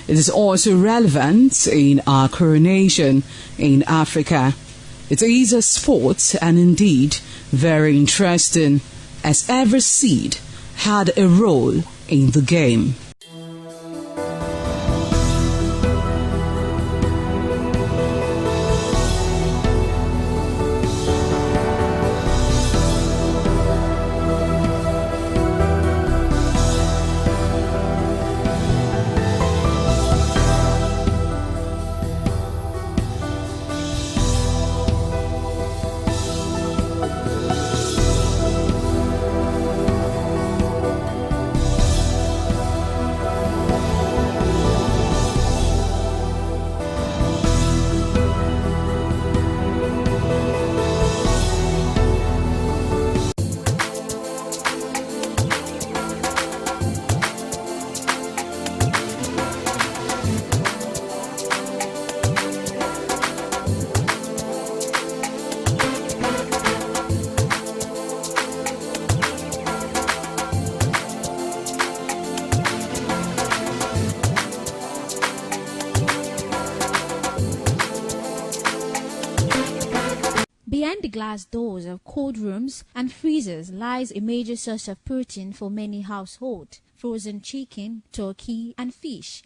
It is also relevant in our coronation in Africa. It is a sport and indeed very interesting, as every seed had a role in the game. Behind the glass doors of cold rooms and freezers lies a major source of protein for many households: frozen chicken, turkey, and fish.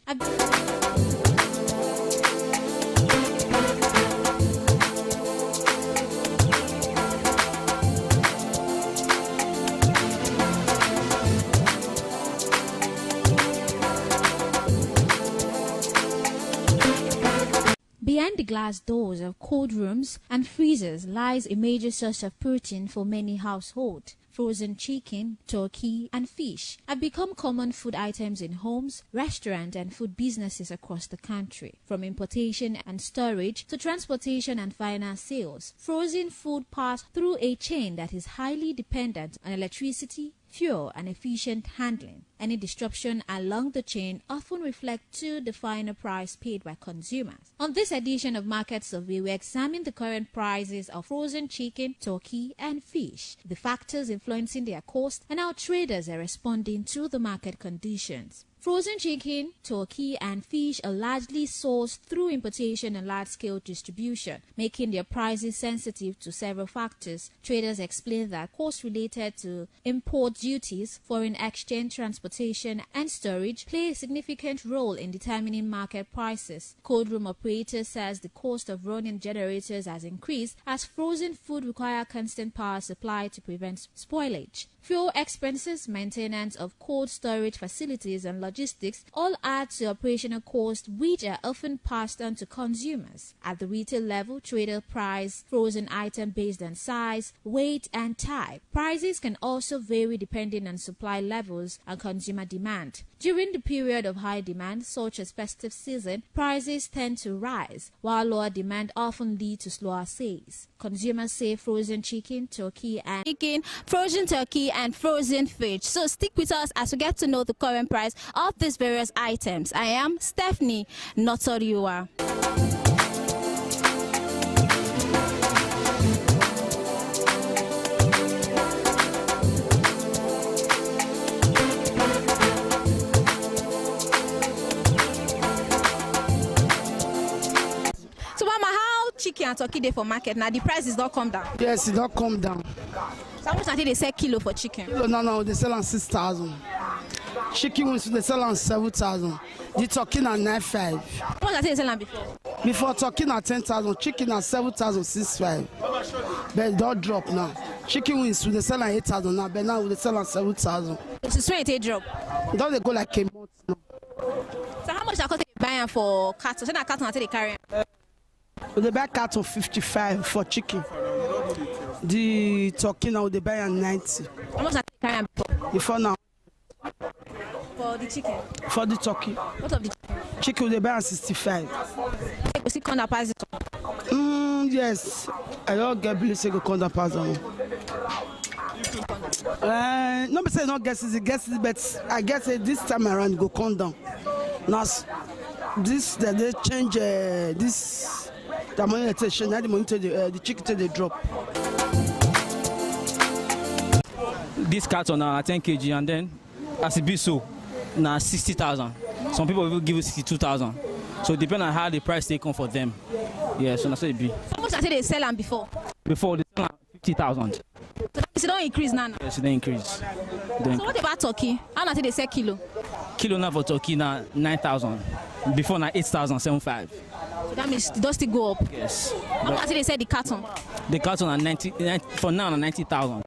Behind the glass doors of cold rooms and freezers lies a major source of protein for many households. Frozen chicken, turkey, and fish have become common food items in homes, restaurants, and food businesses across the country. From importation and storage to transportation and final sales, frozen food pass through a chain that is highly dependent on electricity, fuel, and efficient handling. Any disruption along the chain often reflects to the final price paid by consumers. On this edition of Market Survey, we examine the current prices of frozen chicken, turkey, and fish, the factors influencing their cost, and how traders are responding to the market conditions. Frozen chicken, turkey, and fish are largely sourced through importation and large-scale distribution, making their prices sensitive to several factors. Traders explain that costs related to import duties, foreign exchange, transportation, and storage play a significant role in determining market prices. Cold room operator says the cost of running generators has increased as frozen food require constant power supply to prevent spoilage. Fuel expenses, maintenance of cold storage facilities, and logistics all add to operational costs, which are often passed on to consumers. At the retail level, traders price frozen items based on size, weight, and type. Prices can also vary depending on supply levels and consumer demand. During the period of high demand, such as festive season, prices tend to rise, while lower demand often leads to slower sales. Consumers say frozen chicken, turkey, and frozen fish. So stick with us as we get to know the current price of these various items. I am Stephanie Notoriua. Chicken and turkey day for market now, the prices don't come down. Yes, it don't come down. So how much they sell kilo for chicken? No, they sell on 6,000. Chicken wings they sell on 7,000. The turkey na 9,500. What was they selling before? Before turkey na 10,000, chicken na 7,650. But it don't drop now. Chicken wings they sell on 8,000 now, but now they sell on 7,000. It's a it drop. Don't they go like a month now? So how much are they buying for cattle? So that cattle until they carry. They buy cattle 55 for chicken. The turkey now they buy 90. How much are they carrying before now? For the chicken? For the turkey. What of the chicken? Chicken they buy 65. You see corner pass it? Yes. I don't get believe say go corner pass on. No be say not guesses, but I guess this time around go come down. Now this they change this. The money attention, the money to the chicken to the drop. This carton are 10 kg and then as it be so, now 60,000. Some people will give you 62,000. So depending on how the price they come for them. Yeah, so that's what it be. How much I say they sell them before? Before they sell 50,000. So it don't increase now. Yes, they increase. So what about turkey? How much they sell kilo? Kilo now for turkey now 9,000. Before now 8,075. So that means it does still go up. Yes. How much they sell the carton? The carton are 90 for now 90,000.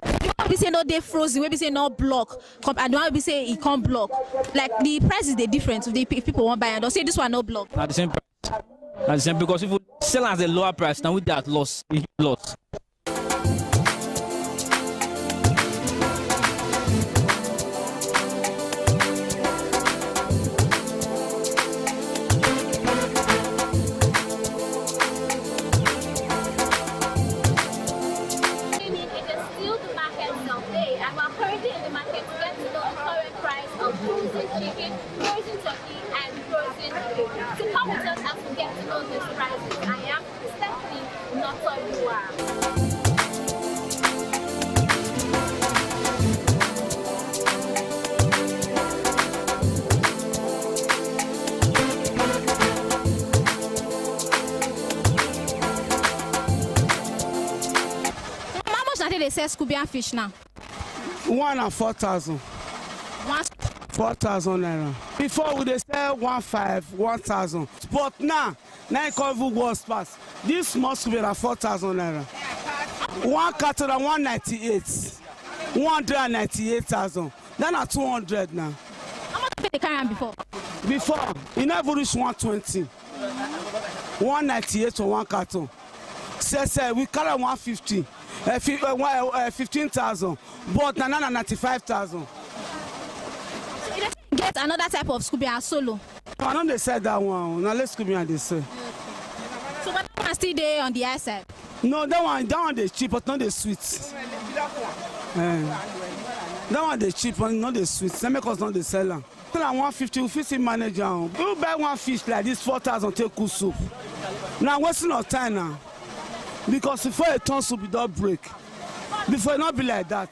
We say no, they frozen. We say no block. And one we say it can't block. Like the price is the difference. If people won't buy and they'll say this one no block. At the same price. At the same because if you sell at a lower price, now with that loss, it loss. Chicken, frozen turkey, and frozen fish. To come with us as we get to know these prices, I am Stephanie Notoriwa. How much they sell Scubian fish now? 1 and 4,000. 4,000 naira. Before we dey sell 1,500, 1,000. But now it can't even worse pass. This must be at 4,000 naira. One cattle at 198, 198,000. Then at 200 now. How much they carry before? Before, it never reached 120. 198 for one cattle. Say we carry 150, 15,000. But now 95,000. Get another type of Scubian solo. I know they said that one. Now let's Scubian they say. So but that one still there on the high side. No, that one they cheap, but not the sweet. That one they cheap, but not the sweet. That make us not the seller. Till 150, we fit manage am. You buy one fish like this 4,000 take cook soup. Now wasting our time now. Because before a ton soup, it don't break. Before it not be like that.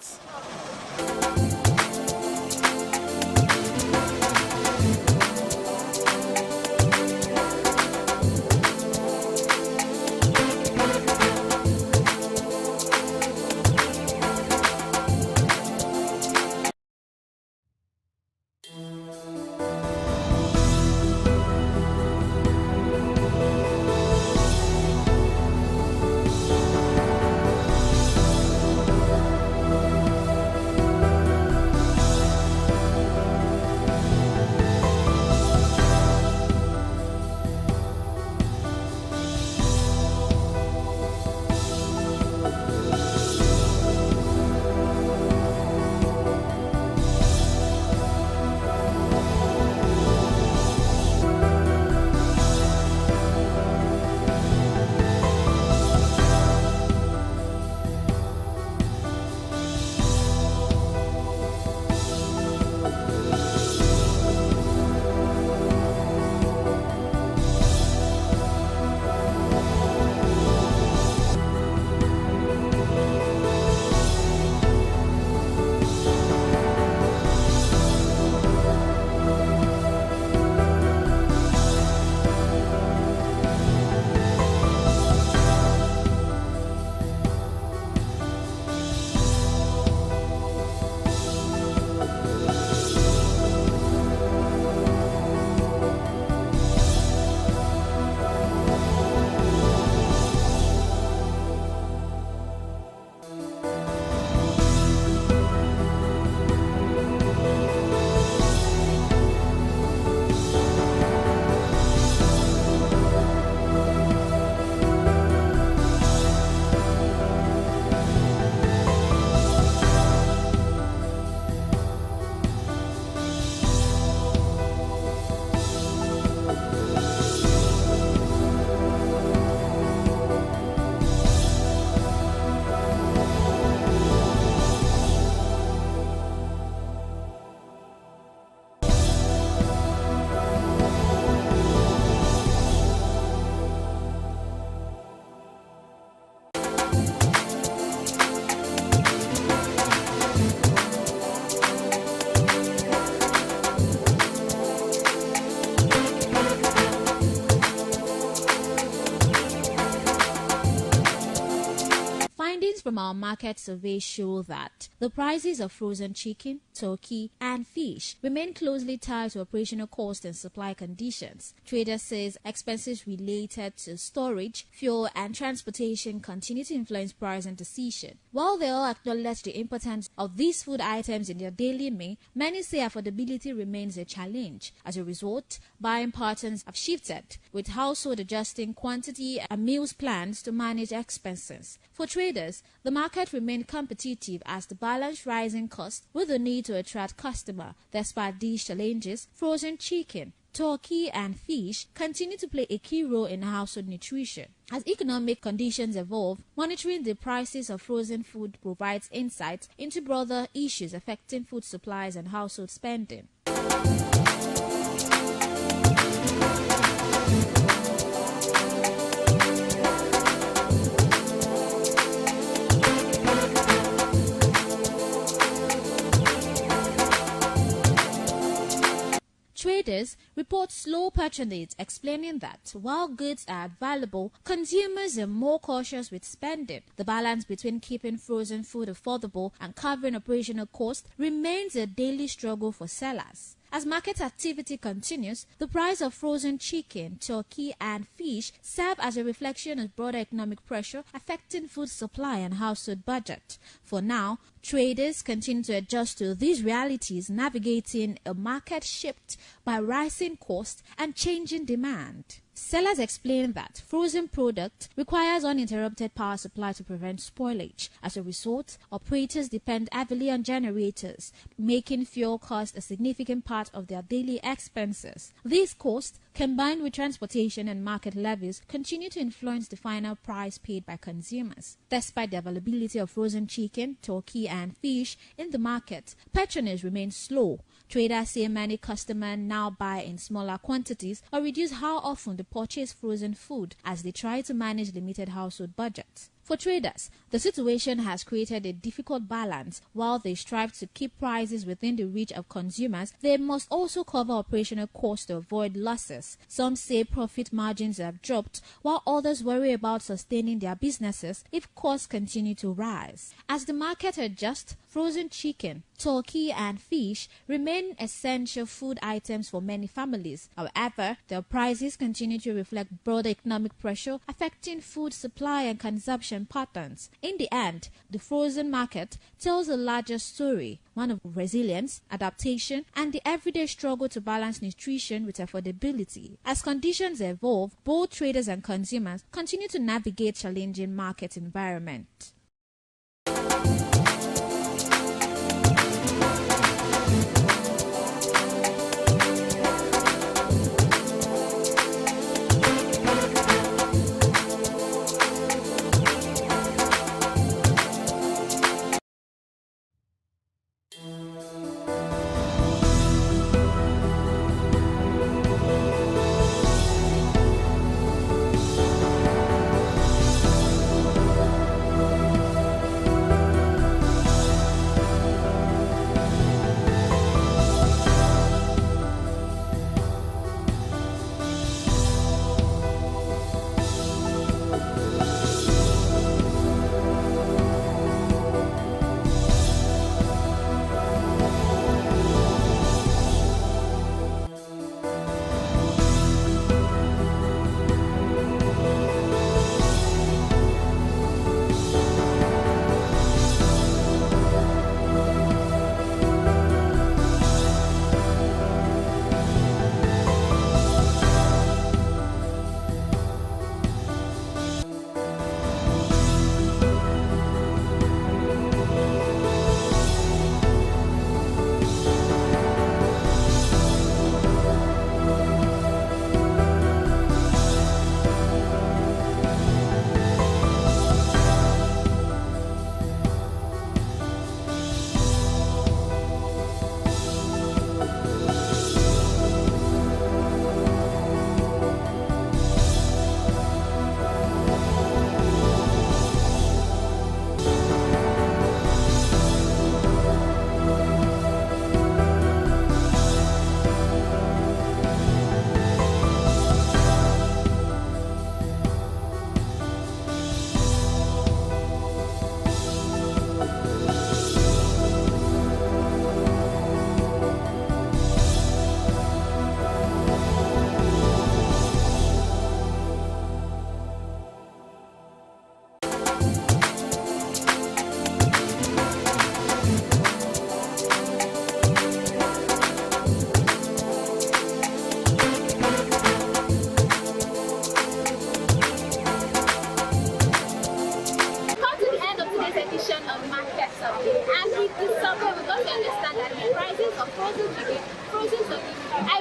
Mile market surveys show that the prices of frozen chicken, turkey, and fish remain closely tied to operational cost and supply conditions. Traders says expenses related to storage, fuel, and transportation continue to influence price and decision. While they all acknowledge the importance of these food items in their daily meal, many say affordability remains a challenge. As a result, buying patterns have shifted, with households adjusting quantity and meals plans to manage expenses. For traders, the market remained competitive as the balance rising costs with the need to attract customers. Despite these challenges, frozen chicken, turkey, and fish continue to play a key role in household nutrition. As economic conditions evolve, monitoring the prices of frozen food provides insights into broader issues affecting food supplies and household spending. Traders report slow patronage, explaining that while goods are valuable, consumers are more cautious with spending. The balance between keeping frozen food affordable and covering operational costs remains a daily struggle for sellers. As market activity continues, the price of frozen chicken, turkey, and fish serve as a reflection of broader economic pressure affecting food supply and household budget. For now, traders continue to adjust to these realities, navigating a market shaped by rising costs and changing demand. Sellers explain that frozen product requires uninterrupted power supply to prevent spoilage. As a result, operators depend heavily on generators, making fuel cost a significant part of their daily expenses. These costs, combined with transportation and market levies, continue to influence the final price paid by consumers. Despite the availability of frozen chicken, turkey, and fish in the market, patronage remains slow. Traders say many customers now buy in smaller quantities or reduce how often they purchase frozen food as they try to manage limited household budgets. For traders, the situation has created a difficult balance. While they strive to keep prices within the reach of consumers, they must also cover operational costs to avoid losses. Some say profit margins have dropped, while others worry about sustaining their businesses if costs continue to rise. As the market adjusts, frozen chicken, turkey, and fish remain essential food items for many families. However, their prices continue to reflect broader economic pressure affecting food supply and consumption patterns. In the end, the frozen market tells a larger story, one of resilience, adaptation, and the everyday struggle to balance nutrition with affordability. As conditions evolve, both traders and consumers continue to navigate challenging market environment.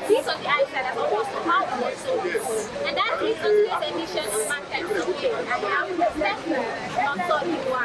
These are the items almost how it was sold before. And that is today's edition of Market Today. I am Stephanie Otoriwa.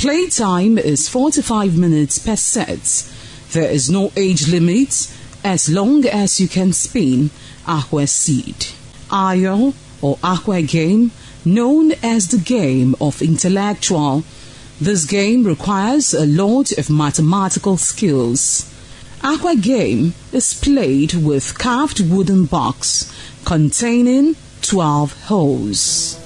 Playtime is 45 minutes per set. There is no age limit as long as you can spin Aqua Seed. Ayo or Aqua game, known as the game of intellectual. This game requires a lot of mathematical skills. Aqua game is played with carved wooden box containing 12 holes.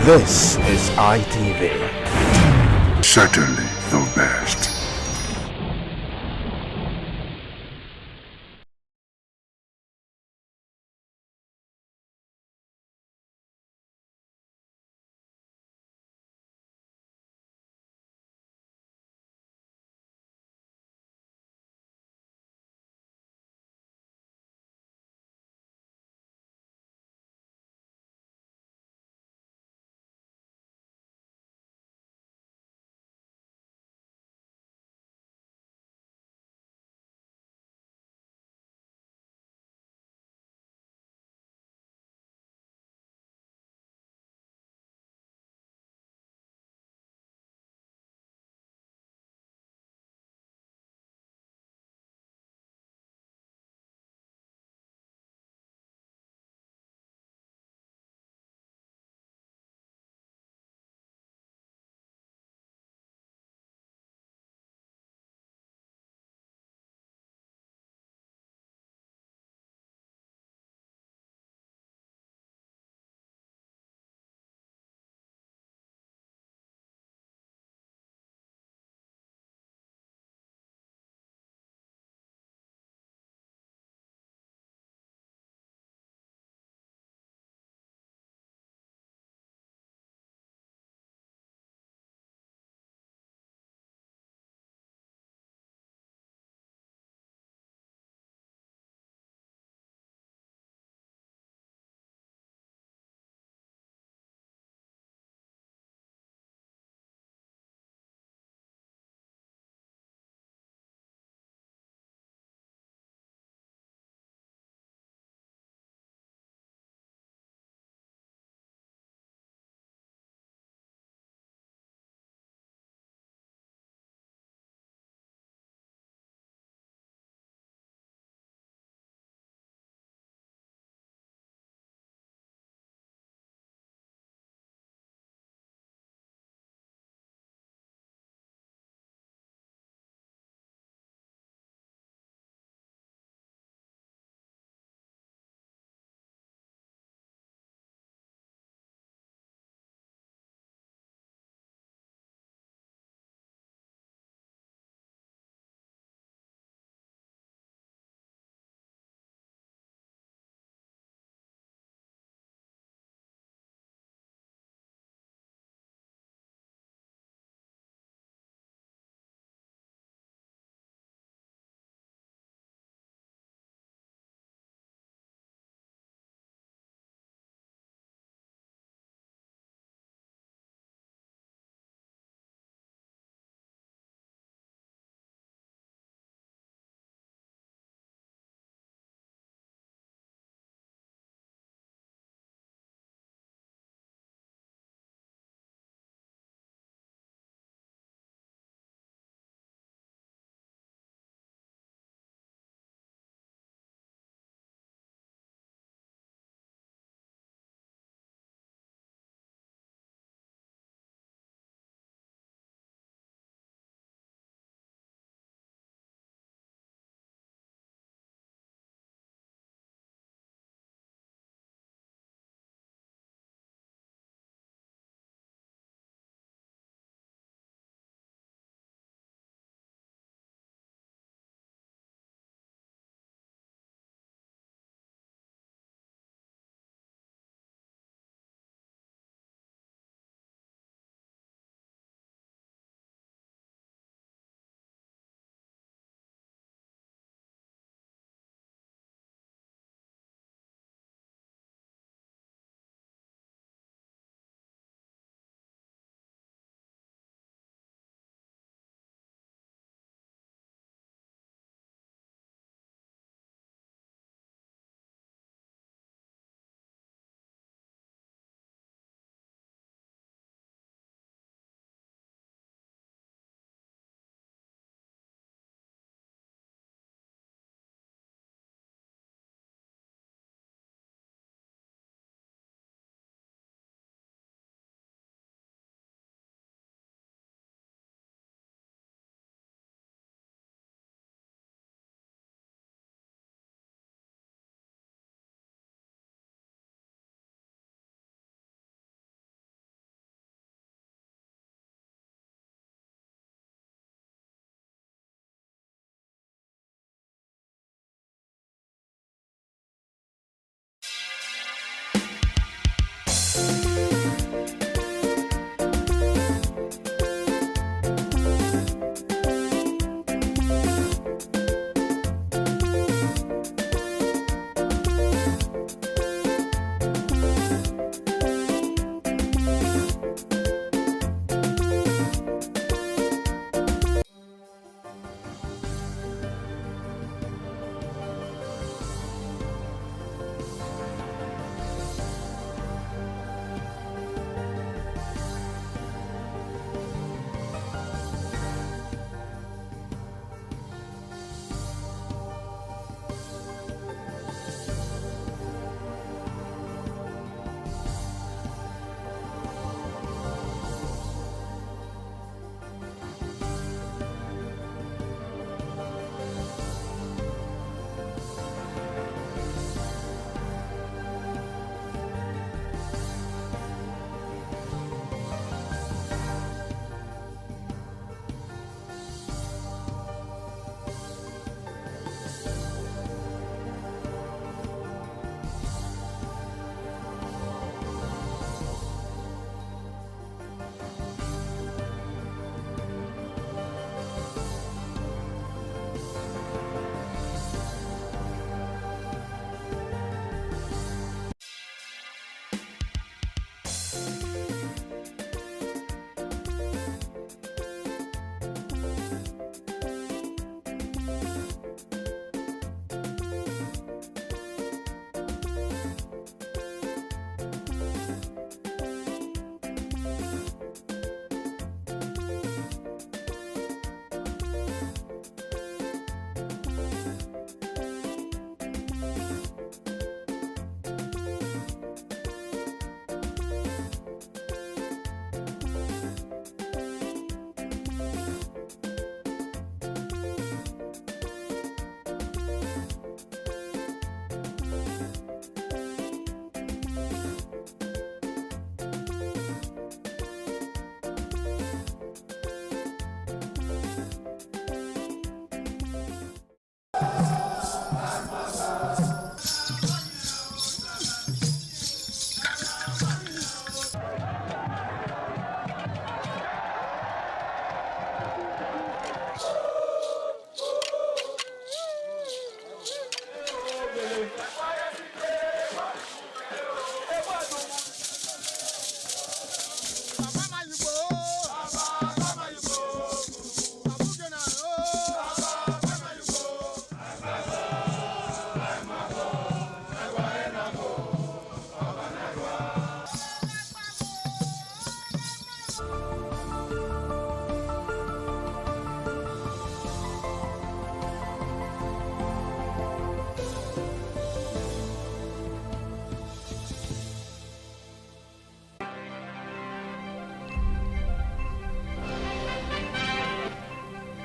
This is ITV. Certainly the best.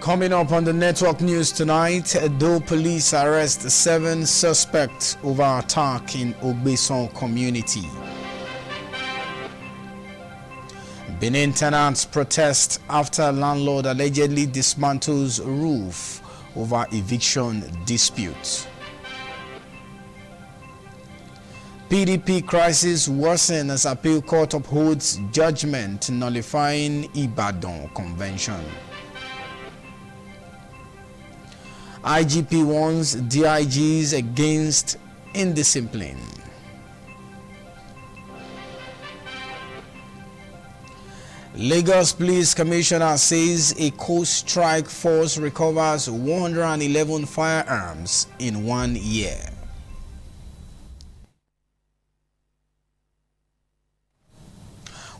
Coming up on the network news tonight, Edo police arrest 7 suspects over attack in Ogbeson community. Benin tenants protest after landlord allegedly dismantles roof over eviction dispute. PDP crisis worsen as appeal court upholds judgment nullifying Ibadan convention. IGP warns DIGs against indiscipline. Lagos Police Commissioner says a coast strike force recovers 111 firearms in 1 year.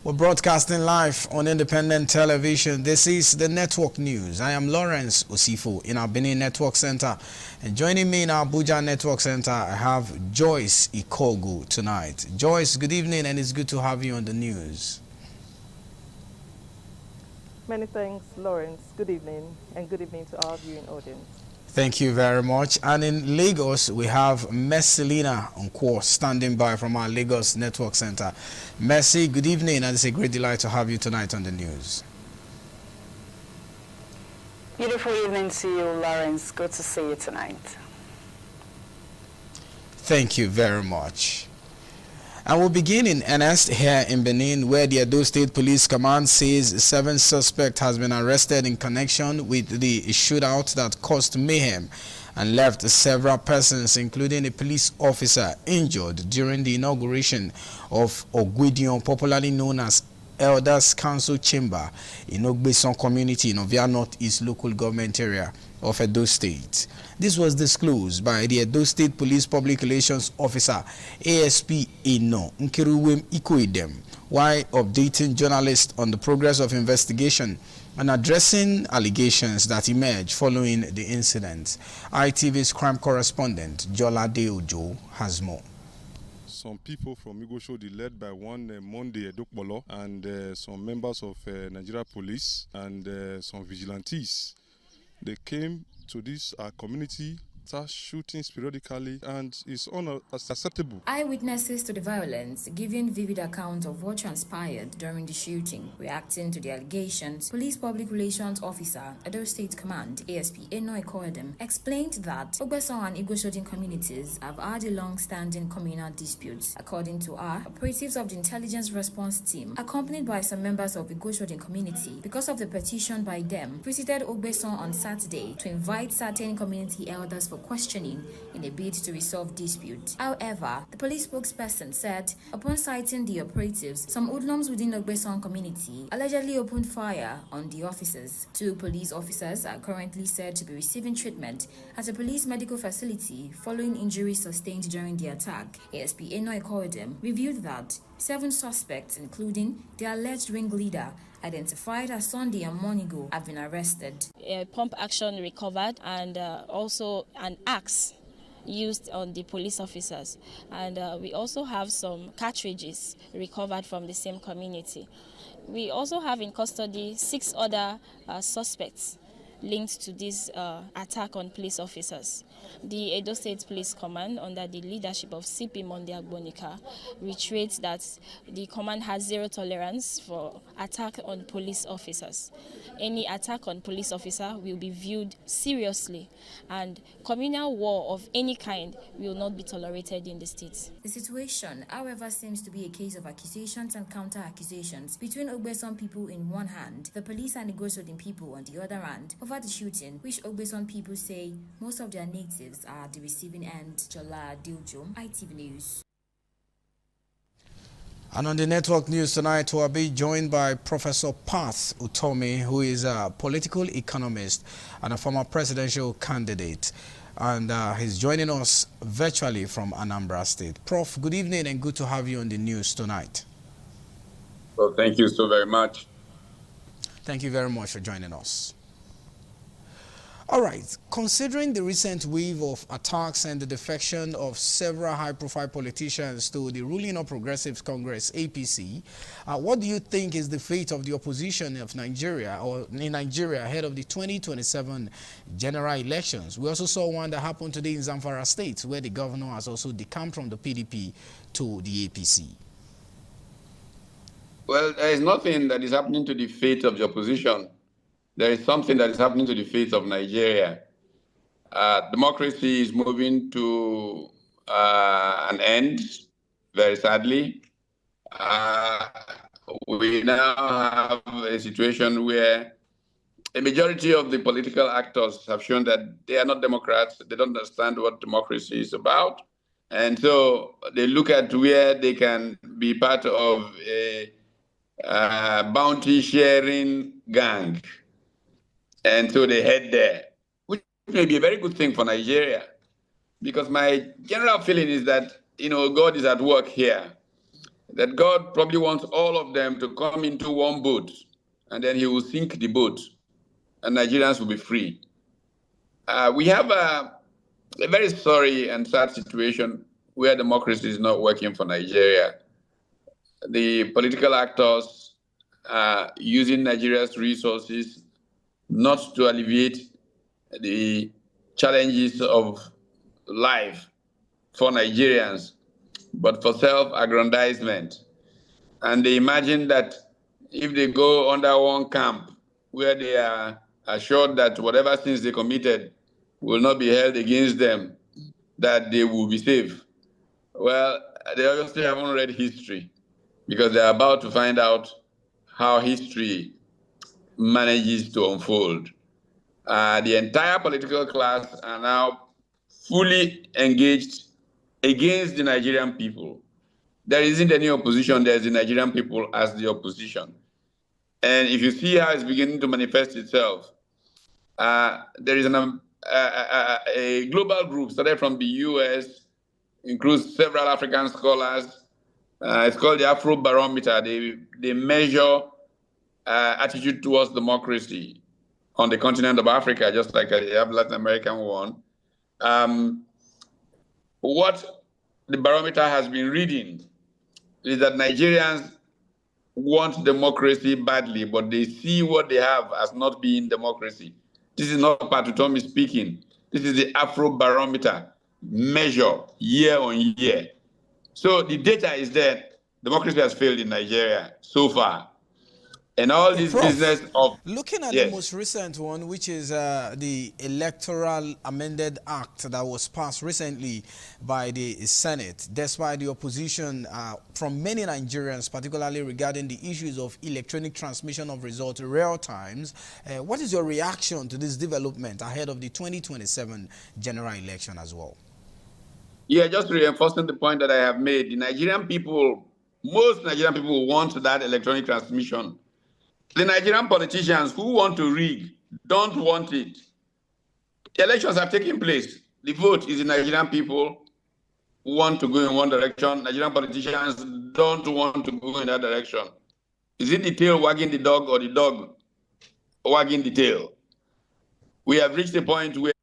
We're broadcasting live on independent television. This is the Network News. I am Lawrence Osifo in our Benin Network Center. And joining me in our Abuja Network Center, I have Joyce Ikogu tonight. Joyce, good evening, and it's good to have you on the news. Many thanks, Lawrence. Good evening, and good evening to our viewing audience. Thank you very much. And in Lagos, we have Messilina Nkwo standing by from our Lagos Network Center. Messi, good evening, and it's a great delight to have you tonight on the news. Beautiful evening to you, Lawrence. Good to see you tonight. Thank you very much. And we'll begin in earnest here in Benin, where the Edo State Police Command says 7 suspects has been arrested in connection with the shootout that caused mayhem and left several persons, including a police officer, injured during the inauguration of Ogwidion, popularly known as Elders Council Chamber in Ogbeson community in Ovia Northeast local government area of Edo State. This was disclosed by the Edo State Police Public Relations Officer ASP Eno Nkiruwem Ikoidem while updating journalists on the progress of investigation and addressing allegations that emerged following the incident. ITV's crime correspondent Jolade Ojo has more. Some people from Igboshodi, led by one Monday Edokbolo, and some members of Nigeria Police and some vigilantes, they came to this community, start shooting periodically, and it's unacceptable. Eyewitnesses to the violence giving vivid accounts of what transpired during the shooting. Reacting to the allegations, Police Public Relations Officer, Edo State Command, ASP Eno Ikoedem, explained that Ogbeson and Igboshodi communities have had a long-standing communal dispute. According to our operatives of the Intelligence Response Team, accompanied by some members of the Igboshodi community, because of the petition by them, visited Ogbeson on Saturday to invite certain community elders for questioning in a bid to resolve dispute. However, the police spokesperson said, upon citing the operatives, some hoodlums within the Ogbeson community allegedly opened fire on the officers. 2 police officers are currently said to be receiving treatment at a police medical facility following injuries sustained during the attack. ASP Eno Ikoedem revealed that 7 suspects, including the alleged ringleader, identified as Sunday and Monigo, have been arrested. A pump action recovered and also an axe used on the police officers. And we also have some cartridges recovered from the same community. We also have in custody 6 other suspects linked to this attack on police officers. The Edo State Police Command, under the leadership of CP Monday Agbonika, reiterates that the command has zero tolerance for attack on police officers. Any attack on police officer will be viewed seriously, and communal war of any kind will not be tolerated in the state. The situation, however, seems to be a case of accusations and counter-accusations between Ogbeson people in one hand, the police and Igboshodi people on the other hand, over the shooting, which Ogbeson people say most of their natives are the receiving end. Jola Diljo, ITV News. And on the network news tonight, we'll be joined by Professor Path Utomi, who is a political economist and a former presidential candidate. And he's joining us virtually from Anambra State. Prof, good evening and good to have you on the news tonight. Well, thank you so very much. Thank you very much for joining us. All right. Considering the recent wave of attacks and the defection of several high-profile politicians to the ruling All Progressives Congress, APC, what do you think is the fate of the opposition of Nigeria or in Nigeria ahead of the 2027 general elections? We also saw one that happened today in Zamfara State, where the governor has also decamped from the PDP to the APC. Well, there is nothing that is happening to the fate of the opposition. There is something that is happening to the fate of Nigeria. Democracy is moving to an end, very sadly. We now have a situation where a majority of the political actors have shown that they are not Democrats. They don't understand what democracy is about. And so they look at where they can be part of a bounty sharing gang. And so they head there, which may be a very good thing for Nigeria, because my general feeling is that, God is at work here, that God probably wants all of them to come into one boat, and then he will sink the boat, and Nigerians will be free. We have a very sorry and sad situation where democracy is not working for Nigeria. The political actors are using Nigeria's resources not to alleviate the challenges of life for Nigerians, but for self-aggrandizement. And they imagine that if they go under one camp where they are assured that whatever sins they committed will not be held against them, that they will be safe. Well, they obviously haven't read history, because they're about to find out how history manages to unfold. The entire political class are now fully engaged against the Nigerian people. There isn't any opposition, there's the Nigerian people as the opposition. And if you see how it's beginning to manifest itself, there is a global group started from the US, includes several African scholars. It's called the Afrobarometer. They measure attitude towards democracy on the continent of Africa, just like the Latin American one. What the barometer has been reading is that Nigerians want democracy badly, but they see what they have as not being democracy. This is not Patutomi speaking. This is the Afrobarometer measure year on year. So the data is there. Democracy has failed in Nigeria so far. And all this business of... Looking at the most recent one, which is the Electoral Amended Act that was passed recently by the Senate, despite the opposition from many Nigerians, particularly regarding the issues of electronic transmission of results in real times, what is your reaction to this development ahead of the 2027 general election as well? Yeah, just reinforcing the point that I have made, the Nigerian people, most Nigerian people want that electronic transmission. The Nigerian politicians who want to rig don't want it. The elections have taken place. The vote is the Nigerian people who want to go in one direction. Nigerian politicians don't want to go in that direction. Is it the tail wagging the dog or the dog wagging the tail? We have reached a point where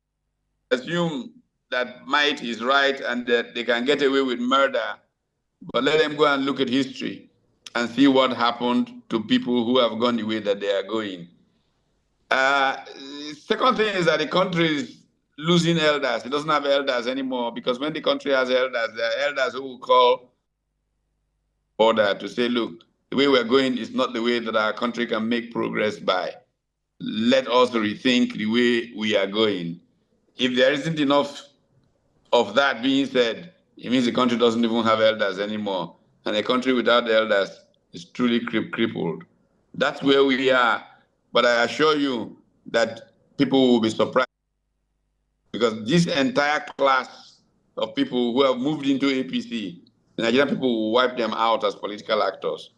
we assume that might is right and that they can get away with murder, but let them go and look at history and see what happened to people who have gone the way that they are going. Second thing is that the country is losing elders. It doesn't have elders anymore, because when the country has elders, there are elders who will call order to say, look, the way we're going is not the way that our country can make progress by. Let us rethink the way we are going. If there isn't enough of that being said, it means the country doesn't even have elders anymore. And a country without elders is truly crippled. That's where we are. But I assure you that people will be surprised, because this entire class of people who have moved into APC, the Nigerian people will wipe them out as political actors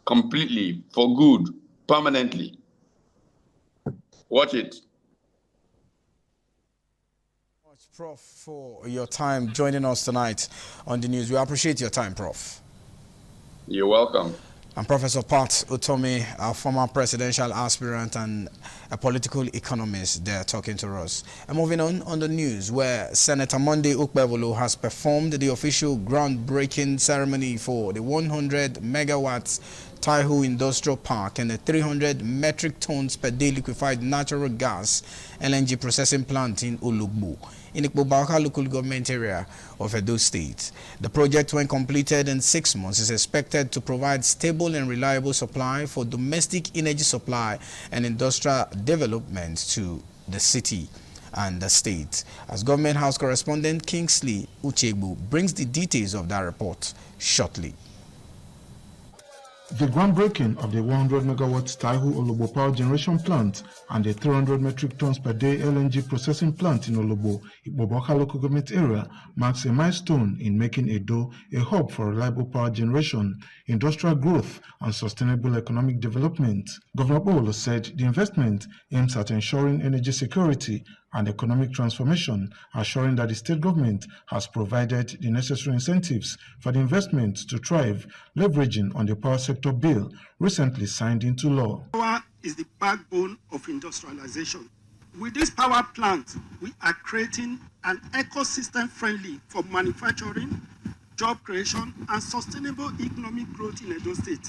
completely, for good, permanently. Watch it. Prof, for your time joining us tonight on the news. We appreciate your time, Prof. You're welcome. And Professor Pat Utomi, a former presidential aspirant and a political economist, they're talking to us. And moving on the news, where Senator Monday Ukpebolo has performed the official groundbreaking ceremony for the 100 megawatts Taihu Industrial Park and the 300 metric tons per day liquefied natural gas LNG processing plant in Olugbo, in the Ikpobaka local government area of Edo State. The project, when completed in 6 months, is expected to provide stable and reliable supply for domestic energy supply and industrial development to the city and the state. As Government House correspondent Kingsley Uchegbu brings the details of that report shortly. The groundbreaking of the 100 megawatts Taihu Olugbo power generation plant and the 300 metric tons per day LNG processing plant in Olugbo, Ikpobaka local government area, marks a milestone in making Edo a hub for reliable power generation, industrial growth, and sustainable economic development. Governor Okpebholo said the investment aims at ensuring energy security and economic transformation, assuring that the state government has provided the necessary incentives for the investment to thrive, leveraging on the power sector bill recently signed into law. Power is the backbone of industrialization. With this power plant, we are creating an ecosystem friendly for manufacturing, job creation, and sustainable economic growth in Edo State.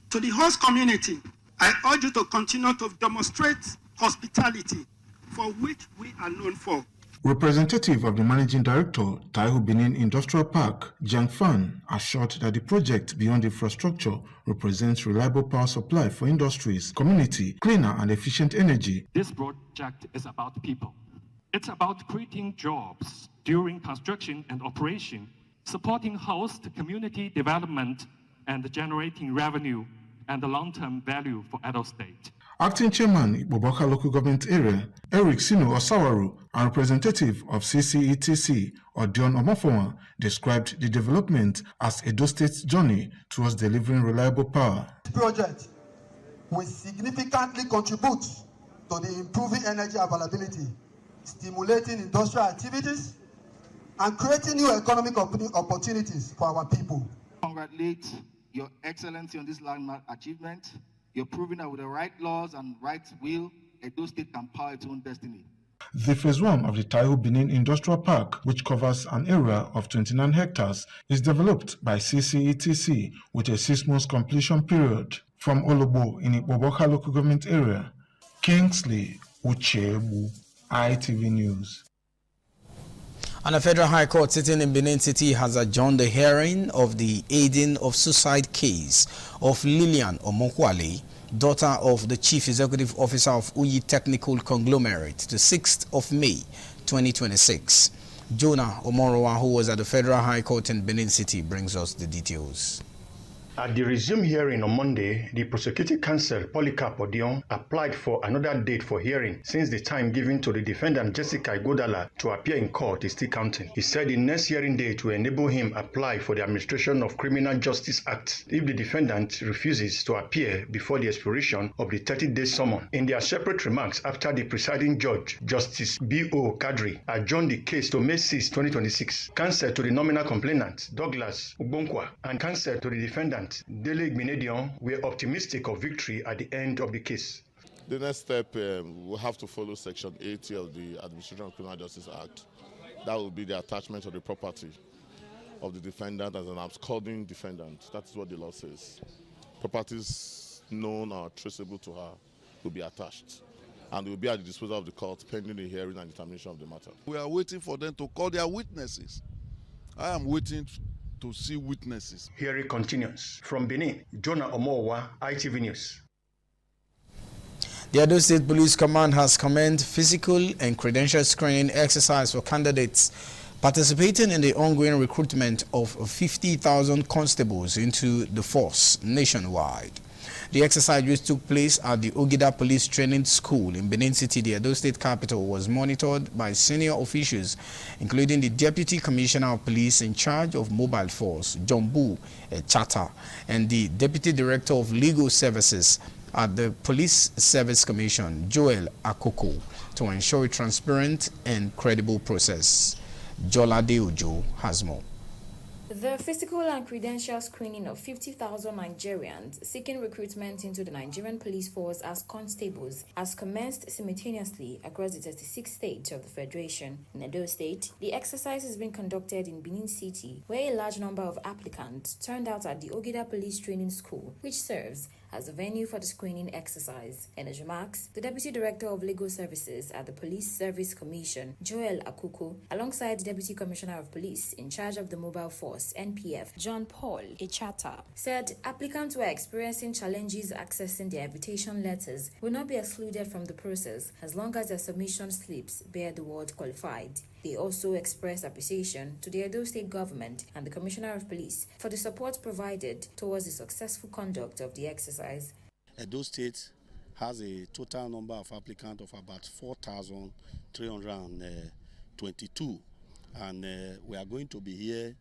To the host community, I urge you to continue to demonstrate hospitality, for which we are known for. Representative of the Managing Director, Taihu Benin Industrial Park, Jiang Fan, assured that the project beyond infrastructure represents reliable power supply for industries, community, cleaner and efficient energy. This project is about people. It's about creating jobs during construction and operation, supporting host community development, and generating revenue and the long-term value for Edo State. Acting Chairman, Ikpobaka Local Government Area, Eric Sino Osawaru, and representative of CCETC, Odion Omofoma, described the development as Edo State's journey towards delivering reliable power. This project will significantly contribute to the improving energy availability, stimulating industrial activities, and creating new economic opportunities for our people. Congratulate Your Excellency on this landmark achievement. You're proving that with the right laws and right will, Edo State can power its own destiny. The phase 1 of the Taihu Benin Industrial Park, which covers an area of 29 hectares, is developed by CCETC with a 6-month completion period. From Olugbo in Ikpobaka local government area, Kingsley Uchegbu, ITV News. And the Federal High Court sitting in Benin City has adjourned the hearing of the aiding of suicide case of Lillian Omokwale, daughter of the Chief Executive Officer of Uyi Technical Conglomerate, to 6th of May 2026. Jonah Omorowa, who was at the Federal High Court in Benin City, brings us the details. At the resumed hearing on Monday, the prosecuting counsel, Polycarp Odion, applied for another date for hearing since the time given to the defendant Jessica Igodala to appear in court is still counting. He said the next hearing date will enable him apply for the Administration of Criminal Justice Act if the defendant refuses to appear before the expiration of the 30-day summon. In their separate remarks after the presiding judge, Justice B.O. Kadri, adjourned the case to May 6, 2026, counsel to the nominal complainant, Douglas Ubonkwa, and counsel to the defendant, Dele Gbenedion, were optimistic of victory at the end of the case. The next step, we'll have to follow Section 80 of the Administration of Criminal Justice Act. That will be the attachment of the property of the defendant as an absconding defendant. That's what the law says. Properties known or traceable to her will be attached, and will be at the disposal of the court pending the hearing and determination of the matter. We are waiting for them to call their witnesses. I am waiting to see witnesses. Hearing continues. From Benin, Jonah Omowa, ITV News. The Edo State Police Command has commenced physical and credential screening exercise for candidates participating in the ongoing recruitment of 50,000 constables into the force nationwide. The exercise, which took place at the Ogida Police Training School in Benin City, the Edo State capital, was monitored by senior officials, including the Deputy Commissioner of Police in charge of Mobile Force, Jombu Chata, and the Deputy Director of Legal Services at the Police Service Commission, Joel Akoko, to ensure a transparent and credible process. Jola Deojo has more. The physical and credential screening of 50,000 Nigerians seeking recruitment into the Nigerian police force as constables has commenced simultaneously across the 36 states of the Federation. In Edo State, the exercise has been conducted in Benin City, where a large number of applicants turned out at the Ogida Police Training School, which serves as a venue for the screening exercise. In his remarks, the Deputy Director of Legal Services at the Police Service Commission, Joel Akuku, alongside the Deputy Commissioner of Police in charge of the Mobile Force, NPF, John Paul Echata, said applicants who are experiencing challenges accessing their invitation letters will not be excluded from the process as long as their submission slips bear the word qualified. They also expressed appreciation to the Edo State government and the Commissioner of Police for the support provided towards the successful conduct of the exercise. Edo State has a total number of applicants of about 4,322, and we are going to be here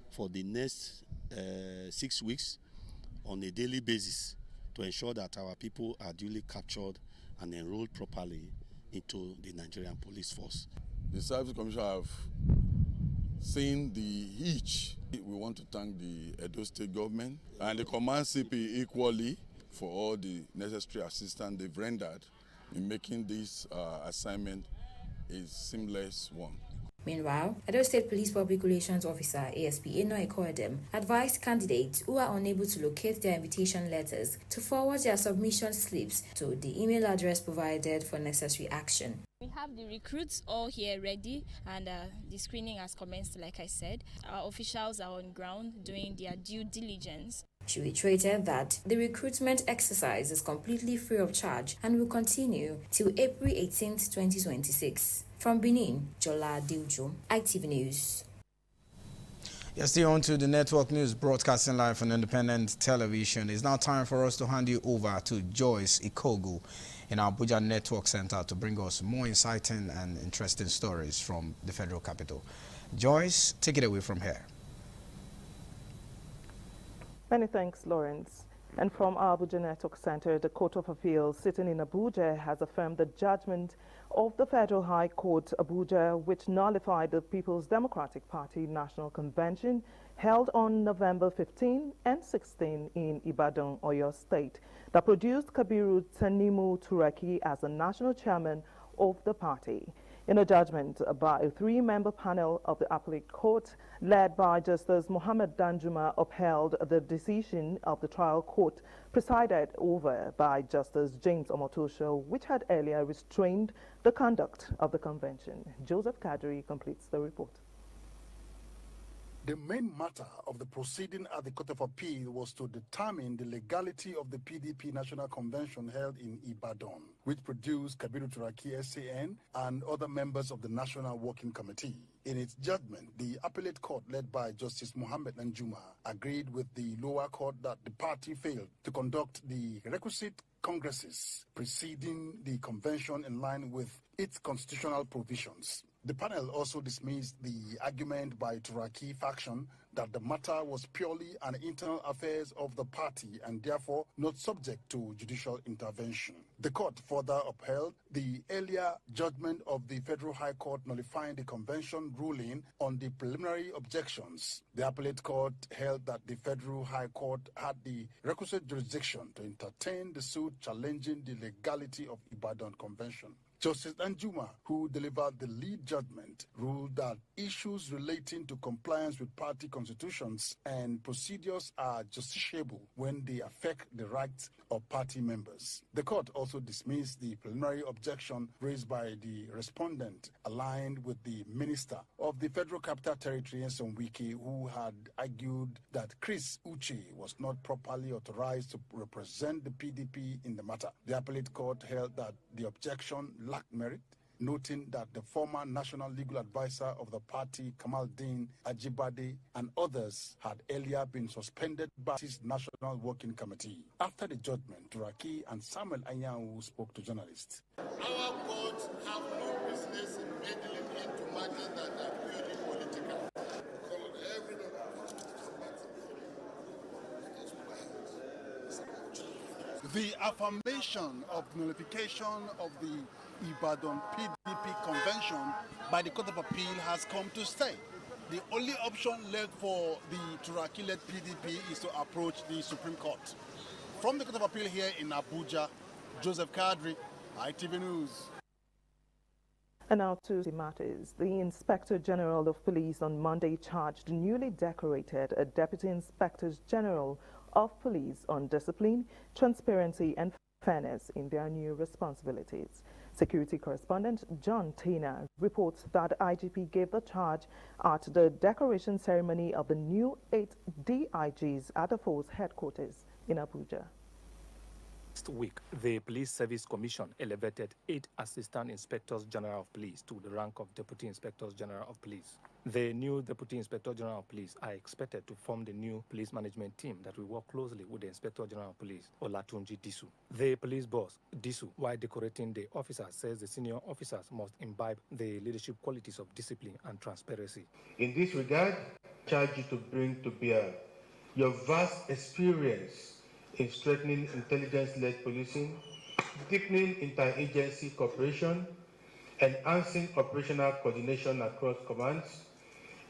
for the next 6 weeks on a daily basis to ensure that our people are duly captured and enrolled properly into the Nigerian police force. The Service Commission have seen the hitch. We want to thank the Edo State government and the Command CP equally for all the necessary assistance they've rendered in making this assignment a seamless one. Meanwhile, Edo State Police Public Relations Officer ASP Enoy Koedem advised candidates who are unable to locate their invitation letters to forward their submission slips to the email address provided for necessary action. We have the recruits all here ready, and the screening has commenced, like I said. Our officials are on ground doing their due diligence. She reiterated that the recruitment exercise is completely free of charge and will continue till April 18, 2026. From Benin, Jola Diljo, ITV News. Yes, still on to the network news broadcasting live on independent television. It's now time for us to hand you over to Joyce Ikogu in our Abuja Network Center to bring us more exciting and interesting stories from the federal capital. Joyce, take it away from here. Many thanks, Lawrence. And from our Abuja Network Center, the Court of Appeals sitting in Abuja has affirmed the judgment of the Federal High Court, Abuja, which nullified the People's Democratic Party National Convention held on November 15 and 16 in Ibadan, Oyo State, that produced Kabiru Tanimu Turaki as the national chairman of the party. In a judgment by a three-member panel of the appellate court, led by Justice Mohammed Danjuma, upheld the decision of the trial court presided over by Justice James Omotosho, which had earlier restrained the conduct of the convention. Joseph Kadri completes the report. The main matter of the proceeding at the Court of Appeal was to determine the legality of the PDP National Convention held in Ibadan, which produced Kabiru Turaki SAN and other members of the National Working Committee. In its judgment, the appellate court led by Justice Mohammed Danjuma agreed with the lower court that the party failed to conduct the requisite congresses preceding the convention in line with its constitutional provisions. The panel also dismissed the argument by Turaki faction that the matter was purely an internal affairs of the party and therefore not subject to judicial intervention. The court further upheld the earlier judgment of the Federal High Court nullifying the convention ruling on the preliminary objections. The appellate court held that the Federal High Court had the requisite jurisdiction to entertain the suit challenging the legality of Ibadan Convention. Justice Danjuma, who delivered the lead judgment, ruled that issues relating to compliance with party constitutions and procedures are justiciable when they affect the rights of party members. The court also dismissed the preliminary objection raised by the respondent, aligned with the Minister of the Federal Capital Territory, Nyesom Wike, who had argued that Chris Uche was not properly authorized to represent the PDP in the matter. The appellate court held that the objection lacked merit, noting that the former national legal advisor of the party, Kamaldeen Ajibade, and others had earlier been suspended by his National Working Committee. After the judgment, Turaki and Samuel Anyanwu spoke to journalists. Our courts have no business in meddling into matters that are purely political. The affirmation of nullification of the Ibadan PDP convention by the Court of Appeal has come to stay. the only option left for the Turaki-led PDP is to approach the Supreme Court. From the Court of Appeal here in Abuja, Joseph Kadri, ITV News. And now to the matters. The Inspector General of Police on Monday charged newly decorated Deputy Inspectors General of Police on discipline, transparency and fairness in their new responsibilities. Security correspondent John Tainer reports that the IGP gave the charge at the decoration ceremony of the new 8 DIGs at the force headquarters in Abuja. Last week, the Police Service Commission elevated 8 Assistant Inspectors General of Police to the rank of Deputy Inspectors General of Police. The new Deputy Inspector General of Police are expected to form the new police management team that will work closely with the Inspector General of Police, Olatunji Disu. The police boss, Disu, while decorating the officers, says the senior officers must imbibe the leadership qualities of discipline and transparency. In this regard, I charge you to bring to bear your vast experience in strengthening intelligence-led policing, deepening interagency cooperation, enhancing operational coordination across commands,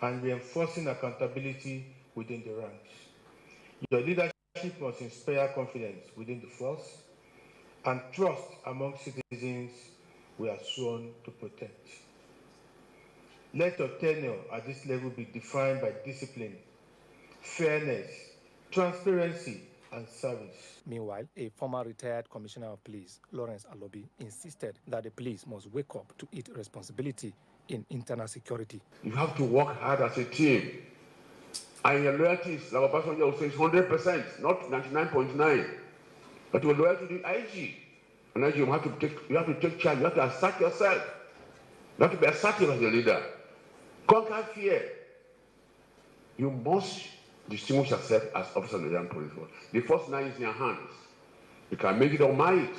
and reinforcing accountability within the ranks. Your leadership must inspire confidence within the force and trust among citizens we are sworn to protect. Let your tenure at this level be defined by discipline, fairness, transparency, and service. Meanwhile, a former retired Commissioner of Police, Lawrence Alobi, insisted that the police must wake up to its responsibility in internal security. You have to work hard as a team. And your loyalty is, like Obasanjo will say, is 100%, not 99.9. But your loyalty to the IG. And then you have to take charge, you have to assert yourself. You have to be assertive as a leader. Conquer fear. You must distinguish yourself as officer of the Nigerian Police Force. The first 9 is in your hands. You can make it or might.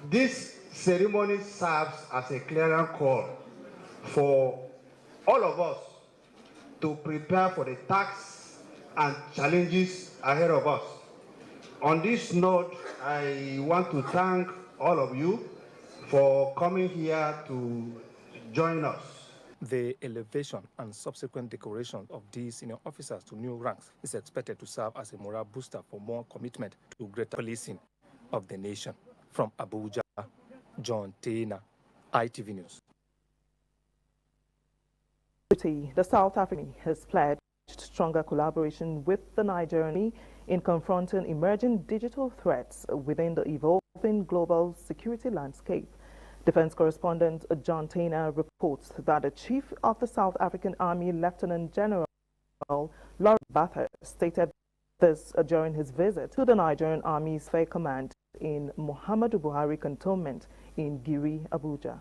This ceremony serves as a clearing call for all of us to prepare for the tasks and challenges ahead of us. On this note, I want to thank all of you for coming here to join us. The elevation and subsequent decoration of these senior officers to new ranks is expected to serve as a morale booster for more commitment to greater policing of the nation. From Abuja, John Tainer, ITV News. The South African has pledged stronger collaboration with the Nigerian in confronting emerging digital threats within the evolving global security landscape. Defense correspondent John Tainer reports that the Chief of the South African Army, Lieutenant General Lawrence Mbatha, stated this during his visit to the Nigerian Army's Fair Command in Muhammadu Buhari Cantonment in Giri, Abuja.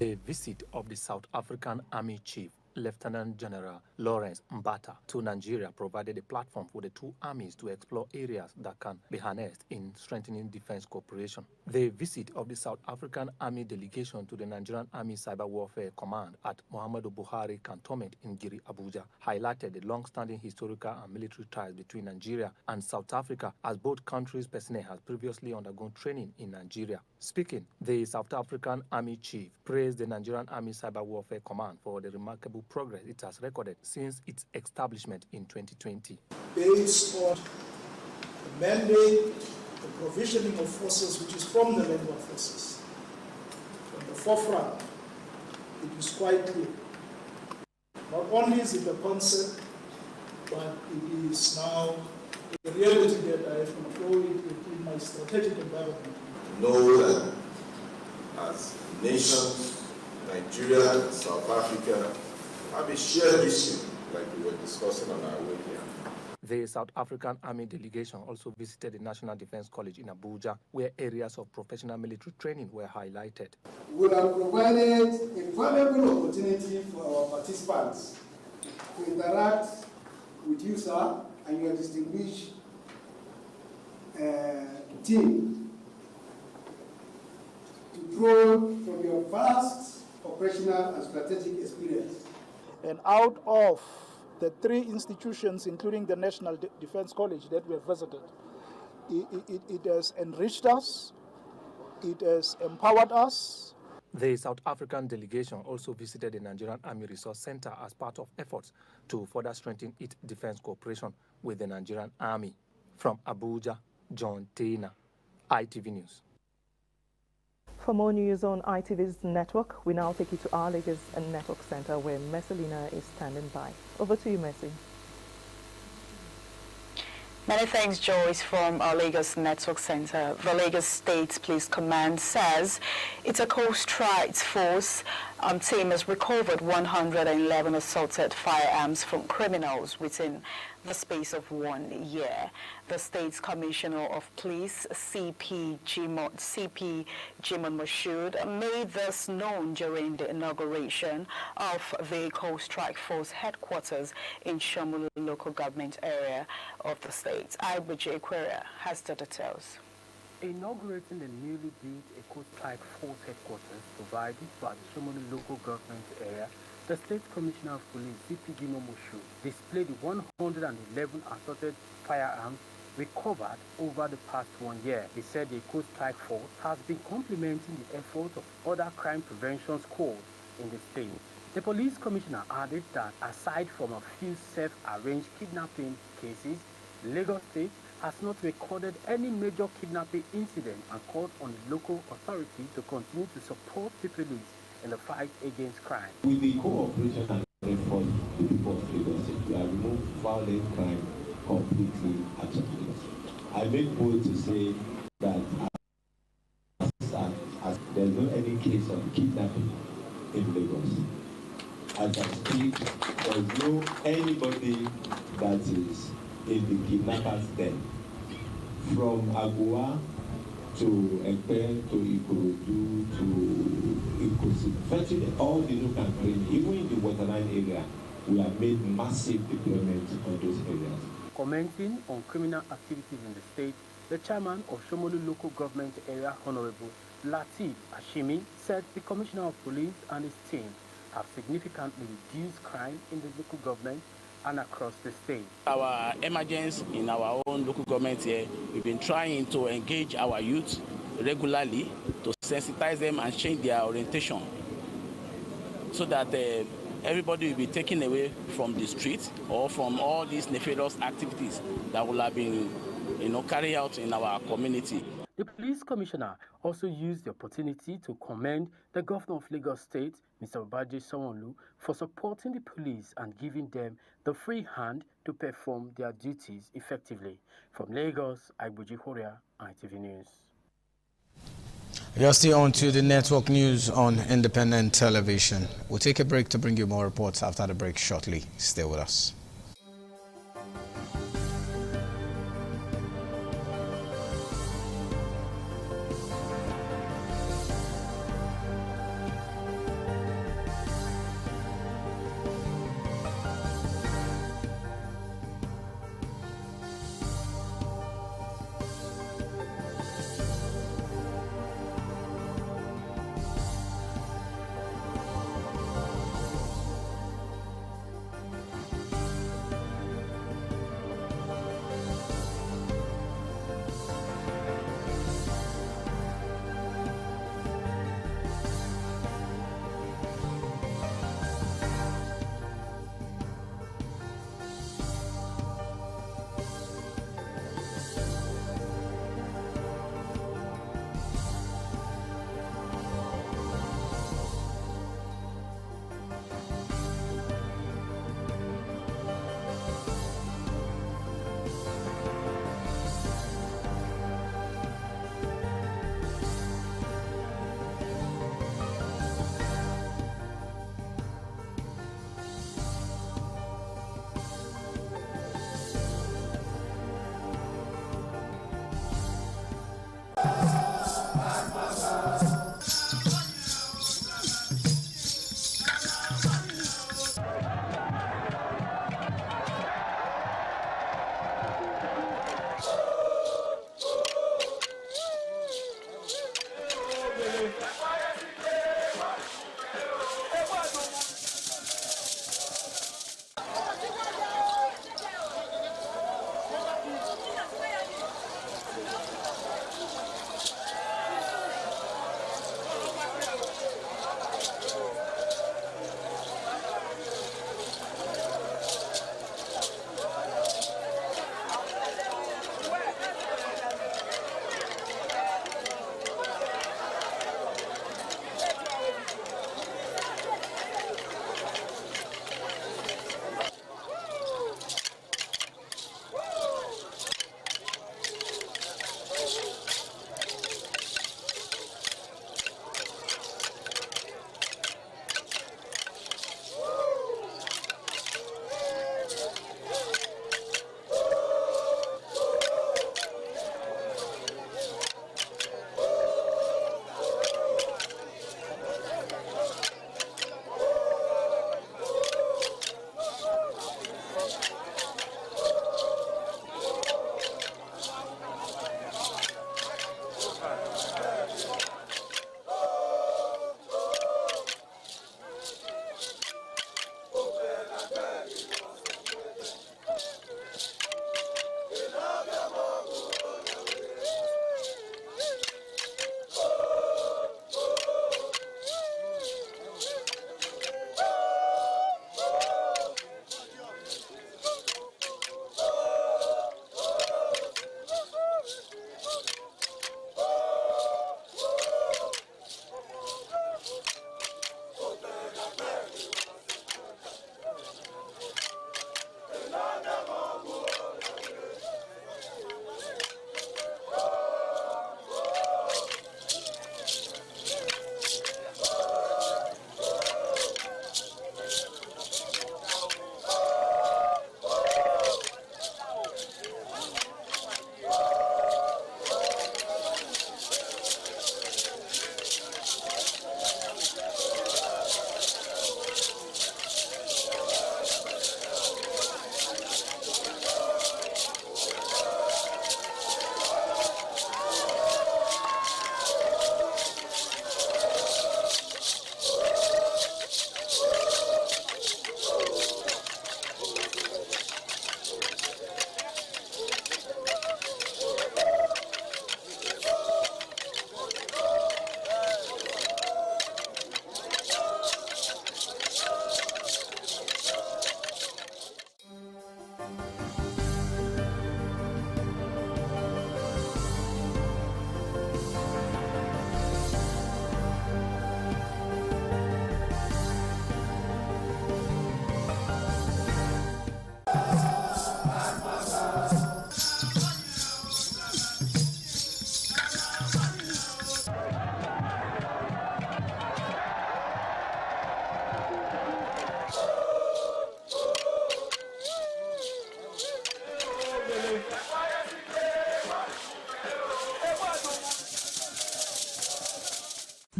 A visit of the South African Army Chief, Lieutenant General Lawrence Mbatha, to Nigeria provided a platform for the two armies to explore areas that can be harnessed in strengthening defense cooperation. The visit of the South African Army delegation to the Nigerian Army Cyber Warfare Command at Muhammadu Buhari Cantonment in Giri, Abuja, highlighted the long-standing historical and military ties between Nigeria and South Africa, as both countries' personnel has previously undergone training in Nigeria. Speaking, the South African Army Chief praised the Nigerian Army Cyber Warfare Command for the remarkable progress it has recorded since its establishment in 2020. Based on the mandate, the provisioning of forces which is from the member forces, from the forefront, it is quite clear. Not only is it a concept, but it is now a reality that I have employed in my strategic environment. Know that as nations, Nigeria and South Africa have a shared vision, like we were discussing on our way here. The South African Army delegation also visited the National Defense College in Abuja, where areas of professional military training were highlighted. We have provided a valuable opportunity for our participants to interact with you, sir, and your distinguished team, to draw from your vast operational and strategic experience. And out of the 3 institutions, including the National Defense College that we have visited, it has enriched us, it has empowered us. The South African delegation also visited the Nigerian Army Resource Center as part of efforts to further strengthen its defense cooperation with the Nigerian Army. From Abuja, John Taylor, ITV News. For more news on ITV's network, we now take you to our Lagos Network Center where Messalina is standing by. Over to you, Messi. Many thanks, Joyce, from our Lagos Network Center. The Lagos State Police Command says its Coast Rights Force team has recovered 111 assaulted firearms from criminals within the space of 1 year. The state's Commissioner of Police, CP Jimon Moshood, made this known during the inauguration of the Coast Strike Force headquarters in Shomolu local government area of the state. Ibuji Aquaria has the details. Inaugurating the newly built Coast Strike Force headquarters provided by the Shomolu local government area, the State Commissioner of Police, CP Jimon Moshood, displayed 111 assorted firearms recovered over the past 1 year. He said the Coast Strike Force has been complementing the efforts of other crime prevention squads in the state. The police commissioner added that aside from a few self-arranged kidnapping cases, Lagos State has not recorded any major kidnapping incident and called on the local authority to continue to support the police in the fight against crime. With the cooperation and effort of the people of Lagos State, we have removed violent crime completely out of Lagos. I make bold to say that as there's no any case of kidnapping in Lagos. As I speak, there's no anybody that is in the kidnappers' den. From Agua to Ekpe, to Ikorodu, to Ikosi, virtually all the local and even in the waterline area, we have made massive deployment on those areas. Commenting on criminal activities in the state, the chairman of Shomolu local government area, Honorable Lateef Ashimi, said the Commissioner of Police and his team have significantly reduced crime in the local government and across the state. Our emergence in our own local government here, we've been trying to engage our youth regularly to sensitize them and change their orientation so that everybody will be taken away from the street or from all these nefarious activities that will have been carried out in our community. The police commissioner also used the opportunity to commend the governor of Lagos State, Mr. Babajide Sanwo-Olu, for supporting the police and giving them the free hand to perform their duties effectively. From Lagos, Ibuji Aquaria, ITV News. You're still on to the network news on independent television. We'll take a break to bring you more reports after the break shortly. Stay with us.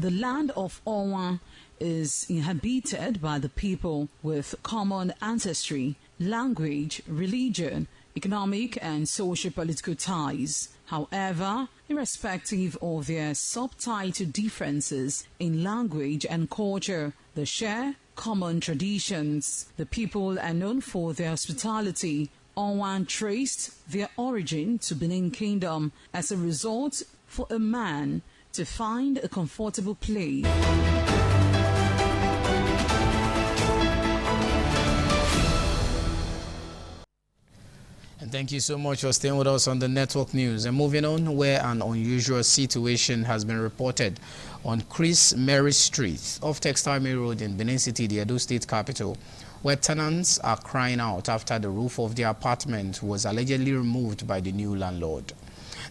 The land of Owan is inhabited by the people with common ancestry, language, religion, economic and socio-political ties. However, irrespective of their subtitle differences in language and culture, they share common traditions. The people are known for their hospitality. Owan traced their origin to Benin Kingdom as a result for a man to find a comfortable place. And thank you so much for staying with us on the Network News. And moving on, where an unusual situation has been reported on Chris Mary Street off Textile Mill Road in Benin City, the Edo State capital, where tenants are crying out after the roof of their apartment was allegedly removed by the new landlord.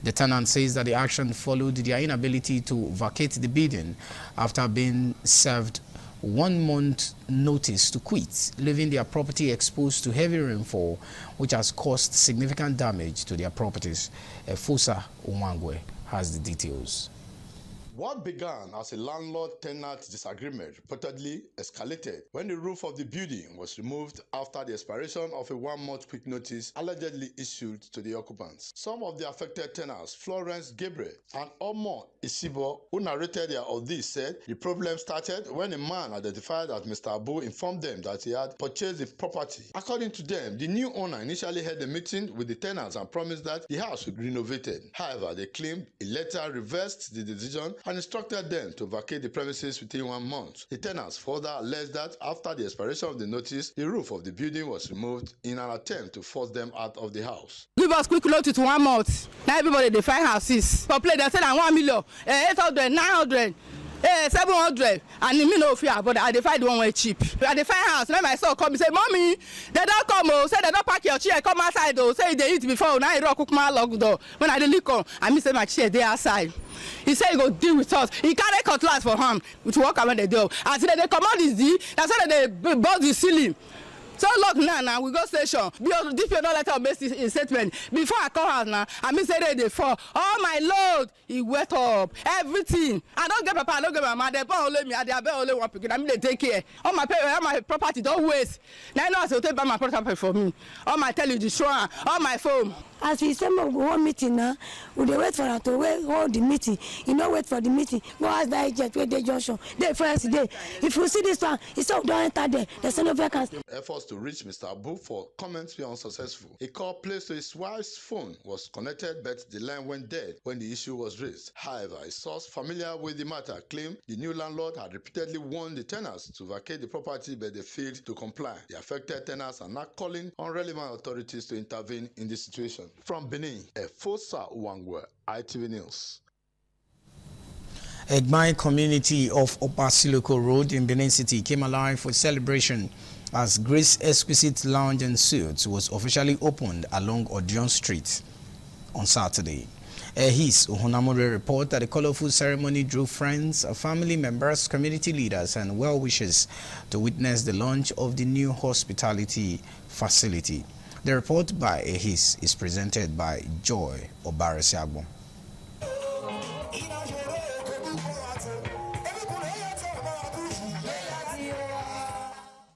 The tenant says that the action followed their inability to vacate the building after being served 1 month notice to quit, leaving their property exposed to heavy rainfall, which has caused significant damage to their properties. Efosa Umangwe has the details. What began as a landlord-tenant disagreement reportedly escalated when the roof of the building was removed after the expiration of a 1 month quick notice allegedly issued to the occupants. Some of the affected tenants, Florence Gabriel and Omo Isibo, who narrated their ordeal, said the problem started when a man identified as Mr. Abu informed them that he had purchased the property. According to them, the new owner initially held a meeting with the tenants and promised that the house would be renovated. However, they claimed a letter reversed the decision and instructed them to vacate the premises within 1 month. The tenants further alleged that after the expiration of the notice, the roof of the building was removed in an attempt to force them out of the house. Give us quick notice to 1 month. Now everybody they find houses. Complete they said 1 million, 800, 900. 700 and me no fear, but I find one way cheap. I find house. Now my son come and say, "Mommy, they don't come. Oh, say they don't pack your chair. Come outside. Oh, say they eat before. Now I cook my lock door. When I didn't come, I miss my chair there outside. He said he go deal with us. He carry cutlass for him to walk around the door. I said they come out this day. That's why they bust the ceiling. So look now we go station. Because DPO don't let us make his statement. Before I come out now, I miss they fall. All my load, he wet up. Everything. I don't get papa, I don't get mama. They only me, they only one pick. I mean they take care. All my property don't waste. Now I know I will take back my property for me. All my television, all my phone. As we say, we go meeting now. We dey wait for her to hold the meeting. You know, wait for the meeting. Go ask the agent where they junction. They first day. If you see this one, he said don't enter there. There's no vacancy. Efforts to reach Mr. Abu for comments were unsuccessful. A call placed to his wife's phone was connected, but the line went dead when the issue was raised. However, a source familiar with the matter claimed the new landlord had repeatedly warned the tenants to vacate the property, but they failed to comply. The affected tenants are now calling on relevant authorities to intervene in the situation. From Benin, Efosa Uwangwe, ITV News. Egbai community of Opasiloko Road in Benin City came alive for celebration as Grace Exquisite Lounge and Suites was officially opened along Odeon Street on Saturday. His Ohunamore report that the colorful ceremony drew friends, family members, community leaders, and well-wishers to witness the launch of the new hospitality facility. The report by Ehis is presented by Joy Obaresiagbo.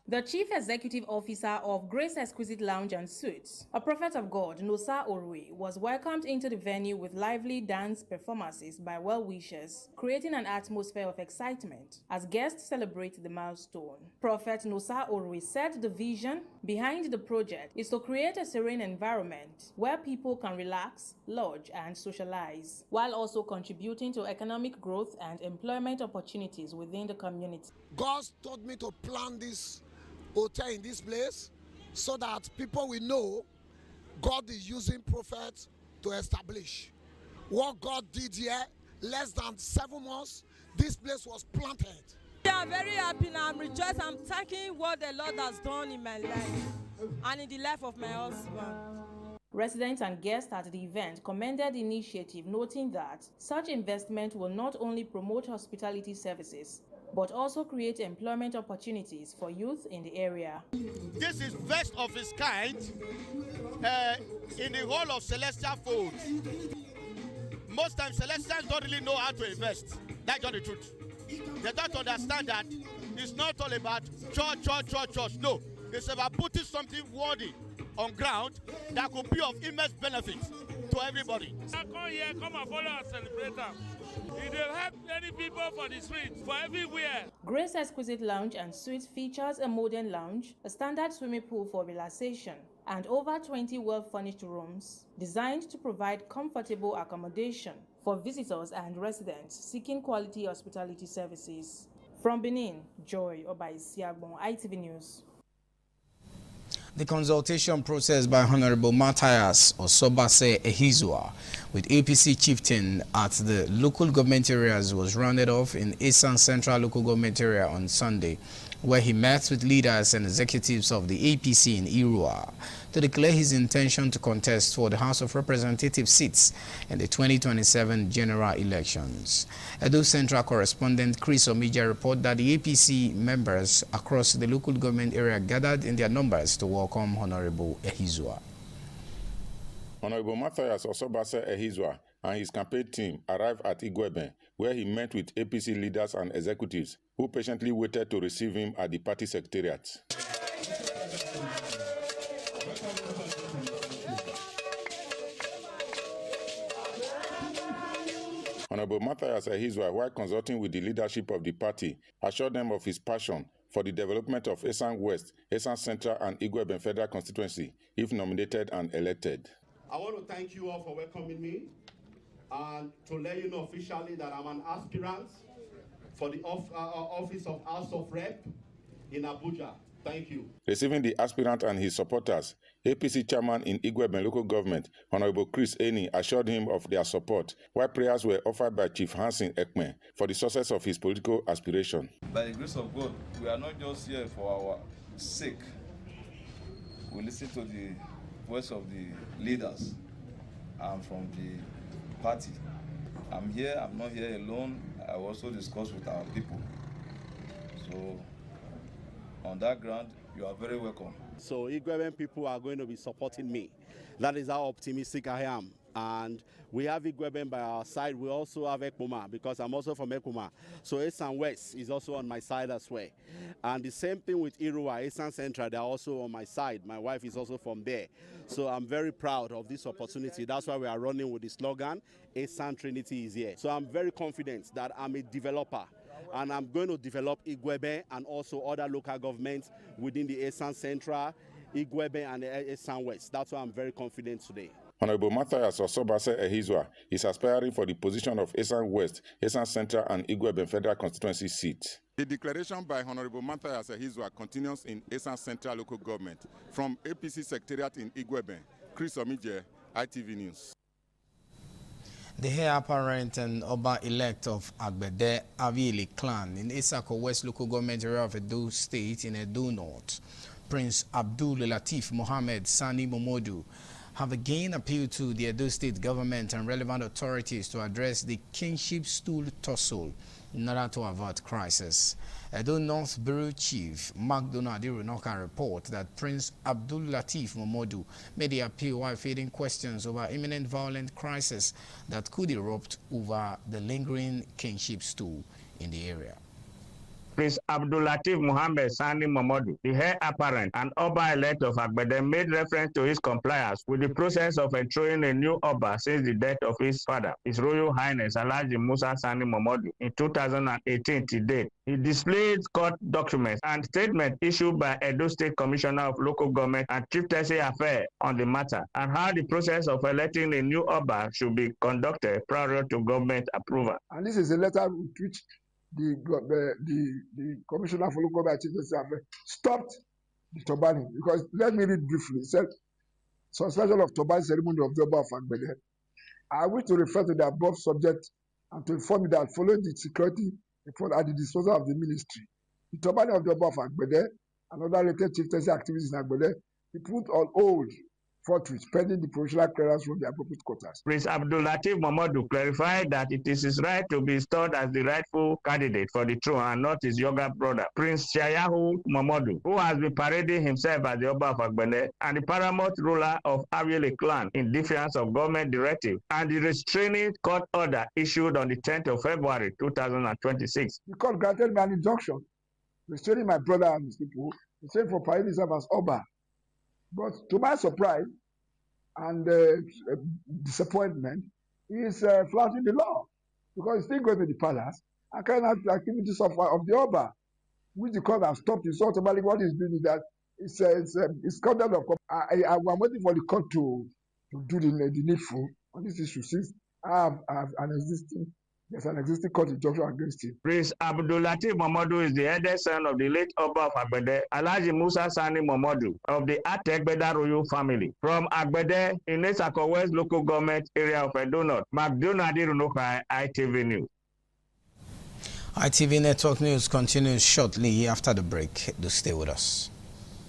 The Chief Executive Officer of Grace Exquisite Lounge and Suites, a prophet of God, Nosa Orui, was welcomed into the venue with lively dance performances by well-wishers, creating an atmosphere of excitement as guests celebrate the milestone. Prophet Nosa Orui said the vision behind the project is to create a serene environment where people can relax, lodge, and socialize, while also contributing to economic growth and employment opportunities within the community. God told me to plan this hotel in this place so that people will know God is using prophets to establish. What God did here, less than 7 months, this place was planted. I'm very happy now. I'm rejoiced. I'm thanking what the Lord has done in my life and in the life of my husband. Residents and guests at the event commended the initiative, noting that such investment will not only promote hospitality services, but also create employment opportunities for youth in the area. This is first of its kind in the whole of Celestial Foods. Most times Celestials don't really know how to invest. That's not the truth. They don't understand that it's not all about church. No, it's about putting something worthy on ground that could be of immense benefit to everybody. Come here, come and follow us, celebrate them. It will help many people for the streets, for everywhere. Grace Exquisite Lounge and Suites features a modern lounge, a standard swimming pool for relaxation, and over 20 well-furnished rooms designed to provide comfortable accommodation for visitors and residents seeking quality hospitality services. From Benin, Joy Obaisiagbon, ITV News. The consultation process by Honorable Matthias Osobase Ehizua with APC chieftain at the local government areas was rounded off in Eastern Central Local Government Area on Sunday, where he met with leaders and executives of the APC in Irua to declare his intention to contest for the House of Representatives seats in the 2027 general elections. Edo Central correspondent Chris Omija reported that the APC members across the local government area gathered in their numbers to welcome Honorable Ehizua. Honorable Matthias Osobase Ehizua and his campaign team arrived at Igweben, where he met with APC leaders and executives who patiently waited to receive him at the party secretariat. Honorable Matthias Ehizua, while consulting with the leadership of the party, assured them of his passion for the development of Esan West, Esan Central and Igweben Federal Constituency, if nominated and elected. I want to thank you all for welcoming me and to let you know officially that I'm an aspirant for the office of House of Rep in Abuja. Thank you. Receiving the aspirant and his supporters, APC chairman in Igweben local government, Honorable Chris Eni, assured him of their support, while prayers were offered by Chief Hansen Ekme for the success of his political aspiration. By the grace of God, we are not just here for our sake. We listen to the voice of the leaders and from the party. I'm not here alone. I also discuss with our people. So on that ground, you are very welcome. So Igweben people are going to be supporting me. That is how optimistic I am. And we have Igweben by our side. We also have Ekpoma because I'm also from Ekpoma. So Esan West is also on my side as well. And the same thing with Irua, Esan Central, they're also on my side. My wife is also from there. So I'm very proud of this opportunity. That's why we are running with the slogan, Esan Trinity is here. So I'm very confident that I'm a developer. And I'm going to develop Igweben and also other local governments within the Esan Central, Igweben and Esan West. That's why I'm very confident today. Honorable Matthias Osobase Ehizua is aspiring for the position of Esan West, Esan Central and Igweben Federal Constituency seat. The declaration by Honorable Matthias Ehizua continues in Esan Central Local Government. From APC Secretariat in Igweben, Chris Omije, ITV News. The heir apparent and Oba-elect of Agbede Avili clan in Isako West Local Government Area of Edo State in Edo North, Prince Abdul Latif Mohammed Sani Momodu, have again appealed to the Edo State government and relevant authorities to address the kinship stool tussle in order to avert crisis. Edo North Bureau Chief Mark Donald Irunoka report that Prince Abdul Latif Momodu made the appeal while fielding questions over imminent violent crisis that could erupt over the lingering kinship stool in the area. Prince Abdul Latif Mohammed Sani Momodu, the heir apparent and Oba-elect of Agbede, made reference to his compliance with the process of enthroning a new Oba since the death of his father, His Royal Highness Alhaji Musa Sani Momodu, in 2018 to date. He displayed court documents and statements issued by Edo State Commissioner of Local Government and Chieftaincy Affairs on the matter, and how the process of electing a new Oba should be conducted prior to government approval. And this is a letter which the Commissioner for Local Government stopped the turbaning, because let me read briefly. It said, suspension of turbaning ceremony of the Oba of Agbede. I wish to refer to the above subject and to inform you that following the security report at the disposal of the ministry, the turbaning of the Oba of Agbede and other related chieftaincy activities in Agbede be put on hold forthwith, pending the provisional clearance from the appropriate quarters. Prince Abdulateef Momodu clarified that it is his right to be installed as the rightful candidate for the throne and not his younger brother, Prince Shayahu Momodu, who has been parading himself as the Oba of Agbene and the paramount ruler of Aviele clan in defiance of government directive and the restraining court order issued on the 10th of February 2026. The court granted me an injunction restraining my brother and his people, the same for parading himself as Oba. But to my surprise and disappointment, he is flouting the law because he's still going to the palace and carrying out the activities of the Oba, which the court has stopped. It's automatically what he's doing is that it's conduct of. I'm waiting for the court to do the needful on this issue since there's an existing court injunction against him. Prince Abdulateef Momodu is the eldest son of the late Oba of Agbede, Alhaji Musa Sani Momodu, of the Ategbeda royal family. From Agbede, in Esako West local government area of Edo North, McDonald Runokai, ITV News. ITV Network News continues shortly after the break. Do stay with us.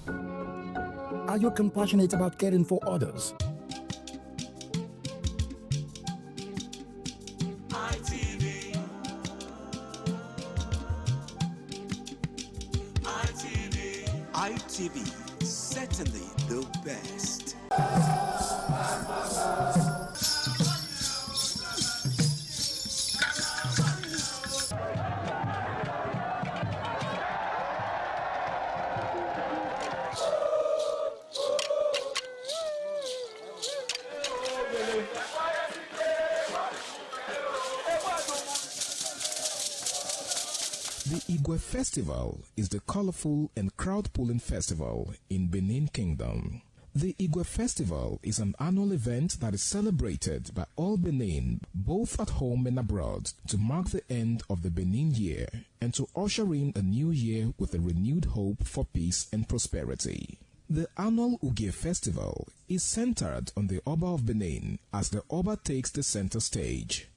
Are you compassionate about caring for others? ITV, certainly the best. The Igwe Festival is the colorful and crowd-pulling festival in Benin Kingdom. The Igwe Festival is an annual event that is celebrated by all Benin, both at home and abroad, to mark the end of the Benin year and to usher in a new year with a renewed hope for peace and prosperity. The annual Ugie Festival is centered on the Oba of Benin as the Oba takes the center stage.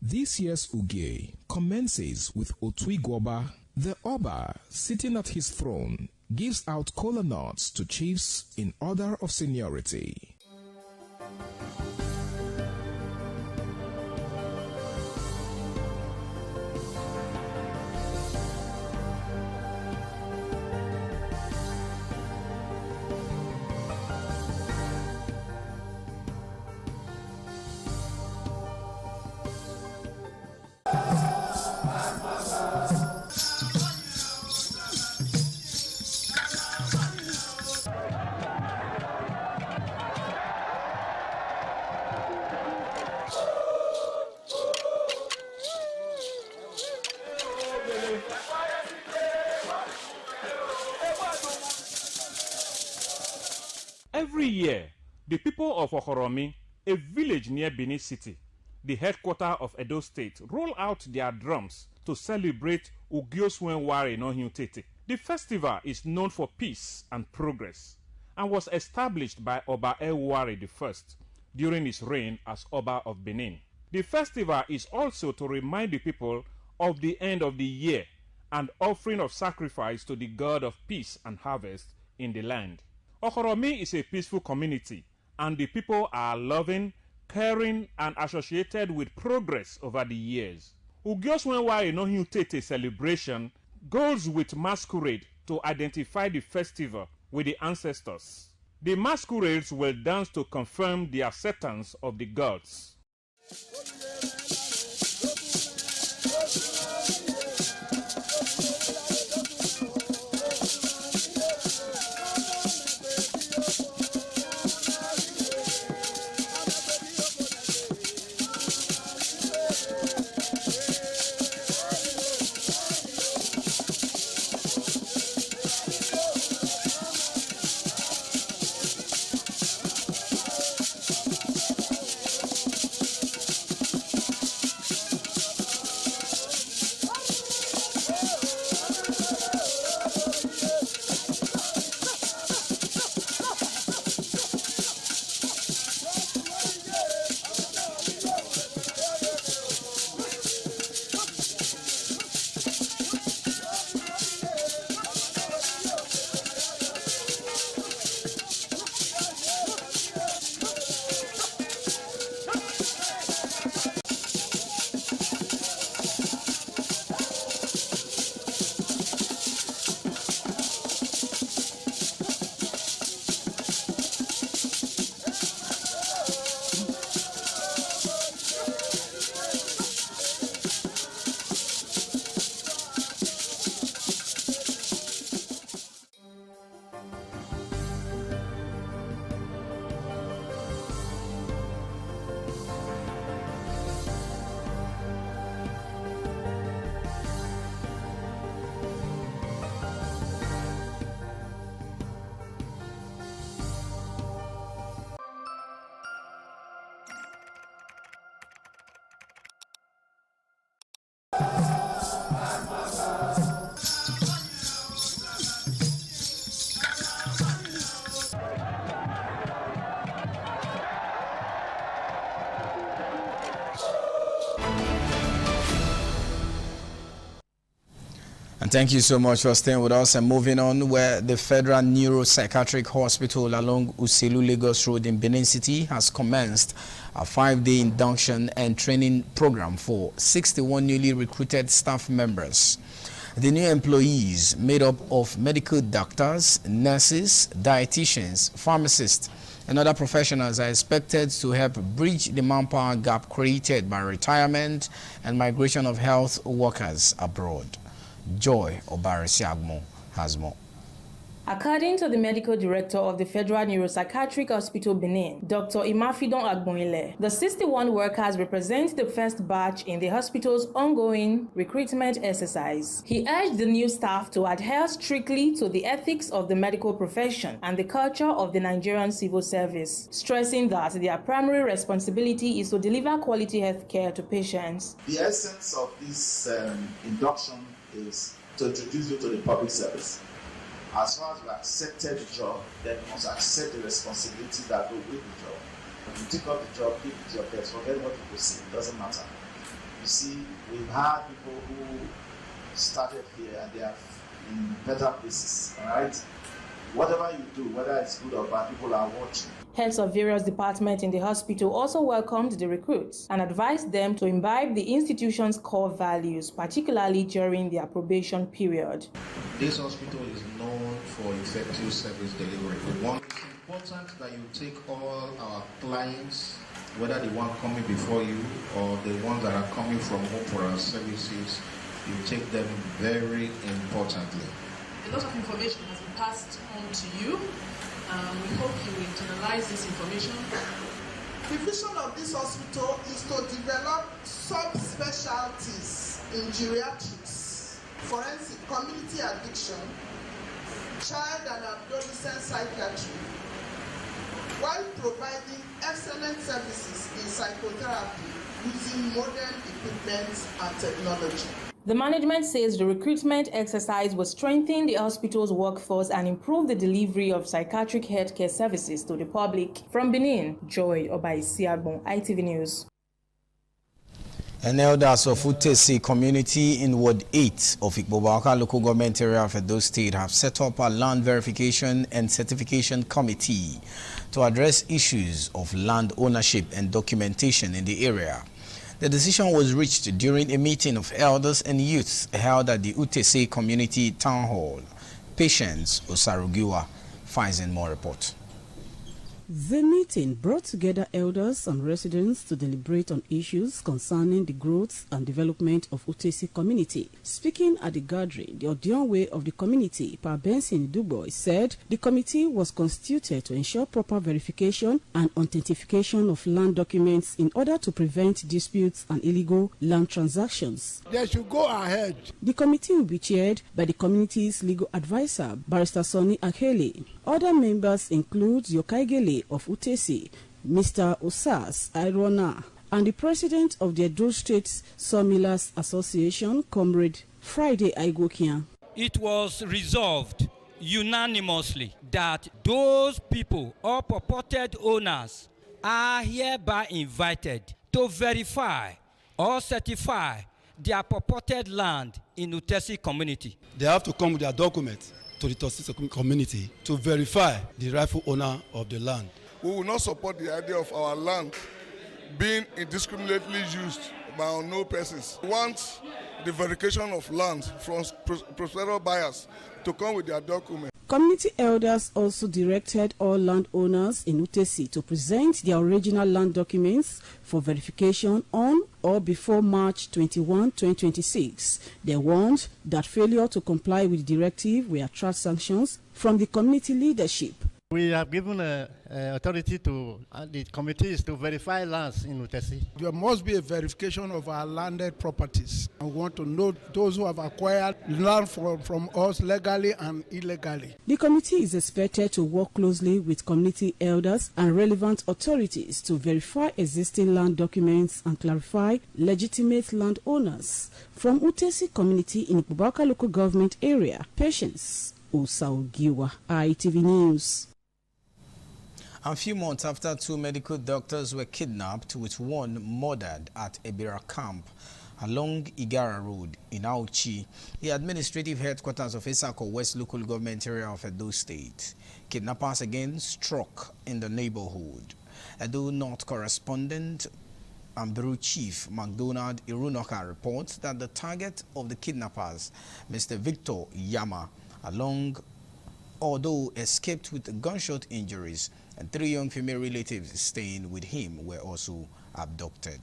This year's Ugie commences with Otuigwoba. The Oba, sitting at his throne, gives out kola nuts to chiefs in order of seniority. Every year, the people of Okoromi, a village near Benin City, the headquarters of Edo State, roll out their drums to celebrate Ugioswenware Nohun Tete. The festival is known for peace and progress and was established by Oba Eware I during his reign as Oba of Benin. The festival is also to remind the people of the end of the year and offering of sacrifice to the god of peace and harvest in the land. Okoromi is a peaceful community, and the people are loving, caring, and associated with progress over the years. Ugioswenware Nohun Tete celebration goes with masquerade to identify the festival with the ancestors. The masquerades will dance to confirm the acceptance of the gods. And thank you so much for staying with us. And moving on, where the Federal Neuropsychiatric Hospital along Uselu Lagos Road in Benin City has commenced a 5-day induction and training program for 61 newly recruited staff members. The new employees, made up of medical doctors, nurses, dietitians, pharmacists, and other professionals, are expected to help bridge the manpower gap created by retirement and migration of health workers abroad. Joy Obarisiagmo has more. According to the medical director of the Federal Neuropsychiatric Hospital Benin, Dr. Imafidon Agbonile, the 61 workers represent the first batch in the hospital's ongoing recruitment exercise. He urged the new staff to adhere strictly to the ethics of the medical profession and the culture of the Nigerian civil service, stressing that their primary responsibility is to deliver quality health care to patients. The essence of this induction is to introduce you to the public service. As far as we accepted the job, then you must accept the responsibility that go with the job. If you take up the job, give it your best, forget what people say, it doesn't matter. You see, we've had people who started here and they are in better places, all right? Whatever you do, whether it's good or bad, people are watching. Heads of various departments in the hospital also welcomed the recruits and advised them to imbibe the institution's core values, particularly during their probation period. This hospital is known for effective service delivery. It's important that you take all our clients, whether the one coming before you or the ones that are coming from home for our services, you take them very importantly. A lot of information has been passed on to you. We hope you will internalize this information. The vision of this hospital is to develop subspecialties in geriatrics, forensic, community addiction, child and adolescent psychiatry, while providing excellent services in psychotherapy using modern equipment and technology. The management says the recruitment exercise will strengthen the hospital's workforce and improve the delivery of psychiatric healthcare services to the public. From Benin, Joy Obaisiagbon, ITV News. And elders of Utesi community in Ward 8 of Ikbobaka local government area of Edo State have set up a land verification and certification committee to address issues of land ownership and documentation in the area. The decision was reached during a meeting of elders and youths held at the Utesi Community Town Hall. Patience Osarugiwa finds in more report. The meeting brought together elders and residents to deliberate on issues concerning the growth and development of Utesi community. Speaking at the gathering, the Odionwe of the community, Pa Benson Dubois, said the committee was constituted to ensure proper verification and authentication of land documents in order to prevent disputes and illegal land transactions. They should go ahead. The committee will be chaired by the community's legal advisor, Barrister Sonny Akele. Other members include Yokaigele of Utesi, Mr. Osas Irona, and the president of the Edo State Sawmillers Association, Comrade Friday Aigokian. It was resolved unanimously that those people or purported owners are hereby invited to verify or certify their purported land in Utesi community. They have to come with their documents to the Utesi community to verify the rightful owner of the land. We will not support the idea of our land being indiscriminately used by unknown persons. We want the verification of land from prospective buyers to come with their documents. Community elders also directed all landowners in Utesi to present their original land documents for verification on or before March 21, 2026. They warned that failure to comply with the directive will attract sanctions from the community leadership. We have given authority to the committees to verify lands in Utesi. There must be a verification of our landed properties. I want to know those who have acquired land from us legally and illegally. The committee is expected to work closely with community elders and relevant authorities to verify existing land documents and clarify legitimate landowners. From Utesi community in Ikbobaka local government area, Patience Osaugiwa, ITV News. A few months after two medical doctors were kidnapped with one murdered at Ebira camp along Igara Road in Auchi, the administrative headquarters of Isako West local government area of Edo State, kidnappers again struck in the neighborhood. Edo North correspondent and Bureau Chief McDonald Irunoka reports that the target of the kidnappers, Mr. Victor Yama, although escaped with gunshot injuries, and three young female relatives staying with him were also abducted.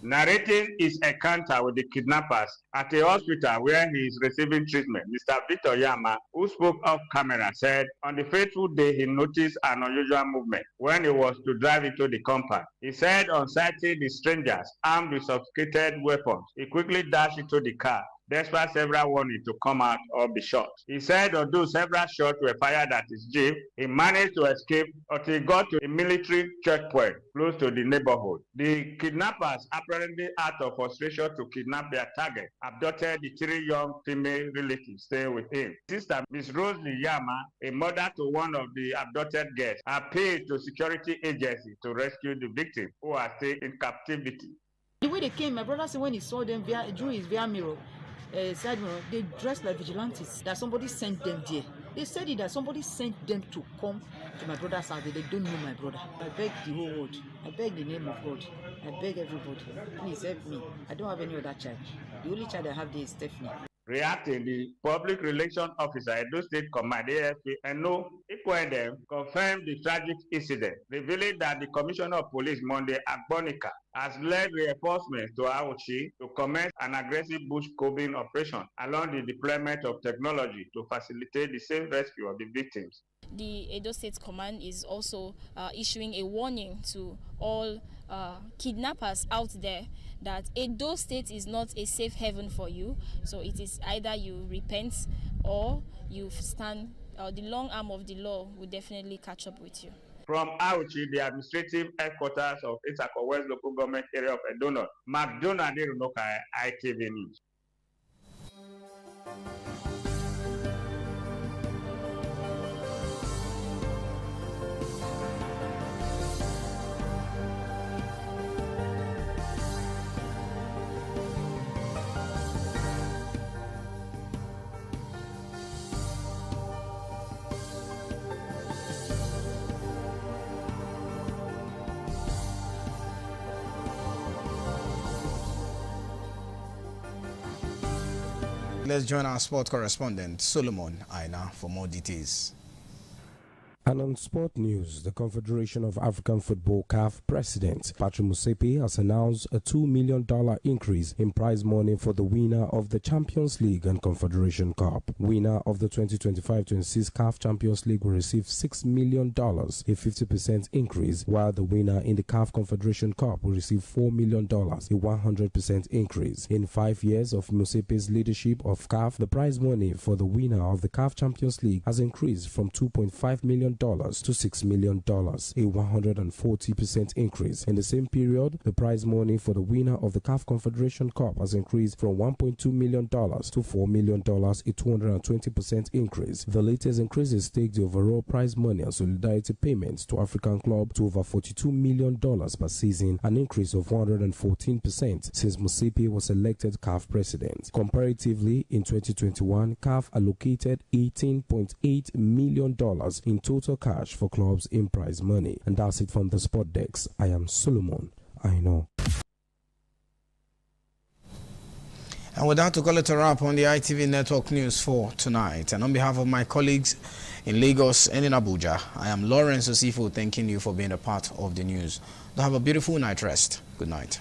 Narrating his encounter with the kidnappers at a hospital where he is receiving treatment, Mr. Victor Yama, who spoke off camera, said on the fateful day he noticed an unusual movement when he was to drive into the compound. He said on sighting the strangers armed with sophisticated weapons, he quickly dashed into the car, despite several warnings to come out or be shot. He said although several shots were fired at his jeep, he managed to escape until he got to a military checkpoint close to the neighborhood. The kidnappers, apparently out of frustration to kidnap their target, abducted the three young female relatives staying with him. Sister Ms. Rosalie Yama, a mother to one of the abducted guests, appealed to security agencies to rescue the victims who are still in captivity. The way they came, my brother said when he saw them through his via mirror, side mirror, they dressed like vigilantes, that somebody sent them there. They said it that somebody sent them to come to my brother's house. They don't know my brother. I beg the whole world. I beg the name of God. I beg everybody. Please help me. I don't have any other child. The only child I have there is Stephanie. Reacting, the public relations officer at Edo State Command ASP Eno Ikwedem confirmed the tragic incident, revealing that the Commissioner of Police Monday Agbonika has led reinforcements to Auchi to commence an aggressive bush combing operation along the deployment of technology to facilitate the safe rescue of the victims. The Edo State Command is also issuing a warning to all kidnappers out there that Edo State is not a safe haven for you. So it is either you repent or you stand the long arm of the law will definitely catch up with you. From Auchi, the administrative headquarters of Isako West Local Government Area of Edo, McDonald Runoka, ITV News. Let's join our sport correspondent, Solomon Aina, for more details. And on sport news, the Confederation of African Football CAF President Patrick Motsepe has announced a $2 million increase in prize money for the winner of the Champions League and Confederation Cup. Winner of the 2025-26 CAF Champions League will receive $6 million, a 50% increase, while the winner in the CAF Confederation Cup will receive $4 million, a 100% increase. In 5 years of Motsepe's leadership of CAF, the prize money for the winner of the CAF Champions League has increased from $2.5 million to $6 million, a 140% increase. In the same period, the prize money for the winner of the CAF Confederation Cup has increased from $1.2 million to $4 million, a 220% increase. The latest increases take the overall prize money and solidarity payments to African club to over $42 million per season, an increase of 114% since Motsepe was elected CAF president. Comparatively, in 2021, CAF allocated $18.8 million in total cash for clubs in prize money. And that's it from the Sport Desk. I am Solomon Aino. And with that, to call it a wrap on the ITV Network News for tonight. And on behalf of my colleagues in Lagos and in Abuja, I am Lawrence Osifo, thanking you for being a part of the news. Do have a beautiful night rest. Good night.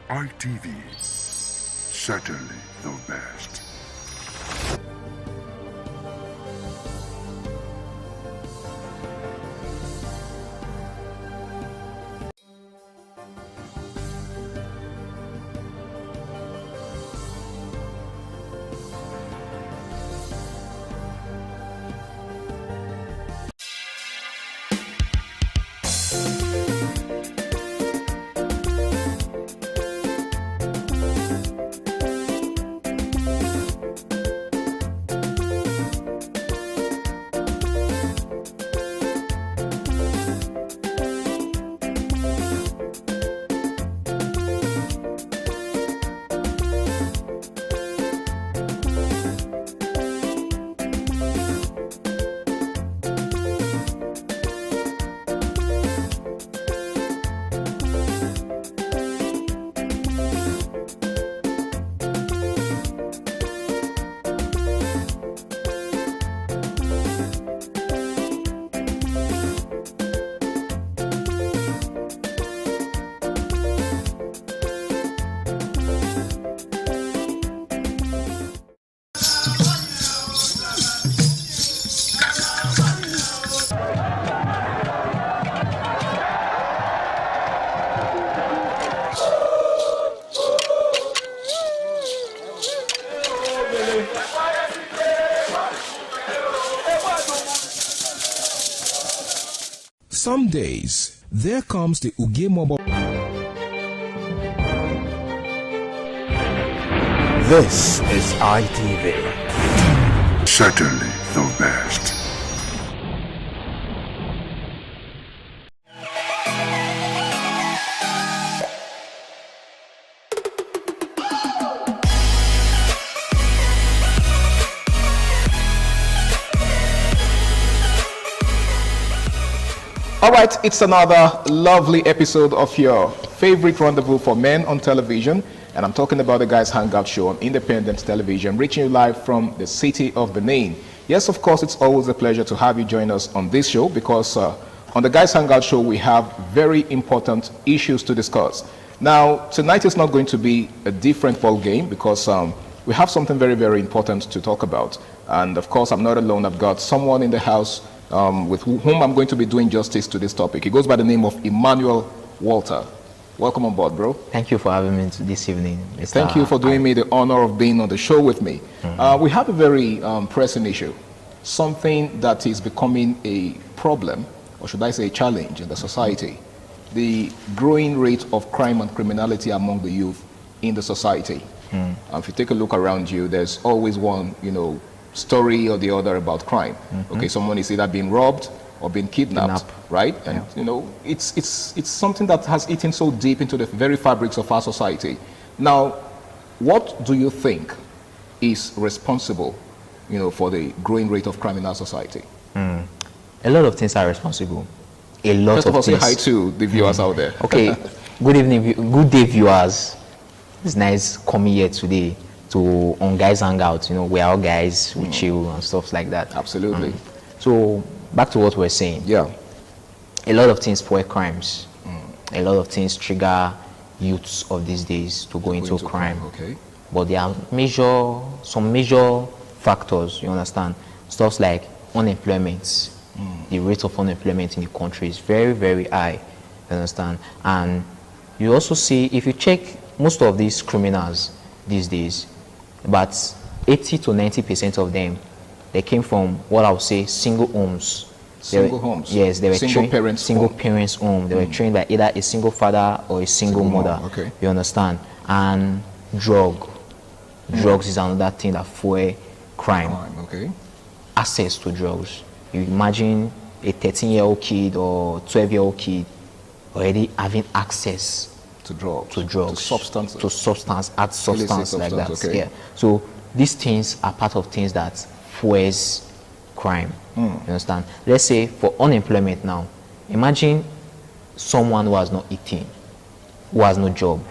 ITV, certainly the best. Some days, there comes the Uge Mobile. This is ITV. Certainly the best. All right, it's another lovely episode of your favorite rendezvous for men on television. And I'm talking about the Guys Hangout Show on Independent Television, reaching you live from the city of Benin. Yes, of course, it's always a pleasure to have you join us on this show because on the Guys Hangout Show, we have very important issues to discuss. Now, tonight is not going to be a different ball game because we have something very, very important to talk about. And of course, I'm not alone. I've got someone in the house with whom I'm going to be doing justice to this topic. He goes by the name of Emmanuel Walter. Welcome on board, bro. Thank you for having me this evening, Mr. Thank you for doing me the honor of being on the show with me. We have a very pressing issue, something that is becoming a problem, or should I say a challenge in the society, the growing rate of crime and criminality among the youth in the society. If you take a look around you, there's always one, story or the other about crime. Okay, someone is either being robbed or being kidnapped, right? And it's something that has eaten so deep into the very fabrics of our society. Now, what do you think is responsible, for the growing rate of crime in our society? A lot of things are responsible. A lot First of all, of things. say hi to the viewers out there. Okay, good evening, good day, viewers. It's nice coming here today on Guys Hangout. We're all guys, we chill and stuff like that. Absolutely. So back to what we're saying. Yeah. A lot of things fuel crimes. A lot of things trigger youths of these days to go into crime. Okay. But there are some major factors, you understand? Stuff like unemployment. The rate of unemployment in the country is very, very high, you understand? And you also see, if you check most of these criminals these days, about 80 to 90% of them, they came from what I would say single homes. Single homes? Yes, they were single trained, parents single home. parents home. They were trained by either a single father or a single mother. Okay. You understand? And drugs is another thing that fuel crime. Okay. Access to drugs. You imagine a 13-year-old kid or 12-year-old kid already having access to drugs, to substance like that. Okay. Yeah. So these things are part of things that fuels crime. You understand? Let's say for unemployment now, imagine someone who has not eaten, who has no job,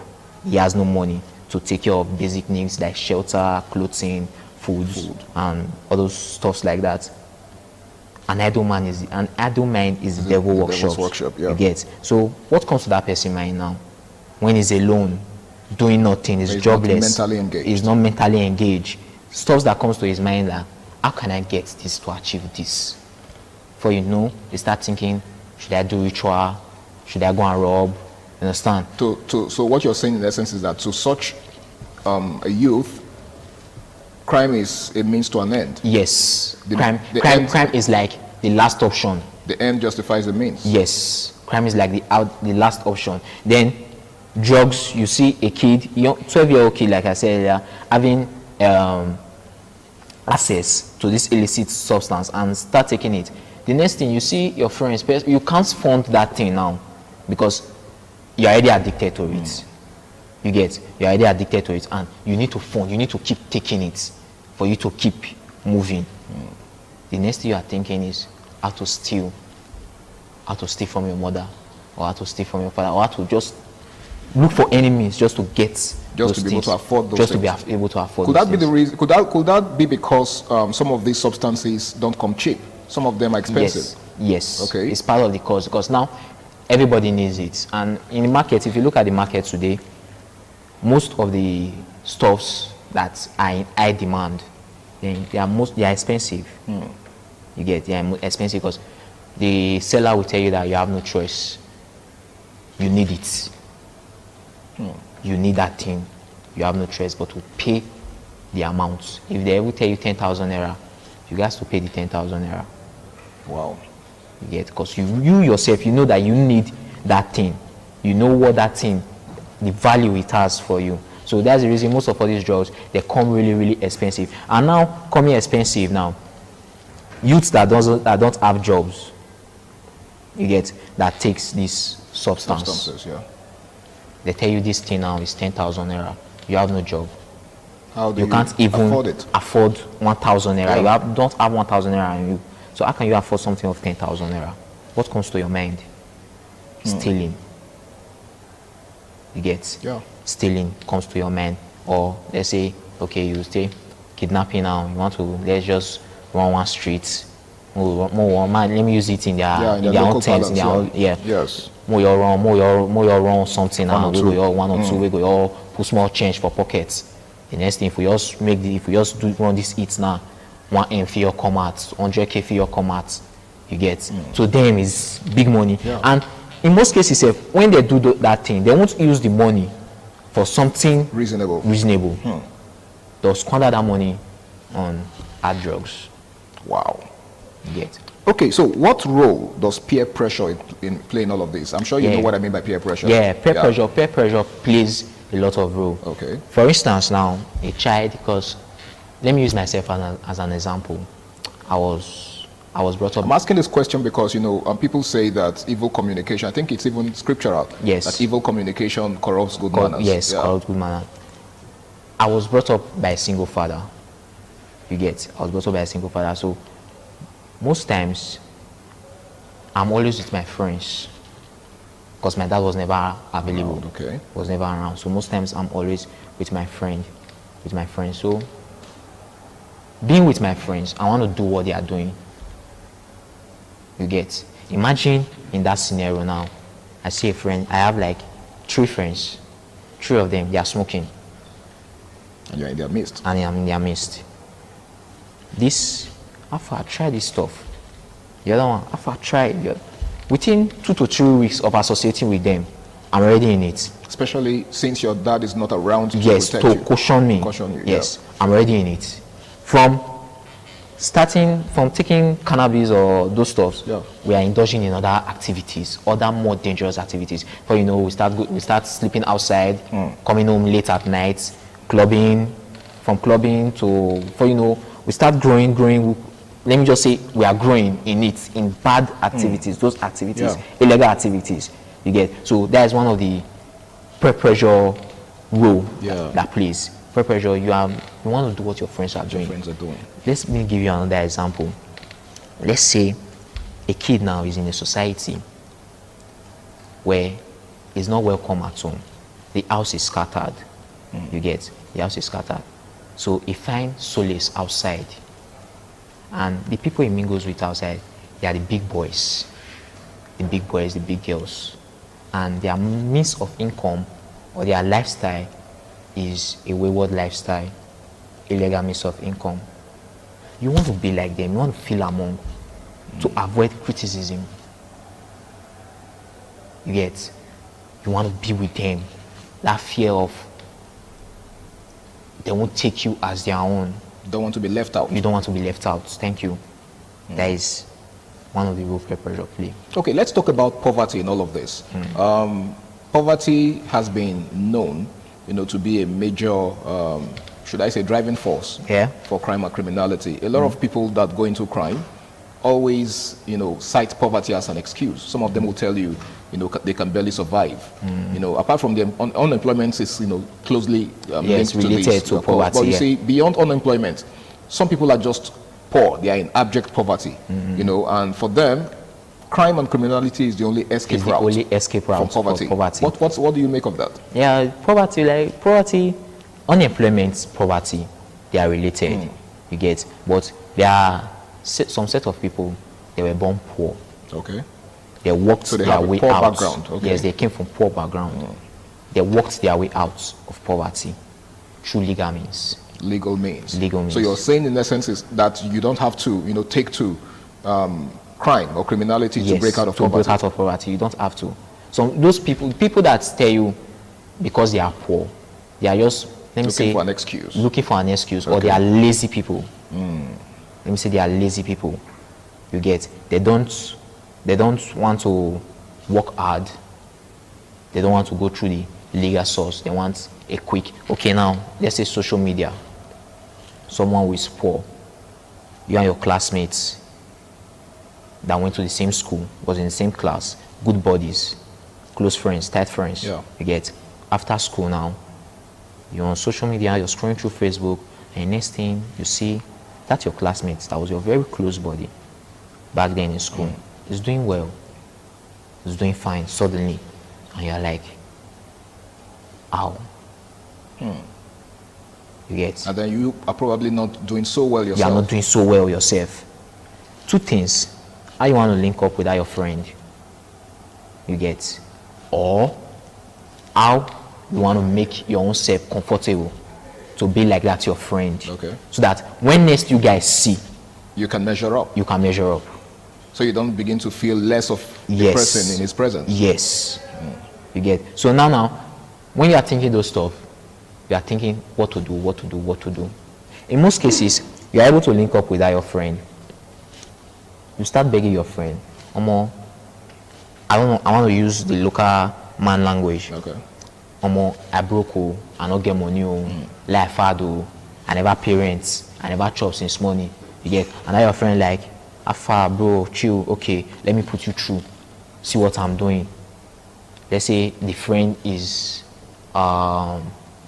he has no money to take care of basic needs like shelter, clothing, food. And all those stuffs like that. An idle mind is the devil workshop. Yeah. You get. So what comes to that person's mind now? When he's alone, doing nothing, he's jobless, he's not mentally engaged. Stuff that comes to his mind that, how can I get this to achieve this? For they start thinking, should I do ritual? Should I go and rob? You understand? So what you're saying in essence is that to such a youth, crime is a means to an end. Yes. Crime is like the last option. The end justifies the means. Yes. Crime is like the last option. Then drugs, you see a kid, 12-year-old kid, like I said earlier, having access to this illicit substance and start taking it. The next thing, you see your friends, you can't fund that thing now because you're already addicted to it. You're already addicted to it and you need to fund, you need to keep taking it for you to keep moving. The next thing you are thinking is how to steal from your mother or how to steal from your father or how to just look for enemies just to get just to be able to afford those things. Be able to afford could that be the reason? Could that be because some of these substances don't come cheap? Some of them are expensive. Yes. Okay. It's part of the cost because now everybody needs it. And in the market, if you look at the market today, most of the stuffs that are in high demand, they are expensive. They are expensive because the seller will tell you that you have no choice. You need it. You need that thing. You have no choice but to pay the amount. If they ever tell you 10,000 naira, you guys to pay the 10,000 naira. Wow. Because you yourself, you know that you need that thing. You know what that thing, the value it has for you. So that's the reason most of all these drugs, they come really, really expensive. And now, coming expensive now, youths that don't have jobs, that takes this substances, yeah. They tell you this thing now is 10,000 naira. You have no job. How do you can't even afford 1,000 naira. Yeah. You don't have 1,000 naira on you. So how can you afford something of 10,000 naira? what comes to your mind? Stealing. You get? Yeah. Stealing comes to your mind. Or let's say, okay, you stay kidnapping now. You want to, let's just run one street. More, let me use it in their own terms. Yes. More you run something now. We go one or two. We go all put small change for pockets. The next thing, if we just run this hit now, 1M fee come out, 100K fee come out. You get? To them is big money. Yeah. And in most cases, when they do that thing, they won't use the money for something reasonable. They'll squander that money on hard drugs. Wow. You get? Okay, so what role does peer pressure play in all of this? I'm sure you know what I mean by peer pressure. Yeah, peer pressure plays a lot of role. Okay. For instance, now, a child, because let me use myself as an example. I was brought up. I'm asking this question because, you know, people say that evil communication, I think it's even scriptural. Yes. That evil communication corrupts good manners. Yes, corrupts good manners. I was brought up by a single father. You get? I was brought up by a single father. So most times, I'm always with my friends because my dad was never available. Okay. Was never around. So most times, I'm always with my friend. So being with my friends, I want to do what they are doing. You get? Imagine in that scenario now, I see a friend, I have like 3 friends. 3 of them, they are smoking. And you're in their midst. And I'm in their midst. This, after I try this stuff, the other one, after I try, within 2 to 3 weeks of associating with them, I'm already in it. Especially since your dad is not around to protect you. Caution me. Caution you, yes, I'm already in it. From taking cannabis or those stuffs, we are indulging in other activities, other more dangerous activities. For you know, we start sleeping outside, coming home late at night, clubbing, from clubbing to, for you know, we start growing. Let me just say we are growing in it, in bad activities, those activities, illegal activities. You get? So that is one of the peer pressure role that plays. Peer pressure, you want to do what your friends are doing. Let me give you another example. Let's say a kid now is in a society where he's not welcome at home. The house is scattered. You get? The house is scattered. So he finds solace outside. And the people he mingles with outside, they are the big boys. The big boys, the big girls. And their means of income or their lifestyle is a wayward lifestyle, illegal means of income. You want to be like them, you want to feel among, to avoid criticism. You get? You want to be with them. That fear of they won't take you as their own. You don't want to be left out. You don't want to be left out. Thank you. That is one of the roles peer pressure play. Okay, let's talk about poverty in all of this. Poverty has been known, you know, to be a major, should I say, driving force for crime and criminality. A lot of people that go into crime always, you know, cite poverty as an excuse. Some of them will tell you, you know, they can barely survive. You know, apart from them, unemployment is, you know, closely linked related to poverty. But you see, beyond unemployment, some people are just poor. They are in abject poverty. You know, and for them, crime and criminality is the only escape route. From poverty. What do you make of that? Yeah, poverty, unemployment, poverty, they are related. You get? But there are some set of people, they were born poor. Okay. They worked their way poor out. Background. Okay. Yes, they came from poor background. They worked their way out of poverty through legal means. Legal means. Legal means. So you're saying, in essence, is that you don't have to, you know, take to crime or criminality to break out of poverty. Break out of poverty, you don't have to. So those people that tell you because they are poor, they are just looking for an excuse. Looking for an excuse, or they are lazy people. Let me say they are lazy people. You get? They don't want to work hard. They don't want to go through the legal source. They want a quick, okay, now let's say social media. Someone who is poor, you and your classmates that went to the same school, was in the same class, good buddies, close friends, tight friends. You get? After school now, you're on social media, you're scrolling through Facebook, and next thing you see, that's your classmates, that was your very close buddy back then in school. Is doing well, is doing fine suddenly, and you're like, ow. You get? And then you are probably not doing so well yourself. You are not doing so well yourself. Two things. How you want to link up with that your friend. You get? Or how you want to make your own self comfortable to be like that your friend. Okay. So that when next you guys see, you can measure up. You can measure up. So you don't begin to feel less of the person in his presence. Yes. You get? So now, when you are thinking those stuff, you are thinking what to do. In most cases, you are able to link up with that your friend. You start begging your friend, Omo, I want to use the local man language. Okay. Omo, I broke, I not get money, like father, I never parents, I never chop since money. You get? And now your friend like, Afa, bro, chill, okay, let me put you through, see what I'm doing. Let's say the friend is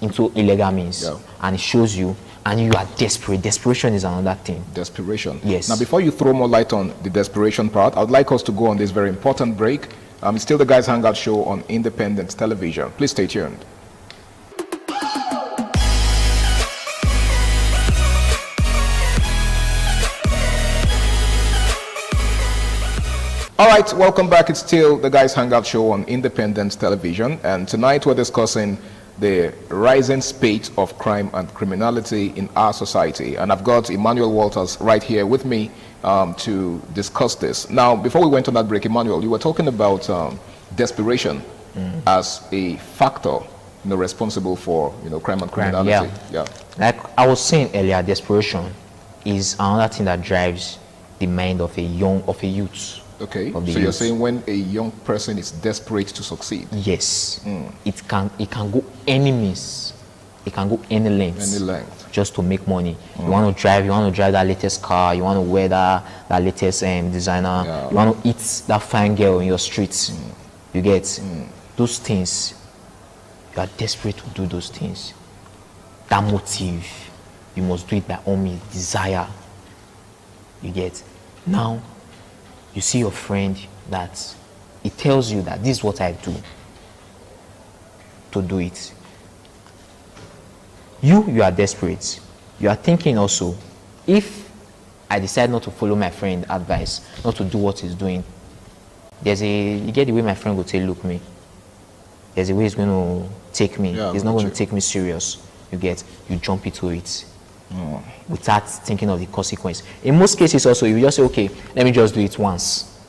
into illegal means, and it shows you, and you are desperate. Desperation is another thing. Desperation. Yes. Now, before you throw more light on the desperation part, I would like us to go on this very important break. It's still the Guys Hangout Show on Independent Television. Please stay tuned. All right, welcome back. It's still the Guys Hangout Show on Independent Television, and tonight we're discussing the rising spate of crime and criminality in our society. And I've got Emmanuel Walters right here with me to discuss this. Now, before we went on that break, Emmanuel, you were talking about desperation as a factor, responsible for crime and criminality. Yeah. Like I was saying earlier, desperation is another thing that drives the mind of a youth. Okay, so you're saying when a young person is desperate to succeed? Yes. It can go any means. It can go any length. Any length. Just to make money. You want to drive that latest car, you want to wear that latest designer, you want to eat that fine girl in your streets. You get? Those things, you are desperate to do those things. That motive, you must do it by all means, desire. You get? Now, you see your friend that it tells you that this is what I do to do it. You are desperate. You are thinking also, if I decide not to follow my friend's advice, not to do what he's doing, you get the way my friend would say, look me. There's a way he's going to take me. He's not going to take me serious. You jump into it. Without thinking of the consequence. In most cases also, you just say, okay, let me just do it once.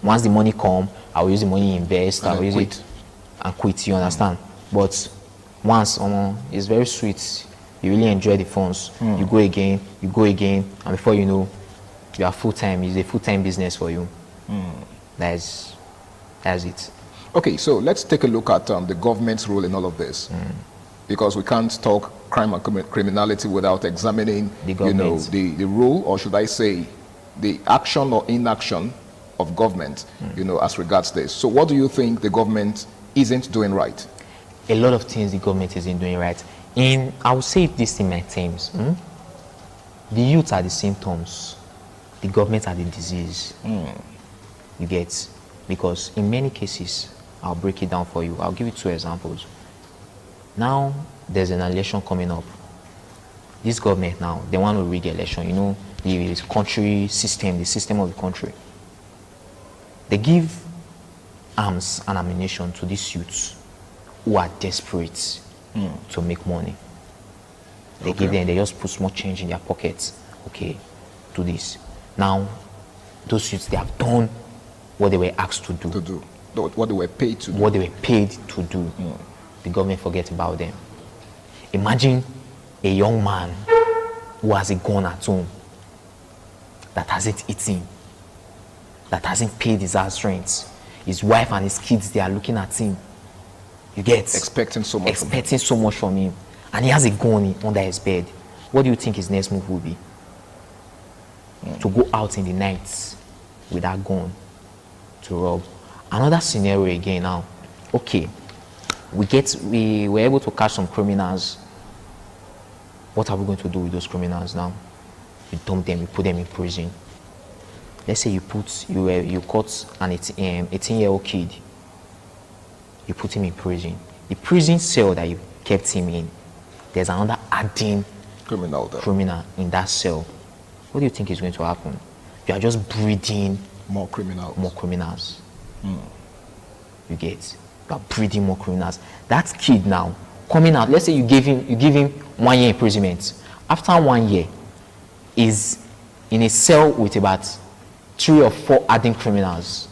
Once the money come, I will use the money, invest, I will use it and quit, you understand? But once, it's very sweet. You really enjoy the funds. You go again, and before you know, you are full-time. It's a full-time business for you. That's it. Okay, so let's take a look at the government's role in all of this. Because we can't talk crime and criminality without examining, the role, or should I say, the action or inaction of government, as regards this. So what do you think the government isn't doing right? A lot of things the government isn't doing right. I will say this in my terms. The youth are the symptoms. The government are the disease. You get? Because in many cases, I'll break it down for you. I'll give you 2 examples. Now, there's an election coming up. This government now, they want to rig election. The country system, the system of the country. They give arms and ammunition to these youths who are desperate to make money. They give them, they just put small change in their pockets. Okay, do this. Now, those youths, they have done what they were asked to do. What they were paid to do. What they were paid to do. The government forgets about them. Imagine a young man who has a gun at home, that hasn't eaten, that hasn't paid his house rent. His wife and his kids, they are looking at him. You get? Expecting so much from him. And he has a gun under his bed. What do you think his next move will be? To go out in the night with that gun to rob. Another scenario again now. Okay. We were able to catch some criminals. What are we going to do with those criminals now? We dump them, we put them in prison. let's say you caught an 18-year-old kid, you put him in prison. The prison cell that you kept him in, there's another adding criminal in that cell. What do you think is going to happen? You are just breeding more criminals. You get? You are breeding more criminals. That kid now coming out, let's say you give him 1 year imprisonment. After 1 year, is in a cell with about 3 or 4 adding criminals.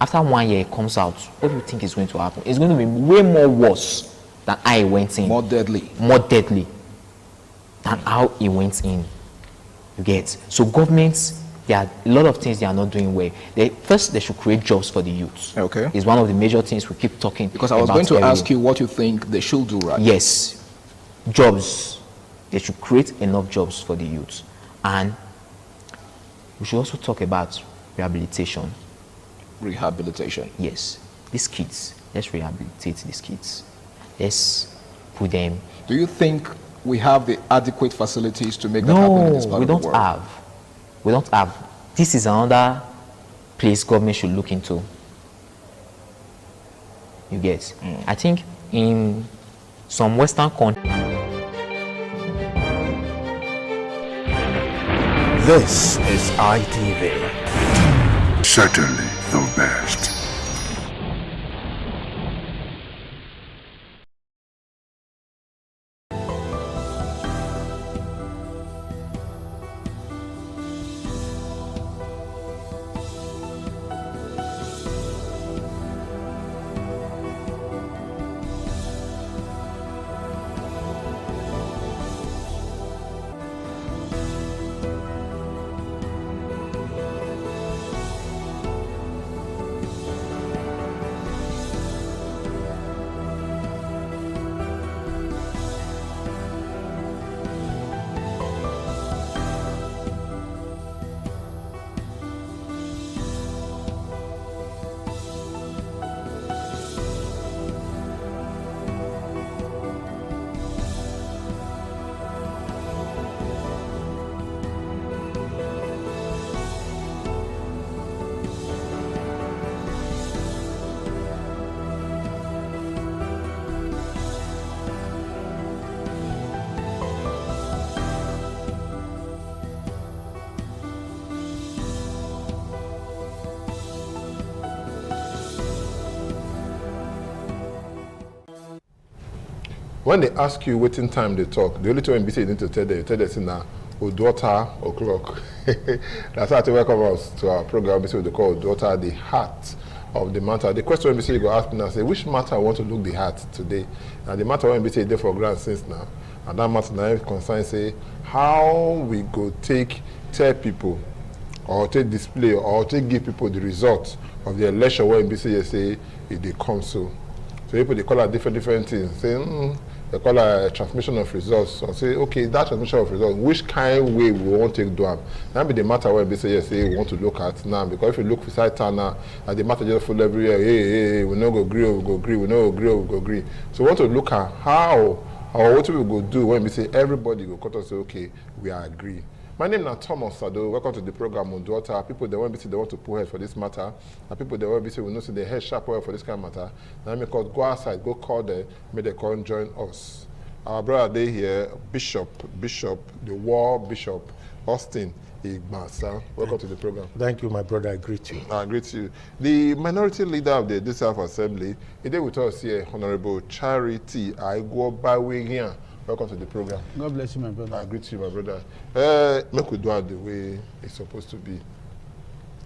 After 1 year, it comes out. What do you think is going to happen? It's going to be way more worse than how he went in. More deadly than how he went in. You get? So governments, there are a lot of things they are not doing well. First, they should create jobs for the youth. Okay. It's one of the major things we keep talking about. Because I was going to ask you what you think they should do, right? Yes. Jobs. They should create enough jobs for the youth. And we should also talk about rehabilitation. Yes. These kids, let's rehabilitate these kids. Let's put them. Do you think we have the adequate facilities to make that happen in this part of the world? We don't have. This is another place government should look into. You get? I think in some Western countries. This is ITV. Certainly the best. When they ask you waiting time they talk, the only time you need to tell them now, daughter o'clock. That's how to welcome us to our program. We call daughter the heart of the matter. The question you go ask me now, say which matter I want to look the heart today, and the matter when we say there for grand since now, and that matter now concern say how we go tell people or take display or take give people the results of the election when we say if they come so people they call it different things. Say they call it a transmission of results. Or say, okay, that transmission of results, which kind of way we want to do them? That be the matter when we say we want to look at now. Because if you look beside town now, and the matter just full everywhere, hey, we no go agree, we go agree, we no agree, we go agree. So we want to look at how or what we go do when we say everybody go cut us say, okay, we are agree. My name is Thomas Sado. Welcome to the program on Daughter. People they want to they want to pull head for this matter. And people they want to say we know see the head sharp for this kind of matter. Now make us go outside, go call them, may they come join us. Our brother they here, Bishop, the War Bishop, Austin Igbasa. Welcome to the program. Thank you, my brother. I greet you. I greet you. The minority leader of the District Assembly, today with us here, Honorable Charity Aigwobawegian. Welcome to the program. God bless you, my brother. I greet you, my brother. Make we do it the way it's supposed to be.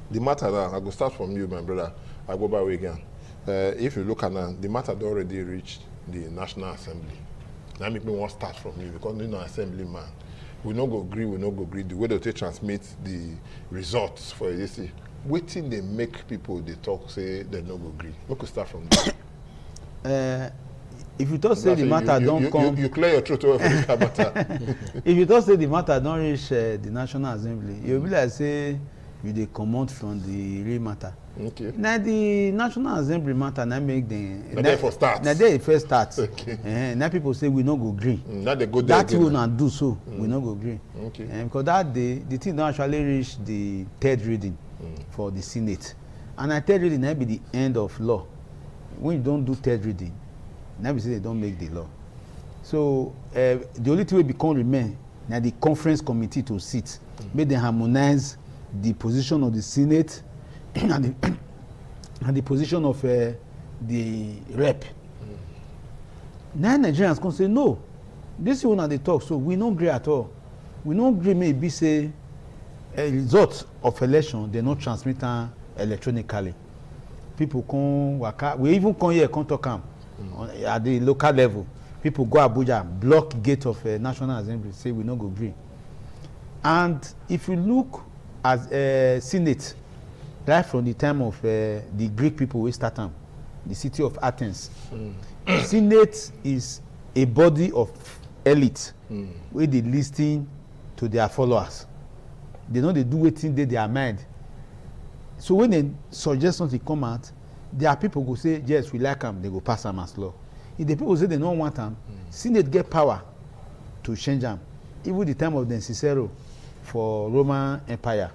The matter now, I go start from you, my brother. I go by way again. If you look at now, the matter already reached the National Assembly. Now make me want to start from you because you're not assemblyman. We no go agree, we no go agree. The way they transmit the results for this, waiting they make people they talk say they no go agree. We could start from there. If you don't say the matter don't come, you clear your throat for this matter. If you don't say the matter don't reach the National Assembly, you'll be like say you dey comot from the real matter. Okay. Na the National Assembly matter na make dem. Na there for start. Na there e first start. Okay. Na people say we no go gree. Now they go there. That thing una do so, we no go gree. Okay. Because that day the thing don actually reach the third reading for the Senate, and na third reading na be the end of law. When you don do third reading, na be say they don make the law. So the only thing wey become remain na the conference committee to sit, make dem harmonize the position of the Senate and the position of the rep. Now Nigerians come say no, this is una dey talk, so we no gree at all. We no gree make e be say a result of election they no transmit am electronically. People come waka, we even come here come talk am at the local level. People go Abuja, block gate of National Assembly, say we no go gree. And if you look at Senate, right from the time of the Greek people wey start am, the city of Athens, Senate is a body of elite wey dey lis ten to their followers. They no dey do wetin dey their mind. So when they suggest something come out, their people go say yes, we like am, they go pass am as law. If the people say they no want am, Senate get power to change am. Even the time of the Cicero for Roman Empire.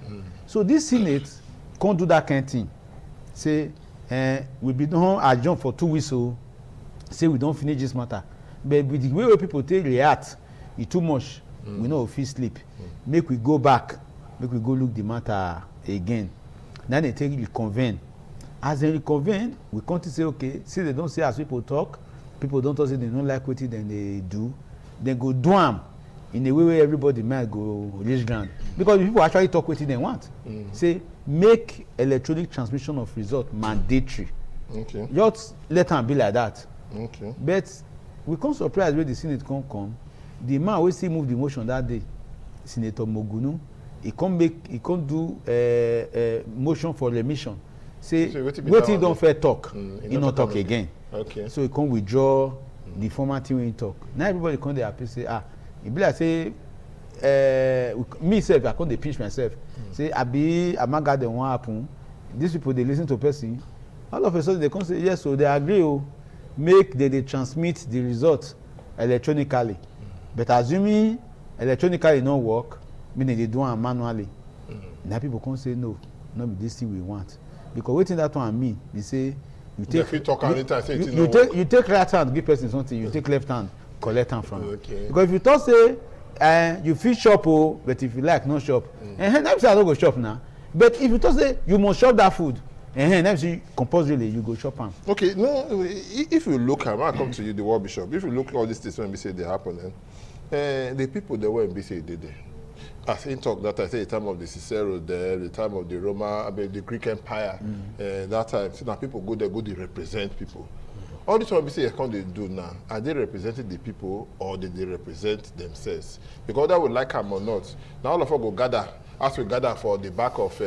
So this Senate can't do that kind of thing. Say we be don adjourn for 2 weeks, so say we don't finish this matter. But with the way people take react, e too much. We no fit sleep. Make we go back, make we go look the matter again. Then they take reconvene. As they reconvene, we come to say okay, see they don't say as people talk, people don't talk say they don't like wetin dem dey do, then go do am in a way where everybody might go reach ground. Because people actually talk wetin dem want. Say make electronic transmission of result mandatory. Okay. Just let am be like that. Okay. But we come surprise when the Senate come. The man wey still move the motion that day, Senator Mogunu, he come do motion for remission. Say wetin don fair talk, he not talk again. Okay. So he come withdraw the former thing wey he talk. Now everybody come dey happy say e be like say me sef I come dey pinch myself. Say abi amagade wan happen. These people dey listen to person. All of a sudden they come say yes, so they agree make they transmit the result electronically. But assuming electronically no work, meaning they do am manually. Now people come say no be this thing we want. Because wetin that one mean be say you take right hand give person something, you take left hand collect am from. Okay. Because if you talk say you fit shop but if you like no shop, that say I no go shop now. But if you talk say you must shop that food, that say compulsorily you go shop am. Okay, no, if you look at, when I come to you, the World Bishop, if you look at all these things when we say they happen, the people that were in BC did it. As in talk that I say the time of the Cicero there, the time of the the Greek Empire, that time, so now people go there, they represent people. All this one we say how they do now, are they representing the people or did they represent themselves? Because that would like them or not. Now all of us go gather, as we gather for the back of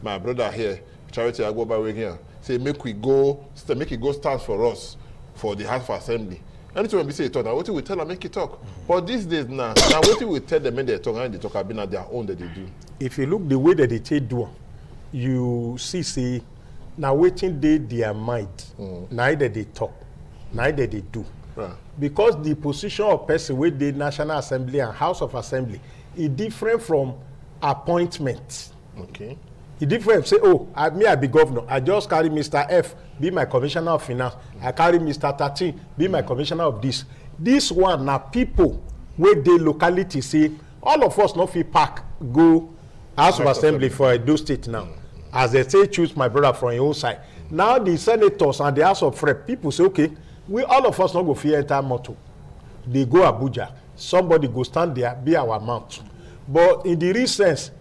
my brother here, Charity I go by way here, say make it go stand for us for the House of Assembly. Anytime we say talk, now what we tell them make it talk. But these days now what we tell them when they talk and they talk about their own that they do. If you look the way that they take do, you see now waiting their mind, neither they talk, neither they do. Right. Because the position of person with the National Assembly and House of Assembly is different from appointment. Okay. It's different. Say, I be governor. I just carry Mr. F, be my commissioner of finance. I carry Mr. 13, be my commissioner of this. This one now people where the locality say all of us not fit pack go House of Assembly for Edo State now. As they say, choose my brother from your own side. Now the senators and the House of Rep, people say, okay, we all of us not go fear enter motor. They go Abuja. Somebody go stand there, be our mount. But in the real sense,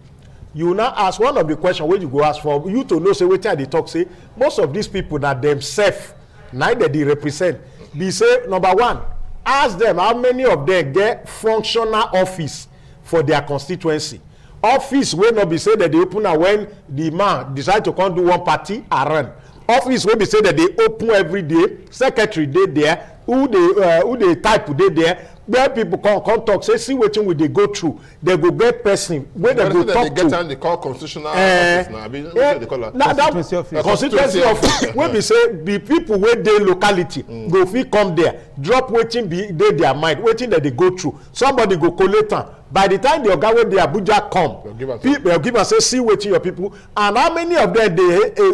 you now ask one of the questions where you go ask for you to know say wetin they talk say most of these people that themselves neither they represent. They say number one, ask them how many of them get functional office for their constituency. Office will not be said that they open when the man decide to come do one party and run. Office will be said that they open every day. Secretary dey there, who they type dey there, where people come talk say see wetin we dey go through, they go get person wey they go talk to. They call constitutional office now. They call constituency office. Wey be say the people wey dey locality go fit come there, drop wetin be dey their mind, wetin that they go through. Somebody go collate am. By the time the oga wey dey Abuja come, people give am say see wetin your people, and how many of them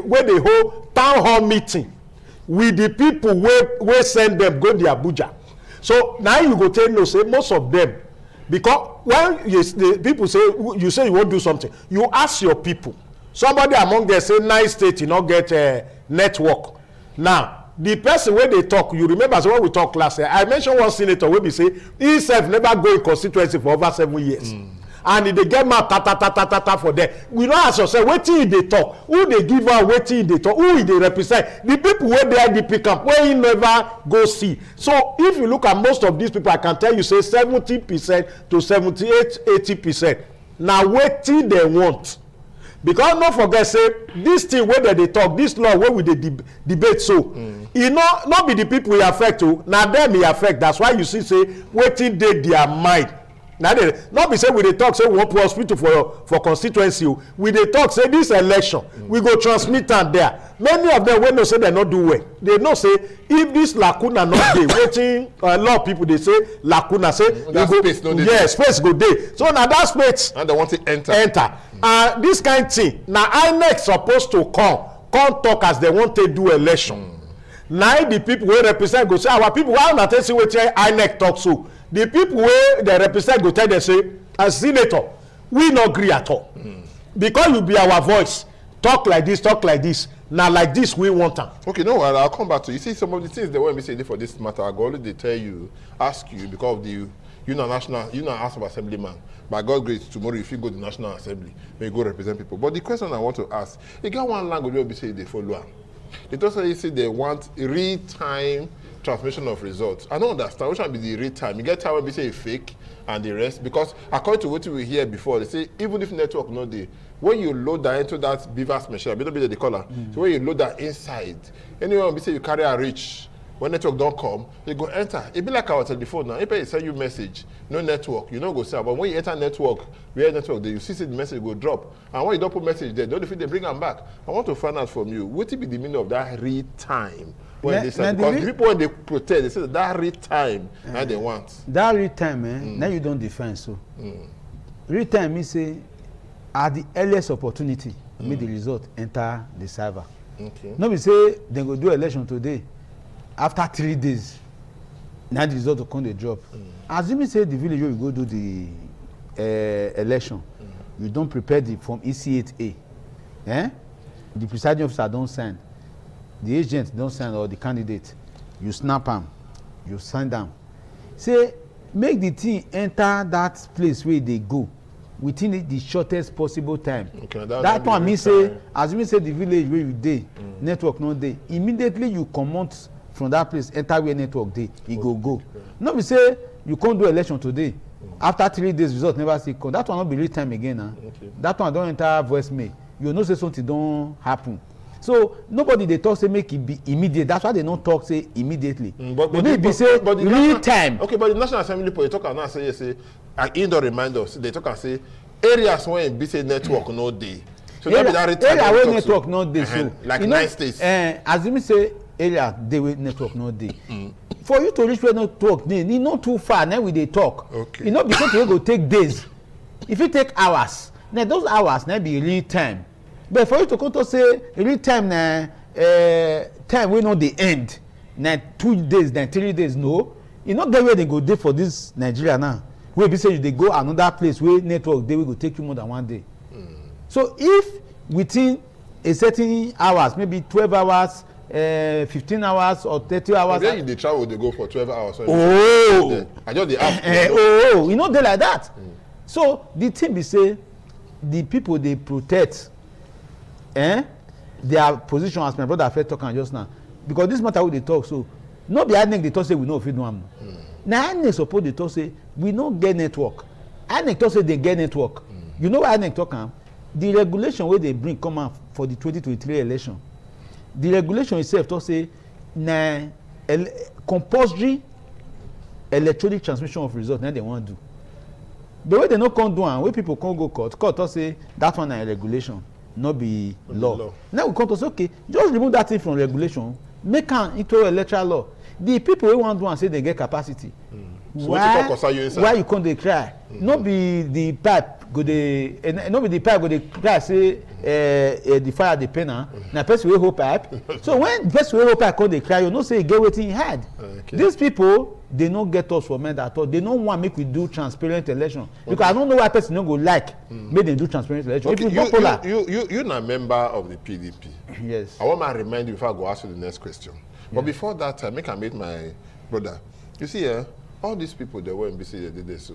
wey dey hold town hall meeting with the people wey send them go the Abuja. So now you go tell no say most of them, because when the people say you won't do something, you ask your people. Somebody among them say nice state you not get network. Now the person wey dey talk, you remember so when we talk last year, I mentioned one senator wey be say he sef never go in constituency for over 7 years. And if they get mad ta for them, we don't ask yourself wetin they talk, who they give out, wetin they talk, who they represent, the people where they IDP camp where he never go see. So if you look at most of these people, I can tell you say 70% to 78-80% now wetin they want. Because don't forget say this thing where they talk, this law where we dey debate so e not be the people we affect o, na them e affect. That's why you see say wetin dey their mind. Now they not be say we dey talk say we wan put hospital for constituency o, we dey talk say this election we go transmit am there. Many of them wey know say they no do well, they know say if this lacuna not dey, wetin a lot of people dey say lacuna, say space go dey. So na that space and they want to enter. And this kind thing na INEC supposed to come talk as they want to do election. Now the people wey represent go say our people, why una take see wetin INEC talk so. The people wey they represent go tell them say as senator we no gree at all, because you be our voice, talk like this na like this we want am. Okay, no, I'll come back to you. See some of the things they want me say for this matter, I go already tell you, ask you, because of the you know House of Assemblyman. By God grace, tomorrow if you go to the National Assembly, may go represent people. But the question I want to ask, you got one language where we say they follow am. They also say they want real-time transmission of results. I don't understand which one be the real time. You get time when we say fake and the rest, because according to what we hear before, they say even if network not there, when you load that into that beavers machine, I don't be the color. So when you load that inside, anyone we say you carry a reach, when network don't come, you go enter. It be like our telephone now. If I send you message, no network, you know go say. But when you enter network, where network there, you see the message go drop. And when you don't put message there, don't they bring them back. I want to find out from you, what will be the meaning of that real time? When they say, because the people when they protest, they say that real time and they want. That real time, now you don't defend so. Real time means say at the earliest opportunity, make the result enter the server. Okay. No, we say they go do election today. After 3 days, now the result will come the drop. Assuming say the village where you go do the election, you don't prepare the form EC8A. The presiding officer don't sign. The agent don't sign or the candidate. You snap them, you sign them. Say make the thing enter that place where they go within the shortest possible time. Okay, that one means say, assuming say the village where you dey, network no dey, immediately you comot from that place, enter where network dey, e go. No be say you can't do election today. After 3 days, result never see come. That one not be real time again. That one don't enter voicemail. You know say something don't happen. So nobody they talk say make it be immediate. That's why they don't talk say immediately. But real time. Okay, but the National Assembly people talk and now say indoor reminders. They talk and say areas where be say network no day. So that be that real time. Area where network no day. So like 9 states. As you say area they where network no day. For you to reach where network dey, you not too far. Now we they talk. Okay. You know because you go take days. If you take hours, now those hours now be real time. But for you to come to say real time na time wey no dey end na 2 days na 3 days, no, e no get where they go dey for this Nigeria now wey be say you dey go another place wey network dey wey go take you more than 1 day. So if within a certain hours, maybe 12 hours, 15 hours or 30 hours. Where you dey travel dey go for 12 hours. So I just dey ask. You no dey like that. So the thing be say the people dey protect their position, as my brother Fred talk just now, because this matter wey dey talk so no be INEC dey talk say we no fit do am. Na INEC suppose dey talk say we no get network. INEC talk say they get network. You know why INEC talk am? The regulation wey they bring come out for the 2023 election, the regulation itself talk say na compulsory electronic transmission of result na they wan do. The way they no come do am, wey people come go court talk say that one na regulation, no be law. Now we come to say okay, just remove that thing from regulation, make am into electoral law. The people wey wan do am say they get capacity. So why you come dey cry? No be the pipe go dey cry say the fire dey pain am. Na person wey hold pipe. So when person wey hold pipe come dey cry, you know say e get wetin e hide. These people, they no get us for men at all. They no want make we do transparent election because I don't know why person no go like make them do transparent election. Okay, if you popular, you're not a member of the PDP. Yes. I want to remind you before I go ask you the next question. But before that, I meet my brother. You see, all these people that were in BC, they did this. So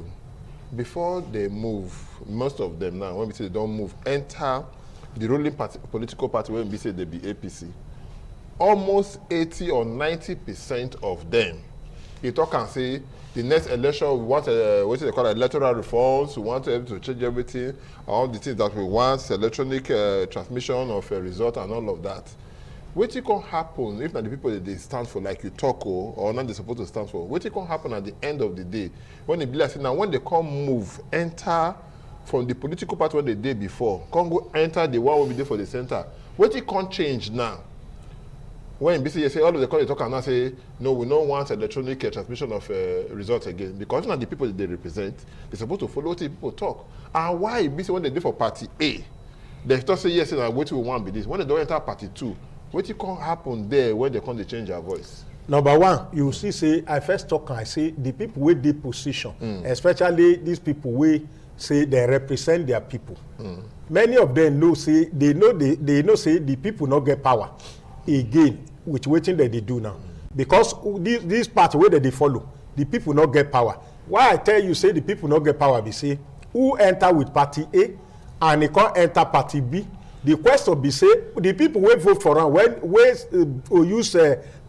before they move, most of them now, when we say they don't move, enter the ruling party, political party, when we say they be APC. Almost 80 or 90% of them, you talk and say the next election we want what they call electoral reforms, we want to change everything, all the things that we want, electronic transmission of a result and all of that. What can happen if not the people that they stand for, like you talk or not they supposed to stand for? What can happen at the end of the day when they be like now when they come move enter from the political party when they did before, come go enter the one will be there for the center. What it can't change now? When BC say all of the college talk and now say no, we don't want electronic transmission of results again because not the people that they represent, they're supposed to follow what the people talk. And why BC when they do for party A, they just say yes, and what we want be this. When they don't enter party 2, what can happen there when they come to change their voice? Number one, you see, say I first talk and I say the people with the position, especially these people we say they represent their people. Many of them know say they know say the people not get power again, which waiting that they do now. Because this party where they follow, the people not get power. Why I tell you say the people not get power, be say who enter with party A and they can't enter party B. The question be say the people will vote for them when use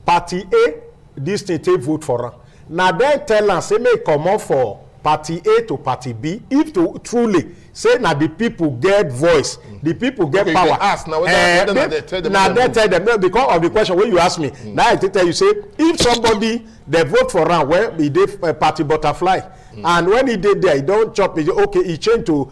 party A, this thing take vote for them. Now then tell us say may come on for party A to party B if to truly say now the people get voice, the people get power. Ask now whether they tell them. Now they tell them no, because of the question when you ask me. Now I tell you say if somebody they vote for them when he did party butterfly. And when he did there, he don't chop it. Okay, he changed to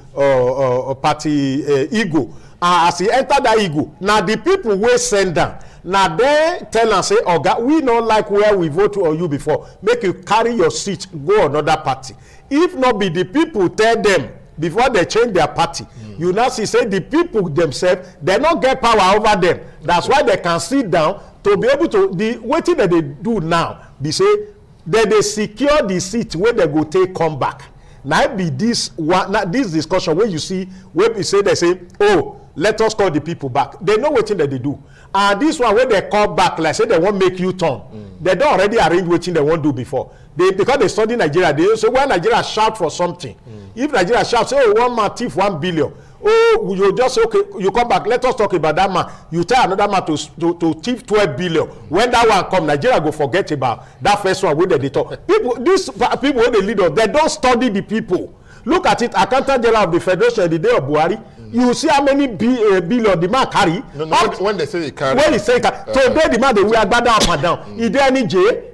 party Eagle. As he enter that Eagle, now the people will send them. Now they tell and say, oh God, we don't like where we vote on you before. Make you carry your seat, go another party. If not be the people tell them before they change their party, you now see say the people themselves, they don't get power over them. That's why they can sit down to be able to the waiting that they do now. They say that they secure the seat where they go take come back. Now be this one, this discussion where you see where we say they say, oh, let us call the people back. They know what thing that they do. And this one when they call back, like say they won't make you turn. They don't already arrange what thing they won't do before. Because they study Nigeria, they say when Nigeria shout for something. If Nigeria shout, say oh, one man thief 1 billion. Oh, you just say okay, you come back. Let us talk about that man. You tell another man to thief 12 billion. When that one come, Nigeria go forget about that first one. Where they talk. These people when they lead us, they don't study the people. Look at it. Accountant General of the Federation the day of Buhari. You see how many billion the man carry. No, when they say he carry. When he say carry. Today the man they wear gbada up and down. Is there any jail?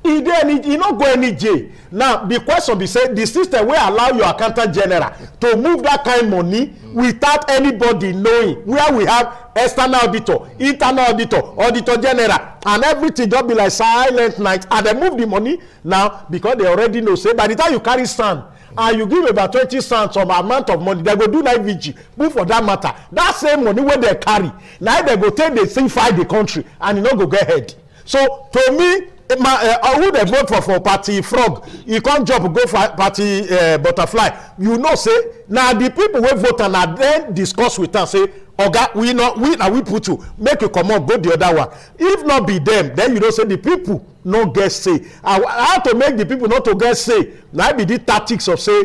He not go any jail. Now the question be say the system will allow your accountant general to move that kind of money without anybody knowing, where we have external auditor, internal auditor, auditor general, and everything just be like silent night, and they move the money now because they already know. Say by the time you carry sand and you give about 20 cents some amount of money, they go do night vigil, move for that matter. That same money where they carry, now they go take the thing fight the country, and you no go get ahead. So to me, who they vote for party frog, you can't jump go for party butterfly. You know say now the people will vote and then discuss with us say oga we put you make you come on go the other one. If not be them, then you don't say the people no get say. How to make the people not to get say? Now be the tactics of say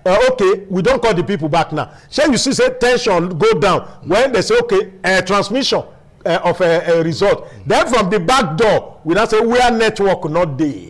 okay, we don't call the people back now. Shall you see say tension go down when they say okay transmission of a result. Then from the back door, we now say where network not there.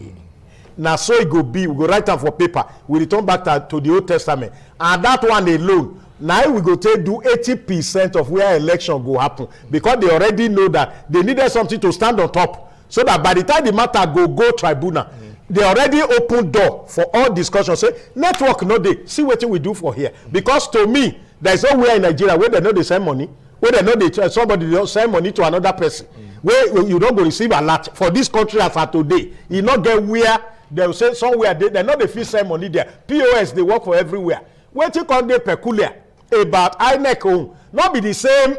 Now so it go be, we go write down for paper. We return back to the Old Testament. And that one alone, now we go take do 80% of where election go happen. Because they already know that they needed something to stand on top so that by the time the matter go tribunal, they already open door for all discussion. Say network no dey, see wetin we do for here. Because to me, there is nowhere in Nigeria where they know they send money, where they know they somebody dey send money to another person, where you don't go receive alert for this country as at today. You not get where they will say somewhere they know they fit send money there. POS they work for everywhere. Wetin come dey peculiar about INEC own, not be the same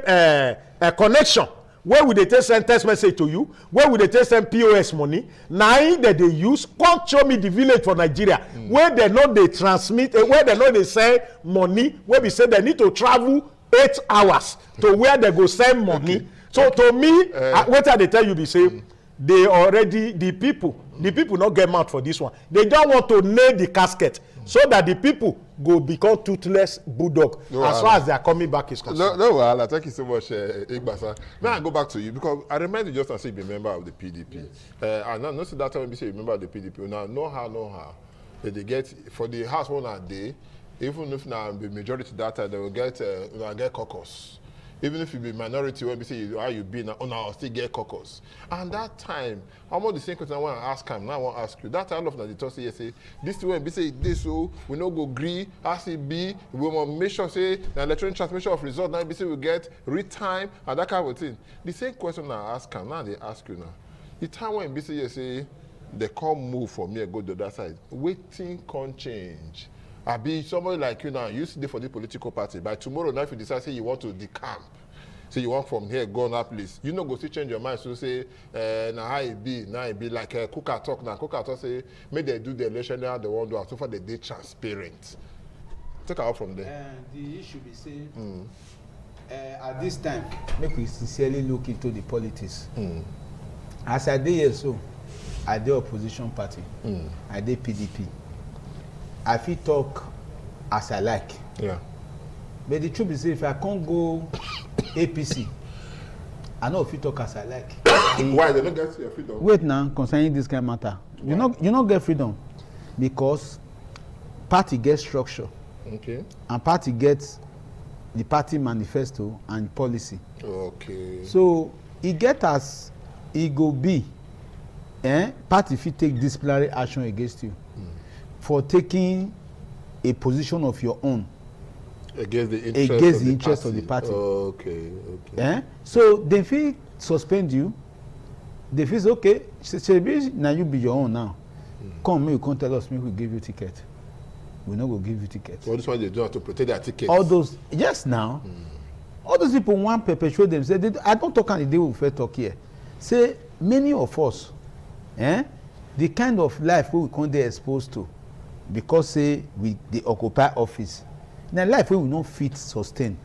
connection. Where would they take send text message to you? Where would they take send POS money? Now that they use, come show me the village for Nigeria where they know they transmit, where they know they send money, where we say they need to travel 8 hours to where they go send money. Okay. So to me, what they tell you, they say they already the people not get mouth for this one. They don't want to nail the casket so that the people go become toothless bulldog as far as they are coming back is concerned. No, thank you so much, Igbasa. Now I go back to you because I remind you just as you be a member of the PDP. And not see that time you say you member of the PDP. Now know how they get for the house one a day. Even if now the majority data they will get caucus. Even if you be minority, when we say how you be now, I'll still get caucus. And that time, I'm on the same question I want to ask him. Now I want to ask you. That time of the talk say, this when we say this, so we no go agree, as it be, we want to make sure say the electronic transmission of result. Now we say we get read time and that kind of thing. The same question I ask him. Now they ask you now. The time when we say they can't move from here go to the other side. Waiting can't change. I be somebody like you now, you used to do for the political party. By tomorrow night, if you decide say you want to decamp, say you want from here, go on that place, you know go still change your mind. So say, now how it be like Kuka talk now. Kuka talk say, may they do the election now, they won't do it. So far they did transparent. Take out from there. The issue be saying, at this time, make we sincerely look into the politics. As I did here, so I did opposition party, I did PDP. I feel talk as I like. Yeah. But the truth is, if I can't go APC, I know if you talk as I like. Why they don't get your freedom? Wait now, concerning this kind of matter. You not get freedom because party gets structure. Okay. And party gets the party manifesto and policy. Okay. So it get as it go be. Party if you take disciplinary action against you. For taking a position of your own against the interest of the party. Okay. So they feel suspend you. They feel okay. Now you be your own now. Come, you can't tell us. We will give you ticket. We not go give you ticket. So this why they do have to protect their tickets. All those now. All those people want to perpetuate them. Say I don't talk on the day we fair talk here. Say many of us, the kind of life we can't be exposed to. Because say they occupy office. Now life we will not fit sustain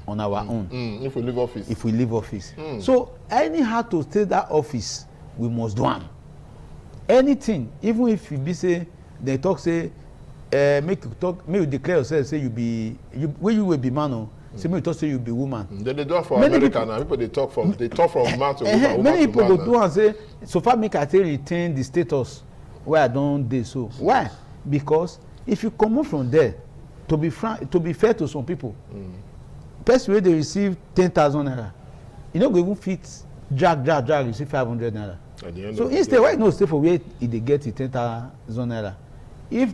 on our own. If we leave office. If we leave office. So anyhow to stay that office, we must do them. Anything, even if you be say they talk say make you declare yourself say when you will be man say make you talk say you be woman. Then they do it for many America people, now. People they talk from man to woman. Many people go do and say so far make I retain the status where I don't do so. Why? Because if you come out from there, to be fair to some people, person where they receive 10,000 naira, you know, even fit drag receive 500 naira. So instead, why not stay for where they get the 10,000 naira? If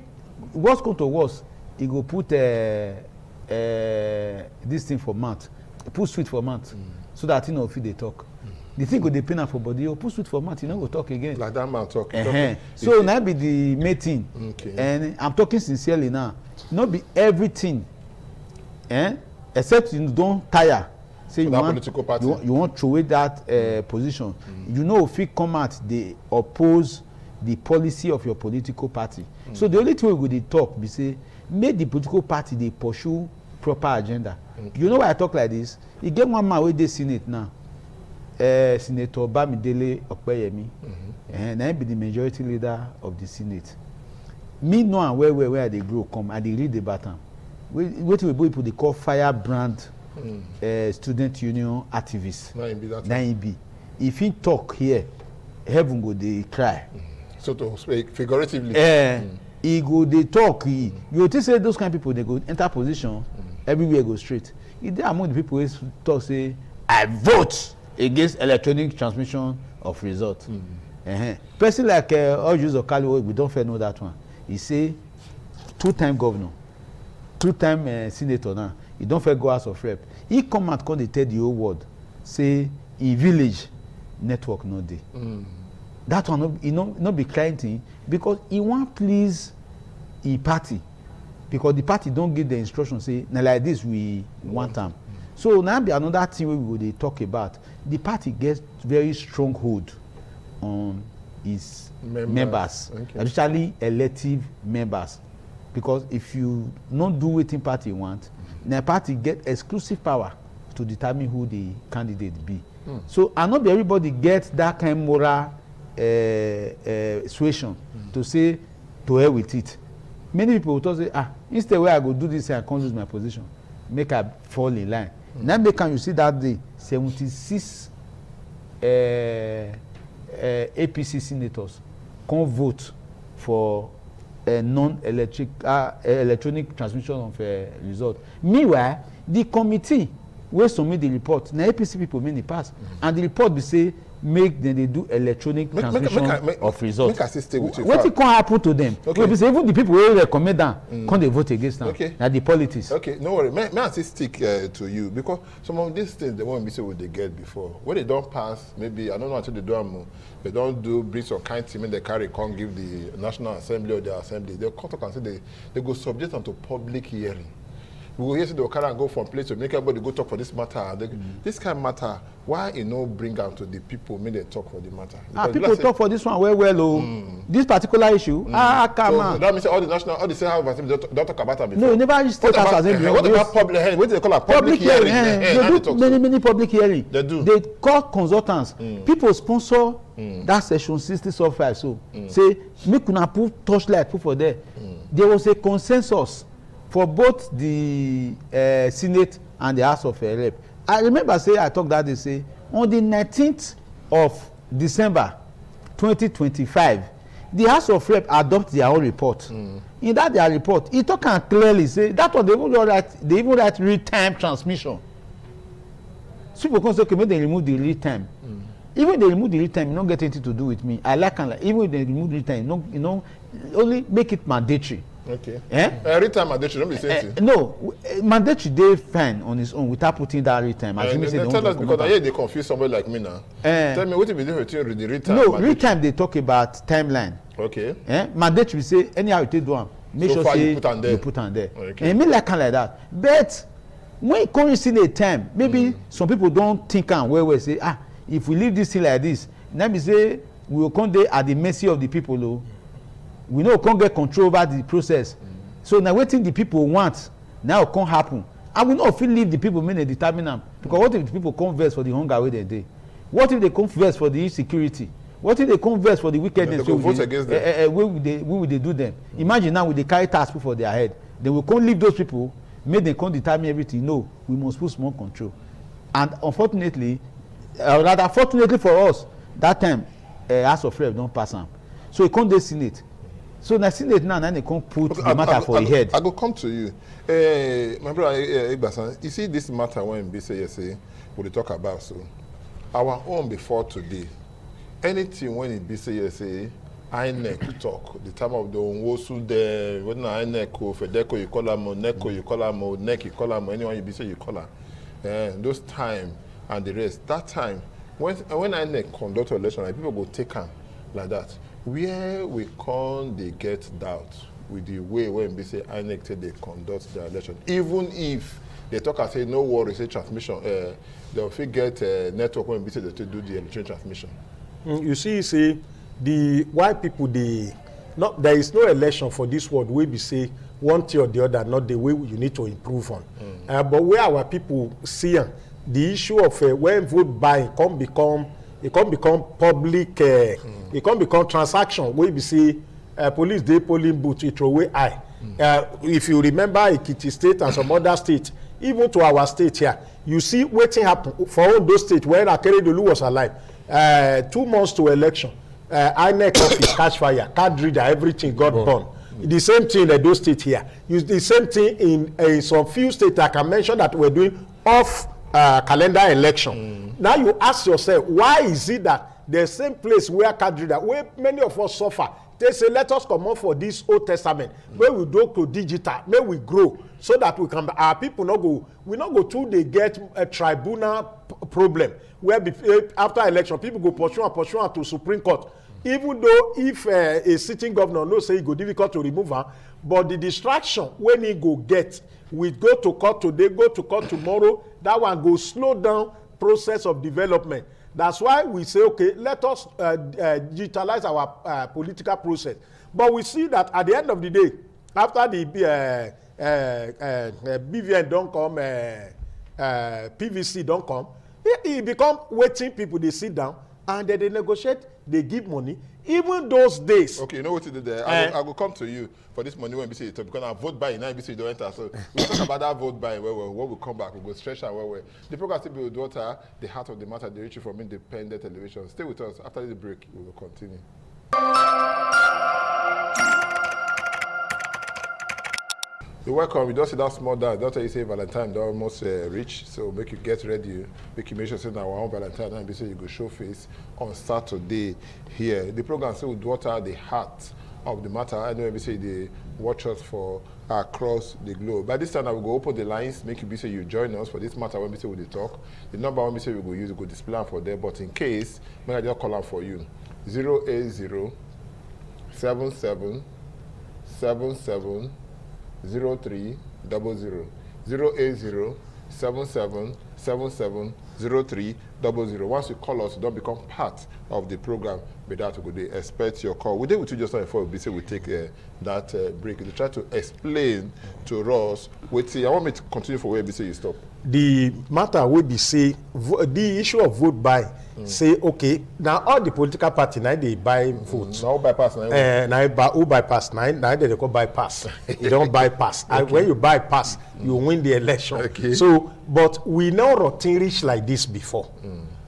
what's going to worse, he go put this thing for month, put sweet for month, so that you know if they talk. The thing go depend on for body. You put sweet for month, you know, go talk again. Like that man talk. So now be the main thing. Okay. And I'm talking sincerely now. Not be everything, except you don't tire. Say you want to throw away that position. You know, if you come out, they oppose the policy of your political party. So the only thing we would talk be say, make the political party they pursue proper agenda. You know why I talk like this? You get one man with the Senate now. Senator Bamidele Okpeyemi, and I be the majority leader of the Senate. Me know and where they grow come and they read the baton. What we people they call firebrand student union activists. Nine if he talk here, heaven go they cry. So to speak figuratively. He go they talk. You think say those kind of people they go enter position, everywhere go straight. If they among the people who talk say I vote against electronic transmission of result. Person like Ojuzo Kaliwo, we don't fair know that one. He say 2-time governor, 2-time senator now. He don't fair go House of Rep. He come and come tell the whole world, say in village network no dey. That one no be crying thing because he want please he party because the party don't give the instruction say na like this we want them. So now be another thing we will talk about. The party gets very strong hold on its members, especially elective members, because if you not do wetin party want, the party get exclusive power to determine who the candidate be. So and not be everybody get that kind of moral suasion to say to hell with it. Many people will say, instead where I go do this, I can't lose my position, make I fall in line. Now make you see that day 76 APC senators can vote for a electronic transmission of result. Meanwhile, the committee wey submit the report na APC people make the pass, and the report be say make them they do electronic transmission of result. Wetin can happen to them? Okay. Be say even the people wey recommend am come dey vote against them. Okay. Na the politics. Okay, no worry. May I still stick to you because some of these things they won't be say what they get before. When they don't pass, maybe I don't know until they do they don't do bring some kind team and they carry can't give the National Assembly or the Assembly. They'll come and say they go subject them to public hearing. We will hear they will carry and go from place to make everybody go talk for this matter. This kind of matter, why you know bring them to the people when they talk for the matter? People talk for this one well. This particular issue. Come on. So that means all the national, all the state house assembly don't talk about that before. No, never use state house assembly. What about public hearing? What do they call a public hearing? They do many public hearing. They do. They call consultants. People sponsor that section 60 software. So say make una put torchlight put for there. There was a consensus for both the Senate and the House of Rep. I remember say I talked that day say on the 19th of December 2025, the House of Rep adopt their own report. In that their report, it talk and clearly say that one they even write real-time transmission. So people can say okay, maybe they remove the real-time. Even if they remove the real-time, it don't get anything to do with me. I like even if they remove the real-time, only make it mandatory. Okay. Every time mandatory, don't be saying no, mandatory dey fine on its own without putting that real-time. Tell us because I hear they confuse somebody like me now. Tell me what if you do between the real-time? No, real-time they talk about timeline. Okay. Mandatory say anyhow you take do one, make sure say you put on there. Okay. And me like that. But when you come see the time, maybe some people don't think and well say if we leave this thing like this, now we say we will come there at the mercy of the people. We know we can't get control over the process. So now waiting the people want now can't happen. And we know if we leave the people may determine them. Because what if the people come verse for the hunger where they day? What if they come verse for the insecurity? What if they come verse for the wickedness? They vote against them. Where would they do them? Imagine now with the carry task for their head. They will come leave those people, make them come determine everything. No, we must put more control. And unfortunately, rather fortunately for us, that time House of Rep don't pass them. So it can't dey Senate. So na Senate now they can't put the matter for your head. I go come to you. My brother Igbasan, you see this matter when BCSA we talk about so our own before today. Anything when it BCSA, INEC talk, the time of the Onwosu there, when INEC Fedeco you call them, NECO you call them, NEC you call them, anyone you BC you call them. Those time and the rest. That time when INEC conduct election, like, people go take them like that. Where we can't they get doubt with the way when we say INEC they conduct the election, even if they talk and say no worries, say transmission, they'll get a network when we say they do the electronic transmission. You see, the white people there is no election for this world where we say one thing or the other, not the way you need to improve on. But where our people see the issue of when vote buying it can become public, it can become transaction where we see police dey polling booth, it throw away eye. If you remember Ekiti State and some other states, even to our state here, you see wetin happen for all those states where Akeredolu was alive. 2 months to election, INEC office catch fire, card reader, everything got burned. The same thing in those states here. The same thing in some few states I can mention that we're doing off calendar election. Now you ask yourself, why is it that the same place where Kadrida, where many of us suffer. They say, let us come out for this Old Testament, where we go to digital, may we grow, so that we can, our people not go, we not go to they get a tribunal problem, where after election, people go pursue to Supreme Court. Even though if a sitting governor knows say it go difficult to remove her, but the distraction when he go get, we go to court today, go to court tomorrow, that one go slow down process of development. That's why we say, okay, let us digitalize our political process. But we see that at the end of the day, after the BVN don't come, PVC don't come, it become waiting people, they sit down, and then they negotiate, they give money. Even those days. Okay, you know what to do there? I will come to you for this money when we say it, because I vote buying, now BC don't enter. So we'll talk about that vote buying, when we'll come back, we'll go stretch out where the program still be with daughter, the heart of the matter, the reach from independent television. Stay with us. After the break, we will continue. You're welcome. We just see that small dance. Daughter, you say Valentine, they almost reach. So make you get ready. Make you make sure say that our own Valentine and be say you go show face on Saturday here. The program say with daughter, the heart of the matter. I know we say they watch us for across the globe. By this time, I will go open the lines. Make you be say you join us for this matter when we say we talk. The number when we say we go use, we go display them for there. But in case, may I just call them for you. 080 77 77 0300 080 77 77 0300. Once you call us, you don't become part of the program. But that we could expect your call. We did with you just now before we say we take that break. You try to explain to us. Wait, see, I want me to continue for where we say you stop. The matter will be say the issue of vote buy. Say okay, now all the political party now they buy votes. Now bypass now. Who bypass now they call bypass. You don't bypass. Okay. And when you bypass, you win the election. Okay. So, but we know routine reach like this before.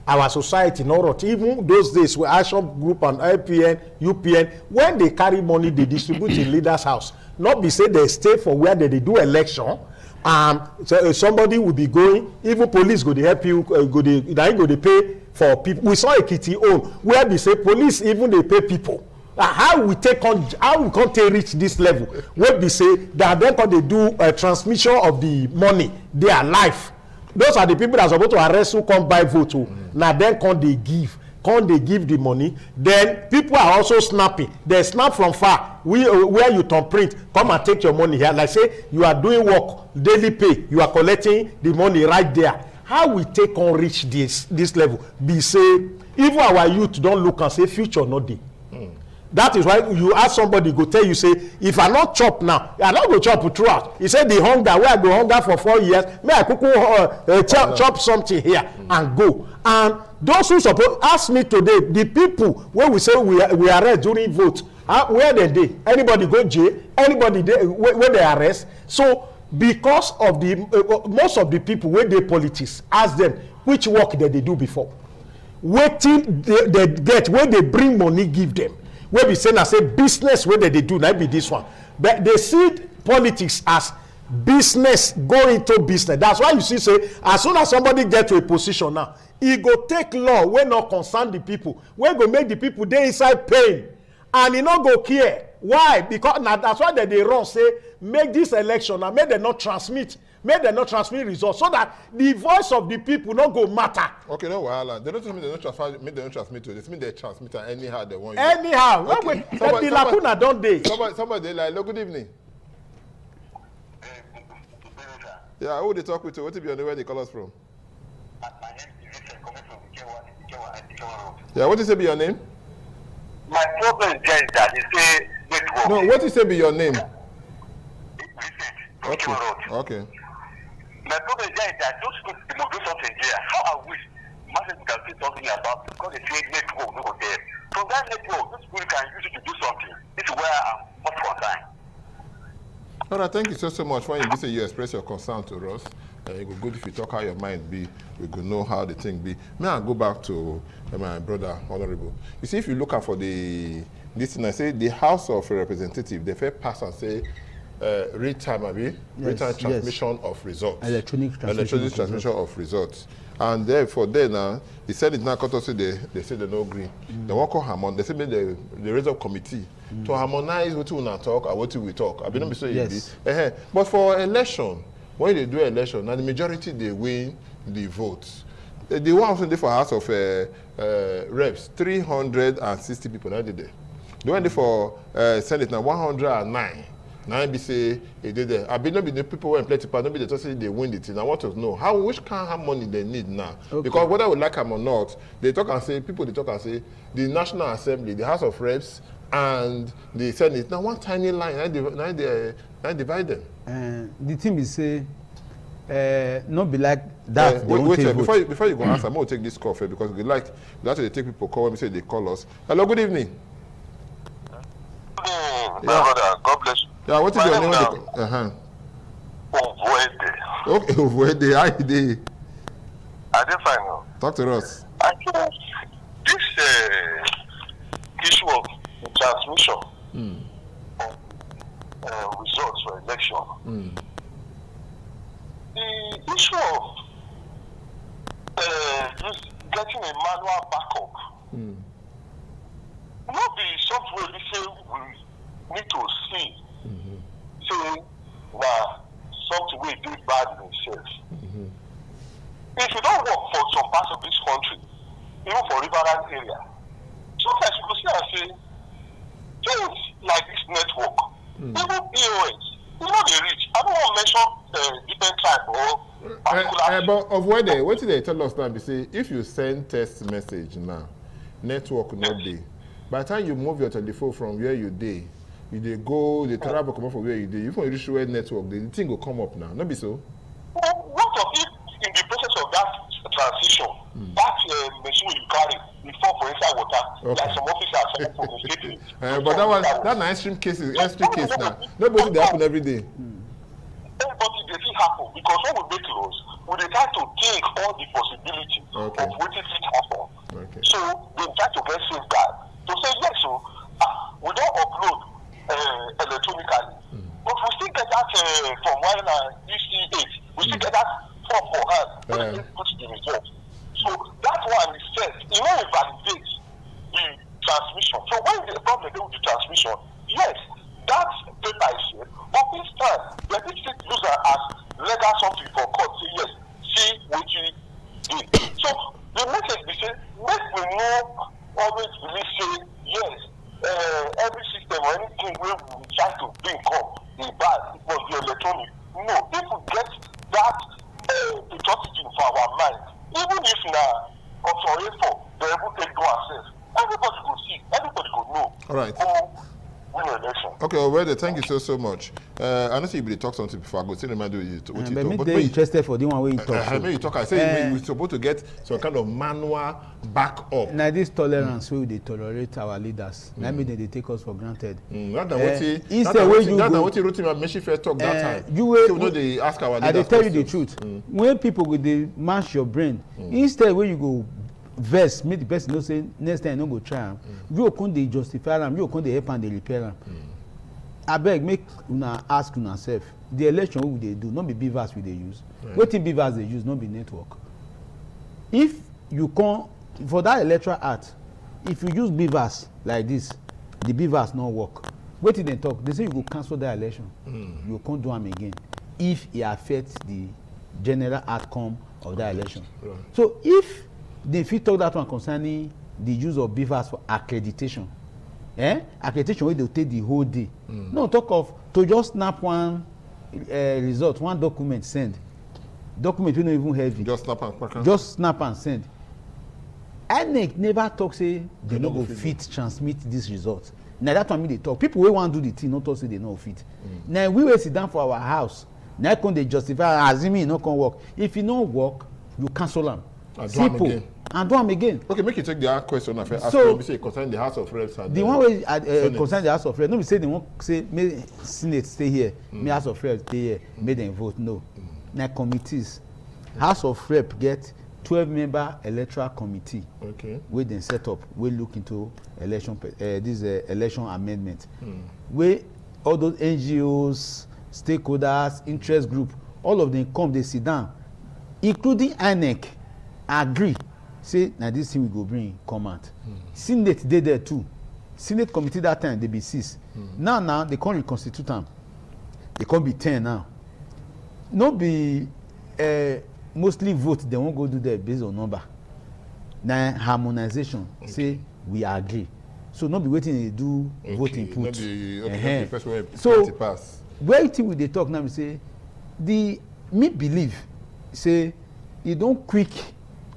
Our society no routine. Even those days where Action Group and LPN, UPN, when they carry money, they distribute in leaders' house. Not be say they stay for where they do election. So somebody will be going. Even police go to help you. Go to pay for people. We saw Ekiti own where they say police even they pay people. How we take on? How we can't reach this level? Where they say that then they do a transmission of the money, their life. Those are the people that are supposed to arrest who come buy vote. Now then can they give? Can they give the money? Then people are also snapping. They snap from far. Where you turn print, come and take your money here. Like say you are doing work, daily pay. You are collecting the money right there. How we take on reach this level? Be say even our youth don't look and say future not there. That is why you ask somebody go tell you say if I not chop now, I not go chop throughout. He said the hunger where I go hunger for 4 years, may I chop something here and go. And those who suppose ask me today, the people where we say we arrest during vote, where they? Anybody go jail? Anybody where they arrest? So because of the most of the people where they politics, ask them which work did they do before. Waiting they get where they bring money give them. Where we say business where they do not be this one. But they see politics as business go into business. That's why you see say as soon as somebody get to a position now, he go take law wey not concern the people, wey go make the people dey inside pain, and he not go care. Why? Because now that's why they run say make this election and make them not transmit results so that the voice of the people not go matter. Okay, no wahala. They don't mean they don't transfer, make they don't transmit to this. Mean they transmit anyhow they want. Anyhow, okay. The lacuna don't they? Somebody they like, hello, good evening. Yeah, who they talk with you? What to be on the way they call us from? Yeah, what is it be your name? My problem is just that they say network. No, what is it be your name? Okay. Okay. My problem is that those people must do something there. How I wish Martin can say something about it because they say network no go there. From that network, those people can use it to do something. This is where I'm not concerned. All right, thank you so much for you express your concern to us. It will be good if you talk how your mind be. We could know how the thing be. May I go back to my brother, Honorable? You see, if you look at for this thing, I say the House of Representatives, they fair pass and say real-time transmission of results. Electronic transmission of results. And therefore, now, the Senate now cut us, they say they no agree. They won't call harmon. They say the raise up committee to harmonize what we now talk and what we talk. I mean, yes. But for election, when they do election, now the majority they win the votes. The one also for House of Reps, 360 people now did there. The one for Senate now 109. Now be say they did there. I be not be the people who play to part, not be the say they win the thing. I want to know which kind of money they need now. Okay. Because whether we like them or not, they talk and say the National Assembly, the House of Reps, and the Senate. Now one tiny line, I divide them. The thing is say, not be like that. Wait, before you go answer, I'm going to take this call because we like that's why they take people call when we say they call us. Hello, good evening. My brother, God bless you. Yeah, what is your name? Okay, Ovuede, how you dey? I dey fine now. Talk to us. Actually, this issue of transmission of results for election, the issue of just getting a manual backup, not be something we need to see. Say, something we do bad in itself. If you don't work for some parts of this country, even for riverine area, sometimes you go see and say, things like this network, even POS, you know they reach. I don't want to mention different tribe or particular. But of what did they tell us now? They say if you send text message now, network no dey. By the time you move your telephone from where you dey, they go, they travel come up from where you dey. If you reach where network, the thing will come up now. Not be so. Well, what of it in the process of that transition? That machine you carry, you fall for inside water, like some officers from the state. But that extreme case now. Nobody they happen every day. But it doesn't happen because when we make laws, we try to take all the possibilities of what it happen. So they try to get safeguard to say yes, so we don't upload electronically, but we still get that from while EC8. We still get that form for hand when we put the result. So that one is set. It will validate the transmission. So when the problem with the transmission, yes, that paper is here. But this time, they did use it as legal something for court. Say yes, see what you did. So the message is say, make we know always really say yes. Every system or anything where we try to bring up is bad. It must be electronic. No, if we get that patriotism for our mind, even if now also for they're able to do ourselves, everybody could see, everybody could know. All right. Okay, already. Thank you so much. I know you talk something before I go. Still remind you what you talk. But they're interested for the one way you talk. I mean, you talk. I say we're supposed to get some kind of manual backup. Now this tolerance where they tolerate our leaders. That means they take us for granted. Not that what you wrote in my machine first talk that time. You know they ask our leaders. I tell you the truth. When people go they mash your brain, instead when you go verse make the person know say next time no go try am. You come dey justify am, you come dey help am dey repair am. Abeg make una ask una sef. The election wey we dey do no be beavers we dey use. Wetin beavers dey use no be network. If you come for that electoral act, if you use beavers like this, the beavers no work. Wetin dem talk? They say you go cancel that election. You go come do am again if e affect the general outcome of that election. So if they fit talk that one concerning the use of beavers for accreditation. Accreditation wey dey take the whole day. No talk of to just snap one result, one document send. Document wey no even heavy. Just snap and send. INEC never talk say they no go fit transmit this result. Na that one me dey talk. People wey wan do the thing no talk say they no fit. Na we wey sit down for our house, na come dey justify assuming e no come work. If e no work, you cancel am. Simple. And do them again. Okay, make you take the question after. So, say concern the House of Reps. And the one way concern the House of Reps. No, be say they won't say may Senate stay here, may House of Reps stay here, may them vote. No, now committees. House of Reps get 12-member electoral committee. Okay. Where they set up, we look into election. This election amendment. Where all those NGOs, stakeholders, interest group, all of them come, they sit down, including INEC, agree, say, now this thing we go bring, come out. Senate, they there too. Senate committee that time, they be 6. Now, they can't reconstitute them. They can't be 10 now. No be mostly vote, they won't go do that based on number. Now, harmonization, say, we agree. So, not be waiting to do voting put. So, where till they talk now, we say, me believe, say, you don't quick,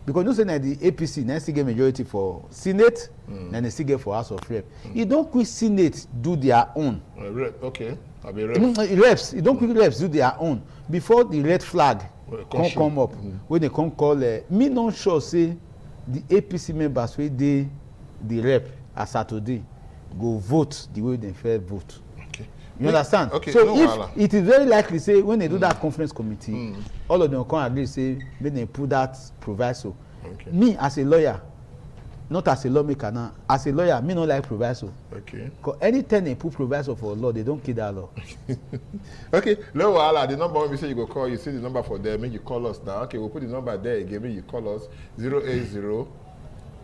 because you know say that the APC now still get majority for Senate, and they still get for House of Rep. You don't quick Senate do their own. Okay, I be reps. You don't quick reps do their own before the red flag come up. When they come call, me not sure say the APC members wey dey the rep as Saturday go vote the way they fair vote. Okay. You understand? Okay. So no, if it is very likely say when they do that conference committee, all of them come agree say when they put that proviso. Okay. Me as a lawyer, not as a lawmaker now, as a lawyer, me not like proviso. Okay. Because anytime they put proviso for law, they don't kill that law. Okay. No, the number when we say you go call, you see the number for there, make you call us now. Okay, we'll put the number there again, make you call us 080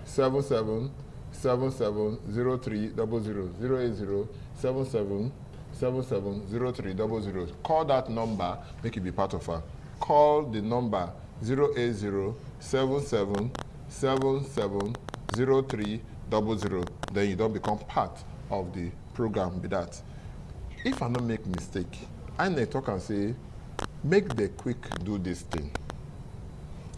77 770300 080 77 770300. Call that number, make it be part of her. Call the number 080 77 770300. Then you don't become part of the program with that. If I don't make mistake, I may talk and say, make the quick do this thing.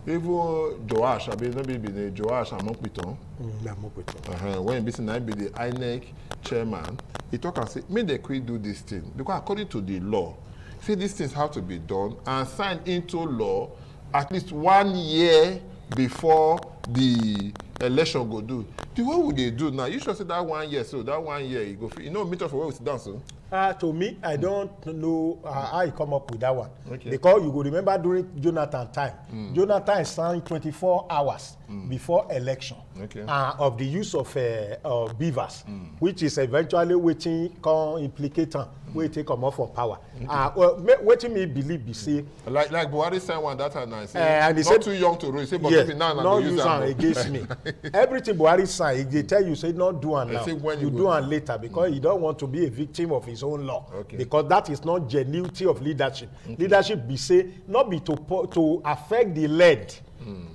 Even Joash, I mean, maybe the Joash Amokpiton. When I be the INEC chairman, he talk and say, make the quick do this thing. Because according to the law, see these things have to be done and signed into law at least 1 year before the election go do. The way would they do now? You should say that 1 year, so that 1 year you go. You know, meet up for where we sit down, so. To me, I don't know how you come up with that one. Okay. Because you go remember during Jonathan time, Jonathan signed 24 hours before election of the use of beavers, which is eventually waiting can implicate him, we take come off for power. What me believe be say like Buhari signed one that time and say not too young to rule. He say but if now not use them against me. Everything Buhari signed, they tell you say not do it now. You do it later because you don't want to be a victim of his own law. Because that is not genuinity of leadership. Leadership be say not be to affect the led,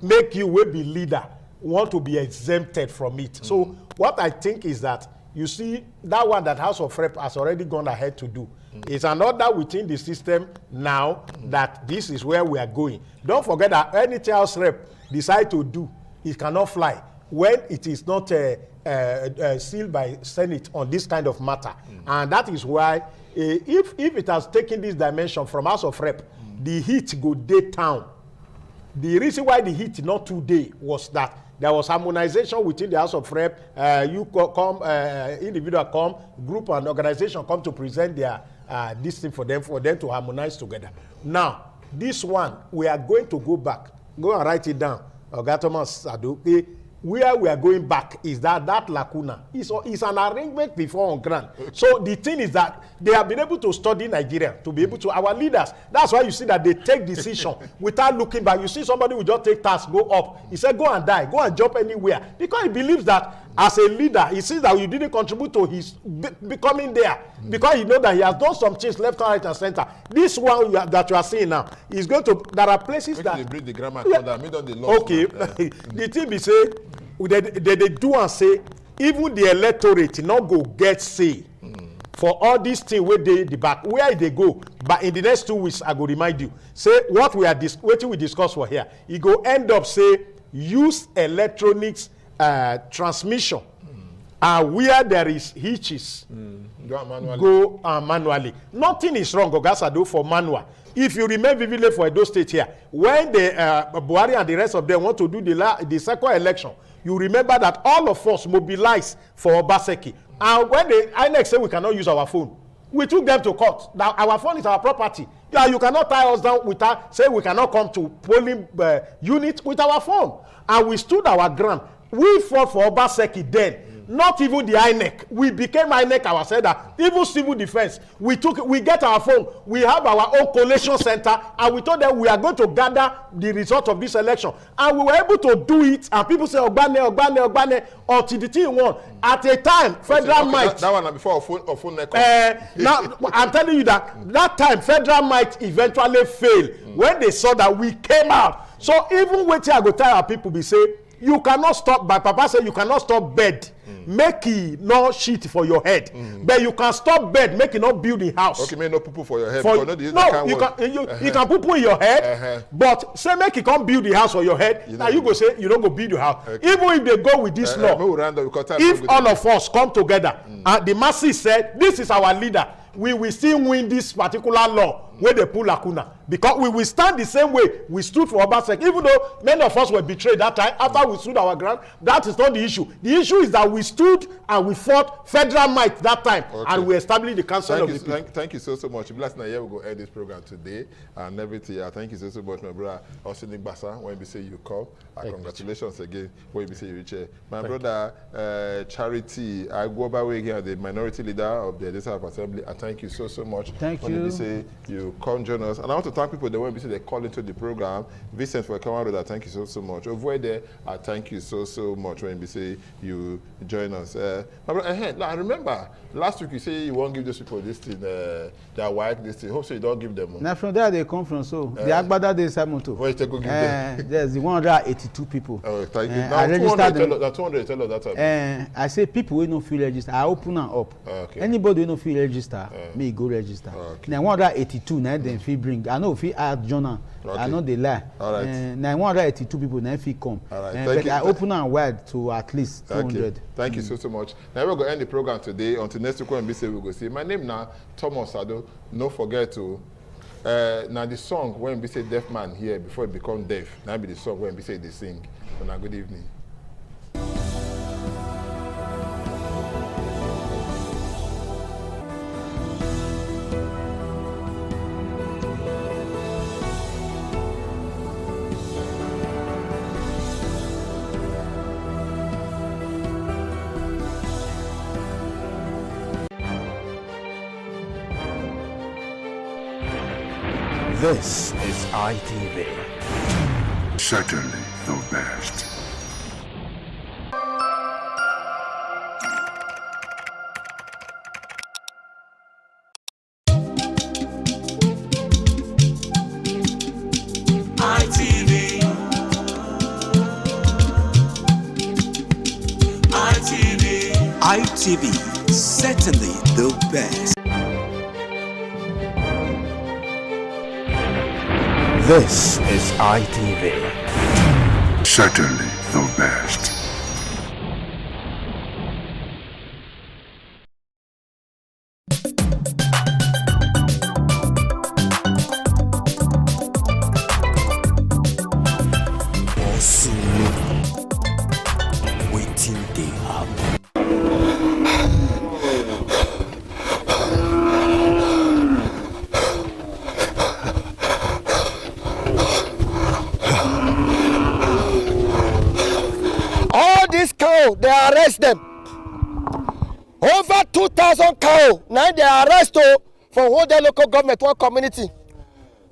make you will be leader want to be exempted from it. So what I think is that you see that one that House of Rep has already gone ahead to do. It's another within the system now that this is where we are going. Don't forget that any House Rep decide to do, it cannot fly when it is not sealed by Senate on this kind of matter. And that is why if it has taken this dimension from House of Rep, the heat go day town. The reason why the heat not today was that there was harmonization within the House of Rep. You come, individual come, group and organization come to present their this thing for them to harmonize together. Now, this one, we are going to go back. Go and write it down. Ogatomas Sadu. Where we are going back is that lacuna is an arrangement before on ground. So the thing is that they have been able to study Nigeria to be able to, our leaders, that's why you see that they take decision without looking back. You see somebody will just take task, go up. He said, go and die, go and jump anywhere. Because he believes that as a leader, he sees that you didn't contribute to his becoming there. Because he knows that he has done some things left, right, and center. This one that you are seeing now is going to, there are places that... They bring the grammar the law. Okay, the thing be say, they do and say, even the electorate not go get say for all these things where they the back. Where they go? But in the next 2 weeks, I go remind you. Say what we are waiting we discuss for here. It go end up say use electronics transmission. And where there is hitches, go manually. Nothing is wrong, Ogasado, for manual. If you remember vividly for Edo State here, when the Buhari and the rest of them want to do the second election, you remember that all of us mobilized for Obaseki. And when the INEC say we cannot use our phone, we took them to court. Now our phone is our property. Yeah, you cannot tie us down with that, say we cannot come to polling unit with our phone. And we stood our ground. We fought for Obaseki then. not even the INEC. We became INEC ourselves. That even civil defense, we get our phone, we have our own collation center, and we told them we are going to gather the result of this election. And we were able to do it, and people say, Ogbane, until the team won. At a time, Federal Might. That one before phone now, I'm telling you that time, Federal Might eventually failed when they saw that we came out. So even waiting, I go tell our people, be say, you cannot stop, but Papa said you cannot stop bed. Make it not shit for your head. But you can stop bed, make it not build the house. Okay, make no poo for your head. You can poo in your head, but say make it can't build the house for your head. Now you go say you don't go build your house. Okay. Even if they go with this law, if all of us come together, and the masses said, this is our leader, we will still win this particular law where they pull lacuna, because we will stand the same way we stood for Obaseki. Even though many of us were betrayed that time after we stood our ground, that is not the issue. The issue is that we stood and we fought Federal Might that time, and we established the council of the people. Thank you so much. Bless Nigeria, we go end this program today and everything. Thank you so much, my brother Osini Basa. When we say you come, congratulations again. When we say you reach, my brother Charity, I go by way again, the minority leader of the Delta Assembly. And thank you so much. Thank you. When we say you come join us, and I want to thank people that when we say they call into the program. Vincent for coming out, thank you so much. Avoid there, thank you so much when we say you join us. My brother, I remember last week you say you won't give those people this thing, their white this thing. Hope so you don't give them. Now from there they come from, so the Agbada de Samoto. Where you go give them? There's the 182 people. Oh, thank you. I registered them. 200 tell us that time. I say people who don't feel register, I open them up. Okay. Anybody who don't feel register, me go register. Okay. Now 182 now then feel bring. I know if he add journal. Okay. I know they lie. All right. Now 182 people now if he come. All right. But I open them wide to at least 200. Thank you so much. Now we're going to end the program today. Until next week when we say we go see. My name now Thomas Sado. No forget to now the song when we say deaf man here before it become deaf. Now be the song when we say they sing. So now good evening. This is ITV. Certainly the best. ITV. ITV. ITV. Certainly the best. This is ITV. Certainly the best. Also, waiting they happen. They arrest them. Over 2,000 cow. Now they arrest from whole the local government, one community.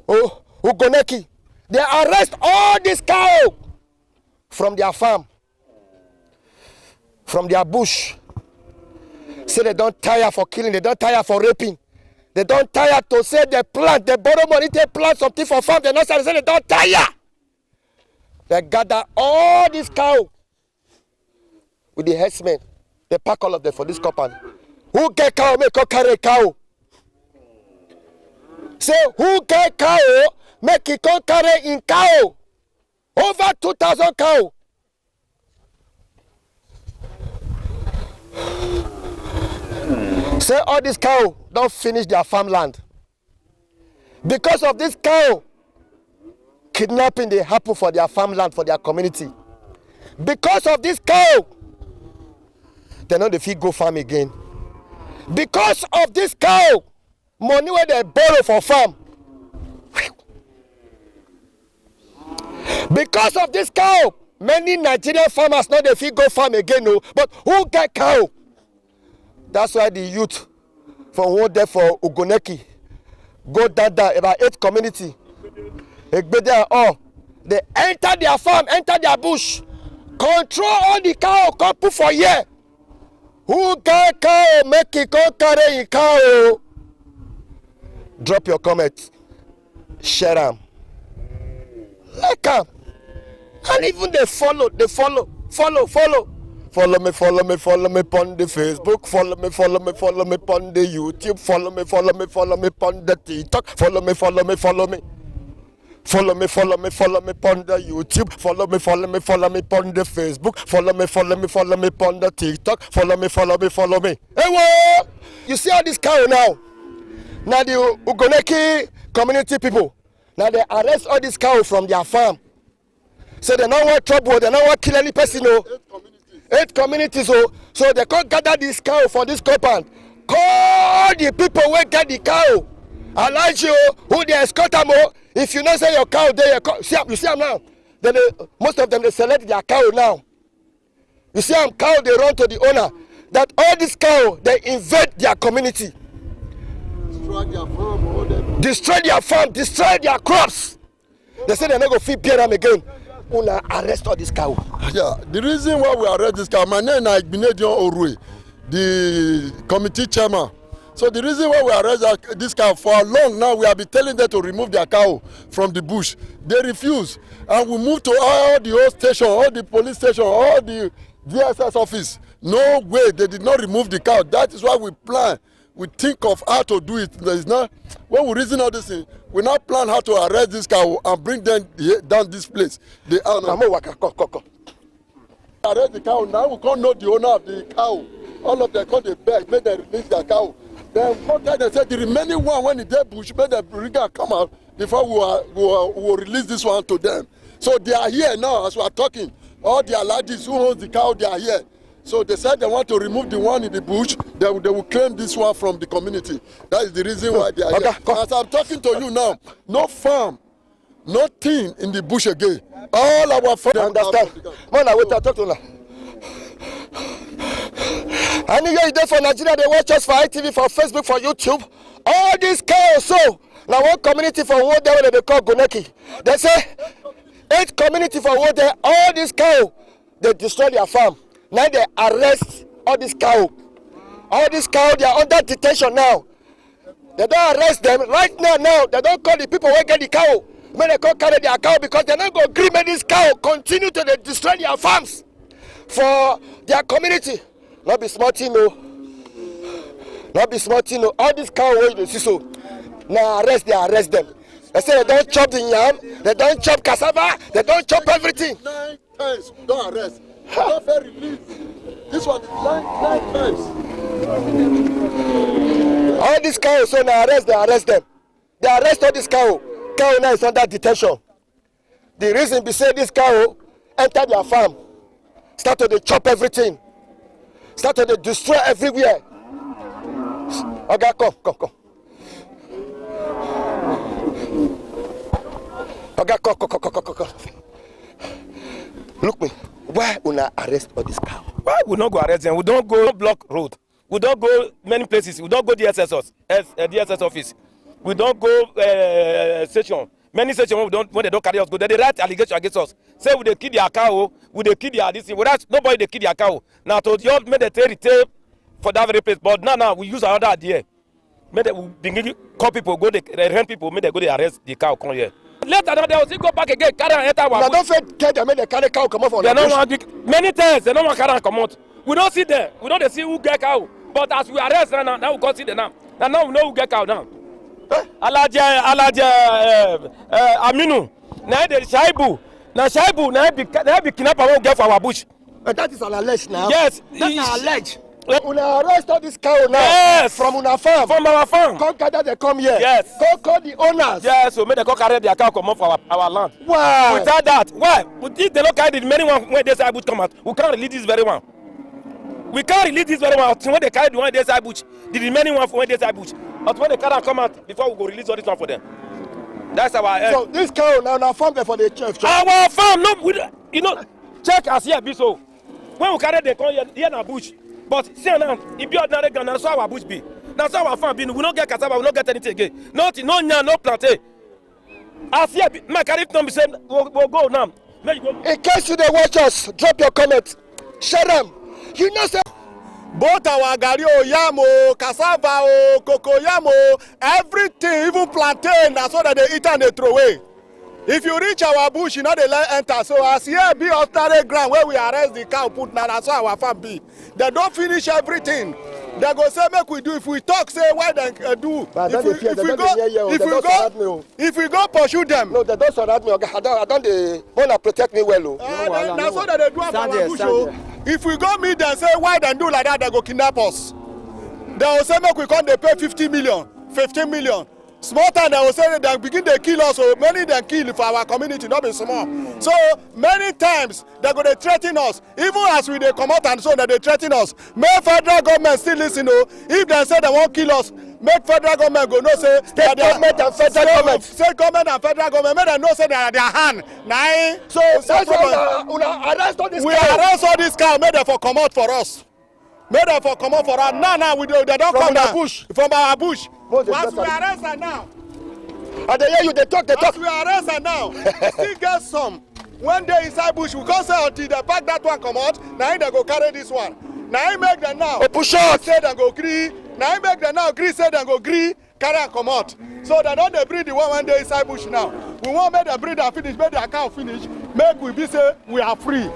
Oh, Ugoneki. They arrest all these cow from their farm, from their bush. Say they don't tire for killing, they don't tire for raping. They don't tire to say they plant, they borrow money, they plant something for farm, they not say they don't tire. They gather all these cow with the herdsmen, they pack all of them for this company. Who get cow, make her carry cow. Say, who get cow, make it come carry in cow. Over 2,000 cow. Say, all this cow don't finish their farmland. Because of this cow, kidnapping they happen for their farmland, for their community. Because of this cow, they know if you go farm again. Because of this cow, money where they borrow for farm. Because of this cow, Many Nigerian farmers now they fit go farm again, no. But who get cow? That's why the youth from one there for Ugoneki go down there about 8 community. Egbede and all. They enter their farm, enter their bush, control all the cow, come put for here. Who get cow? Make it go carry in cow. Drop your comment. Share them. Like them. And even they follow. Follow me on the Facebook. Follow me on the YouTube. Follow me on the TikTok. Follow me. Follow me on the YouTube. Follow me on the Facebook. Follow me on the TikTok. Follow me. Hey, whoa! You see all this cow now? Now the Ugoneki community people, now they arrest all these cows from their farm. So they don't want trouble, they don't want kill any person. No. 8 communities. So they can't gather this cow for this compound. Call the people who get the cow. Elijah, who they escort them. If you don't say your cow there, you see them now. Most of them they select their cow now. You see them cow, they run to the owner. That all these cow they invade their community. Destroy their farm, destroy their crops. They say they're not going to feed them again. Una arrest all this cow. Yeah, the reason why we arrest this cow, my name is Igbinedion Orue, the committee chairman. So the reason why we arrest this cow, for long now we have been telling them to remove their cow from the bush. They refuse. And we move to all the old station, all the police station, all the DSS office. No way, they did not remove the cow. That is why we plan. We think of how to do it. There is not, when we reason all this thing, we now plan how to arrest this cow and bring them down this place. The arrest the cow. Now we can't know the owner of the cow. All of them come to beg, make them release their cow. Then one time they said the remaining one when the dead bush, make them bring and come out before we will release this one to them. So they are here now as we are talking. All the ladies who owns the cow, they are here. So they said they want to remove the one in the bush, they will claim this one from the community. That is the reason why they are here. As I'm talking to you now, no farm, nothing in the bush again. All our farm. Understand? Man, I wait to talk to you. I know you're there for Nigeria, they watch us for ITV, for Facebook, for YouTube. All these cows, so now one community for what they call Goneki. They say 8 community for what they all these cows, they destroy their farm. Now they arrest all these cow. All these cow, they are under detention now. They don't arrest them right now. They don't call the people who get the cow. When they can't carry their cow because they're not going to agree with this cow continue to destroy their farms for their community. Not be smart, no. Not be smart, no. All these cow you see so. Now they arrest them. They say they don't chop the yam, they don't chop cassava, they don't chop everything. 9 times, don't arrest. Don't fair release. This one is 9 times. All these cows, so now they arrest them. They arrest all this cow. Cow now is under detention. The reason be say this cow enter their farm, start to chop everything, start to destroy everywhere. Okay, come. Okay, come. Look me. Why will not arrest all this cow? Why we not go arrest them? We don't go block road. We don't go many places. We don't go DSS office. We don't go station. Many stations when they don't carry us go. They write allegation against us. Say we they kill their cow, we they kill their this thing. Without nobody they kill their cow. Now to you made the tape for that very place. But now we use another idea. Made we call people go they rent people. Made they go they arrest the cow come here. Later they will still go back again, carry and enter our. They don't fit care them, they carry cow come out from the bush. Many times they don't want carry and come out. We don't see them. We don't see who get cow. But as we arrest now we can see them now. Now we know who get cow now. Alaje Aminu. Now the Shaibu. Now Shaibu now be kidnapper won't get for our bush. But that is an allege now. Yes, that's an allege. Una arrest all this cow now. Yes. From una farm. From our farm. Come gather they come here. Yes. Go call the owners. Yes. So make them go carry their cow come up for our land. Why? Without that, why? If they don't carry the many one when they say bush come out, we can't release this very one. We can't release this very one when they carry the one they say bush. The remaining one for when they say bush. But when they carry come out before we go release all this one for them. That's our. So this cow now farm for the church. Our farm, no, you know. check as here be so. When we carry the corn here na bush, but see now, it be ordinary ground, that's how our bush be. That's how our farm be. We don't get cassava, we don't get anything again. Nothing, no yam, no plantain. As here, my carry number say we'll go now. In case you dey watch us, drop your comment. Share them. You know say both our gari yam cassava cocoyam everything, even plantain, na so that they eat and they throw away. If you reach our bush, you know they let enter. So as here be ordinary ground where we arrest the cow, put now that's how our farm be. They don't finish everything. They go say make we do. If we talk, say why they do. If we go pursue them. No, they don't surround me. I don't they wanna protect me well. That's what they do about our bush. If we go meet them, say why they do like that, they go kidnap us. They will say make we come, they pay 50 million, 15 million. Small time they will say they begin to kill us, so many they kill for our community, not be small. So many times they go to threaten us, even as we they come out and so that they threaten us. Make federal government still listen, if they say they won't kill us, make federal government go no say state government and federal government. State government and federal government, make them know say they are their hand. Nah, so that's why we arrest all this cow. We arrest all this cow, make them for come out for us. Make them for come out for us. Now we do, they don't from come down. Bush. From our bush. Once we arrest her now. And they hear you, they talk. As we arrest her now, still get some. One day inside bush, we can't say until they pack that one come out, now they go carry this one. Now I make them now. Push out. Say they go gree. Now I make them now gree, say they go gree, carry and come out. So they don't they breed the one day inside bush now. We won't make the breed and finish, make the cow finish, make we be say we are free.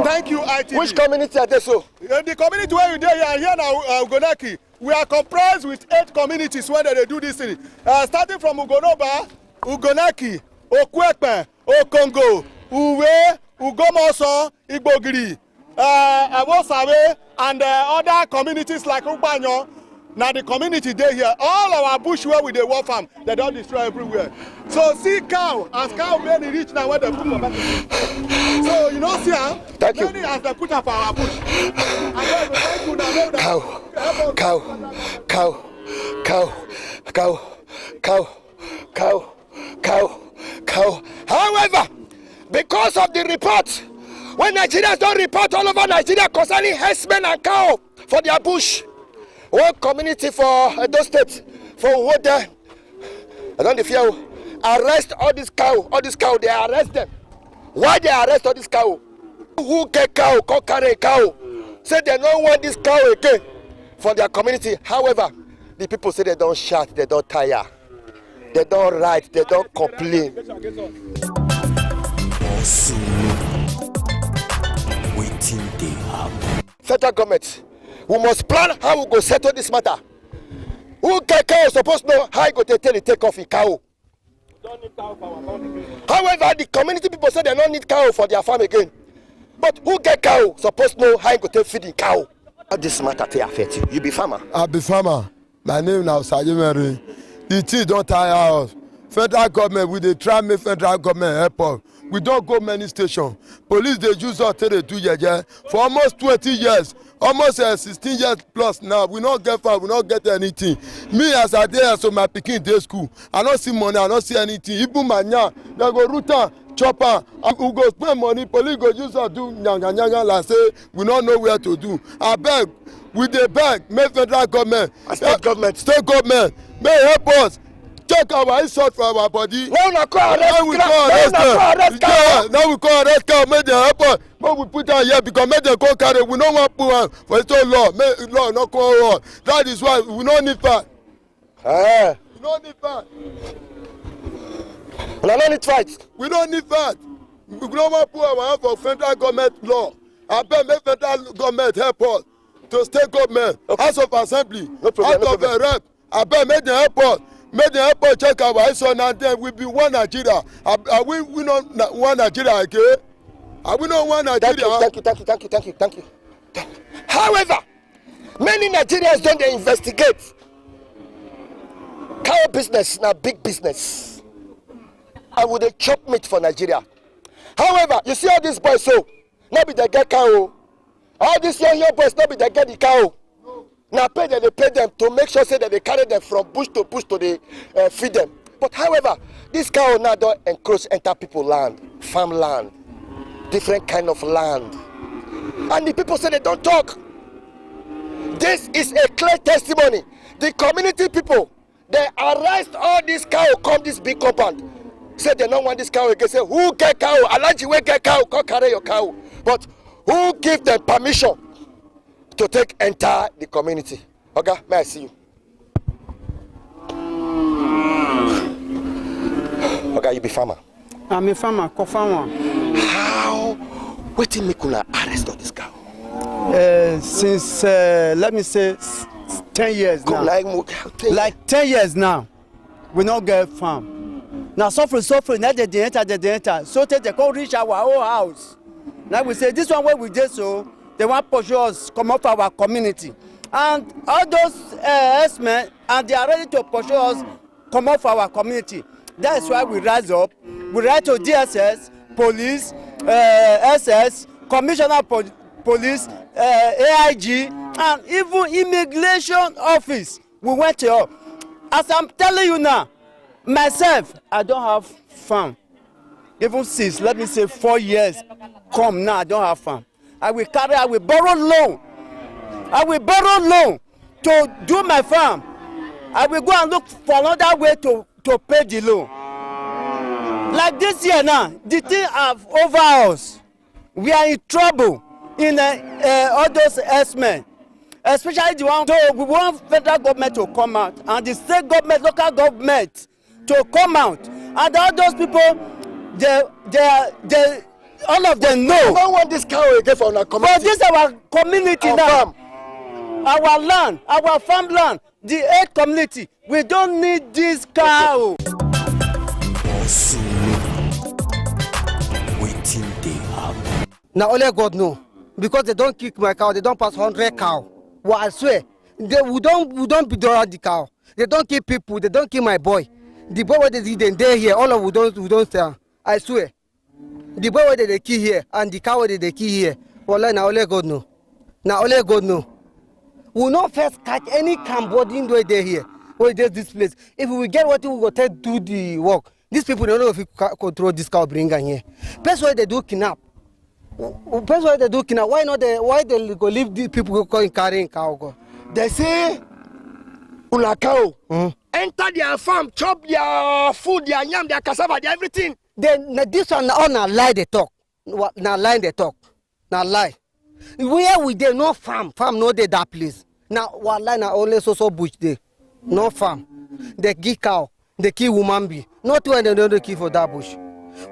Thank you, ITV. Which community are they so? The community where you there here now, Ugonaki. We are comprised with 8 communities where they do this thing. Starting from Ugonoba, Ugonaki, Okwekpe, Okongo, Uwe, Ugomoso, Igbogiri, Abosawe, and other communities like Ubanyo. Now the community they here, all our bush where we dey work farm, they don't destroy everywhere. So see cow, as cow many reach now where they put for market. So you know see how many as they put up for our bush. And thank you now. Cow. However, because of the report, when Nigerians don't report all over Nigeria concerning herdsmen and cow for their bush, one community for Edo State, for what I don't fear, arrest all this cow, they arrest them. Why they arrest all this cow? Who get cow, come carry a cow? Say they don't want this cow again for their community. However, the people say they don't shout, they don't tire, they don't write, they don't complain. Federal government, we must plan how we go settle this matter. Who get cow supposed to know how you go to take off a cow. However, the community people say they don't need cow for their farm again. But who get cow supposed to know how you go to feed the cow. How this matter to affect you? You be farmer? I be farmer. My name now Sajimere. The tea don't tire us. Federal government, we dey try make federal government help us. We don't go many stations. Police they use us till they do yeje for almost 20 years. Almost 16 years plus now. We don't get far, we don't get anything. Me as I dey so my pikin dey school. I don't see money, I don't see anything. Even my nya, they go root chopper. We go spend money, police go use us do nyanga like say we don't know where to do. I beg, we dey beg, make federal government, state government, may help us. Check our insult for our body. Now we call arrest cow. Now we call arrest cow. Make them help us. But we put down here because make them go carry. We don't want put on for its own law. Make law not call on. That is why we don't need fight. We don't need fight. We don't need fight. We don't need fight. We don't want put our hand for federal government law. I bet make federal government help us to state government, House of Assembly, House of Rep. I bet make them help us. Make the airport check our son and then we be one Nigeria. Are we not one Nigeria again? Are we not one Nigeria? Thank you. However, many Nigerians don't they investigate. Cow business is not big business. I would they chop meat for Nigeria. However, you see all these boys so, not be they get cow. All these young boys not be they get the cow. Now they pay them to make sure say that they carry them from bush to they feed them. But however, this cow now don't encroach enter people land, farmland. different kind of land. And the people say they don't talk. This is a clear testimony. The community people, they arrest all these cow come this big compound. Say they don't want this cow again. Say who get cow? Alaji we get cow, come carry your cow. But who give them permission to take enter the community? Okay, may I see you? Okay, you be farmer. I'm a farmer, co-farmer. How? What did make you arrest all this cow? Since let me say 10 years now. Like 10 years now, we not get farm. Now suffering, now they enter. So they can't reach our own house. Now we say this one where we did so, they want to pursue us, come up our community. And all those S-men, and they are ready to pursue us, come up our community. That's why we rise up. We write to DSS, police, SS, Commissioner Police, AIG, and even Immigration Office. We went to all. As I'm telling you now, myself, I don't have farm. Even since, let me say, 4 years, come now, I don't have farm. I will borrow loan. I will borrow loan to do my farm. I will go and look for another way to pay the loan. Like this year now, the thing have over us. We are in trouble in all those S-men. Especially the one, we want federal government to come out and the state government, local government to come out. And all those people, they all of them know. I don't want this cow again for our community. But this is our community our now. Farm. Our land, our farmland, the 8th community. We don't need this cow. Now only God know. Because they don't kick my cow, they don't pass 100 cow. Well, I swear, we don't be around the cow. They don't kill people, they don't kill my boy. The boy where they did they here, all of we don't stand. I swear. The boy where they kill here and the cow where they kill here. Well, now only God know. Now only God know. We will not first catch any Cambodian way they here. Where there's this place. If we get what we will take do the work. These people don't know if we control this cow bring here. That's why they do kidnap. That's why they do kidnap. Why they go leave these people go carrying cow go? They say una cow enter their farm, chop their food, their yam, their cassava, their everything. Then this one all na lie they talk. Na lie they talk. Na lie. Where we dey no farm no dey that place. Now wallahi na only so bush dey. No farm. They kill cow, they kill woman be. Not when they don't kill for that bush.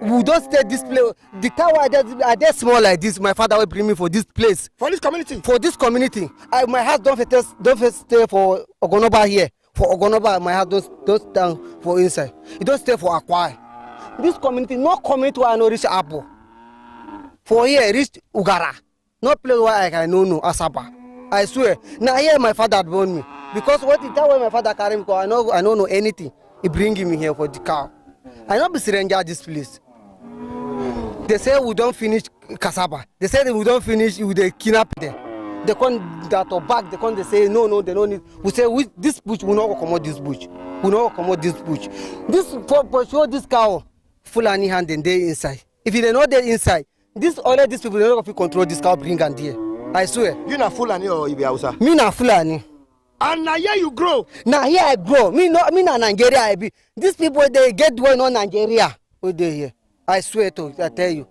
We don't stay this place. The cow are they small like this. My father will bring me for this place. For this community? For this community. My house don't stay for Ogonoba here. For Ogonoba, my house don't stand for inside. It don't stay for Akwai. This community, no community where I know reach Apo. For here, reach Ugara. No place where I can know Asaba. I swear. Now here my father born me. Because what the time when my father carry me, I don't know anything. He bring me here for the cow. I not be stranger this place. They say we don't finish cassava. They say that we don't finish with the kidnap there. They come that or back. They say no, they don't need. We say this bush we not come out this bush. We not come out this bush. This for sure this cow Fulani hand and they inside. If they not there inside, all these people they don't control this cow bring and there. I swear. You na Fulani or Ibi Hausa? Me na Fulani. And now here you grow. Now here I grow. Me na Nigeria I be. These people they get going on Nigeria. Who they here? I swear to I tell you.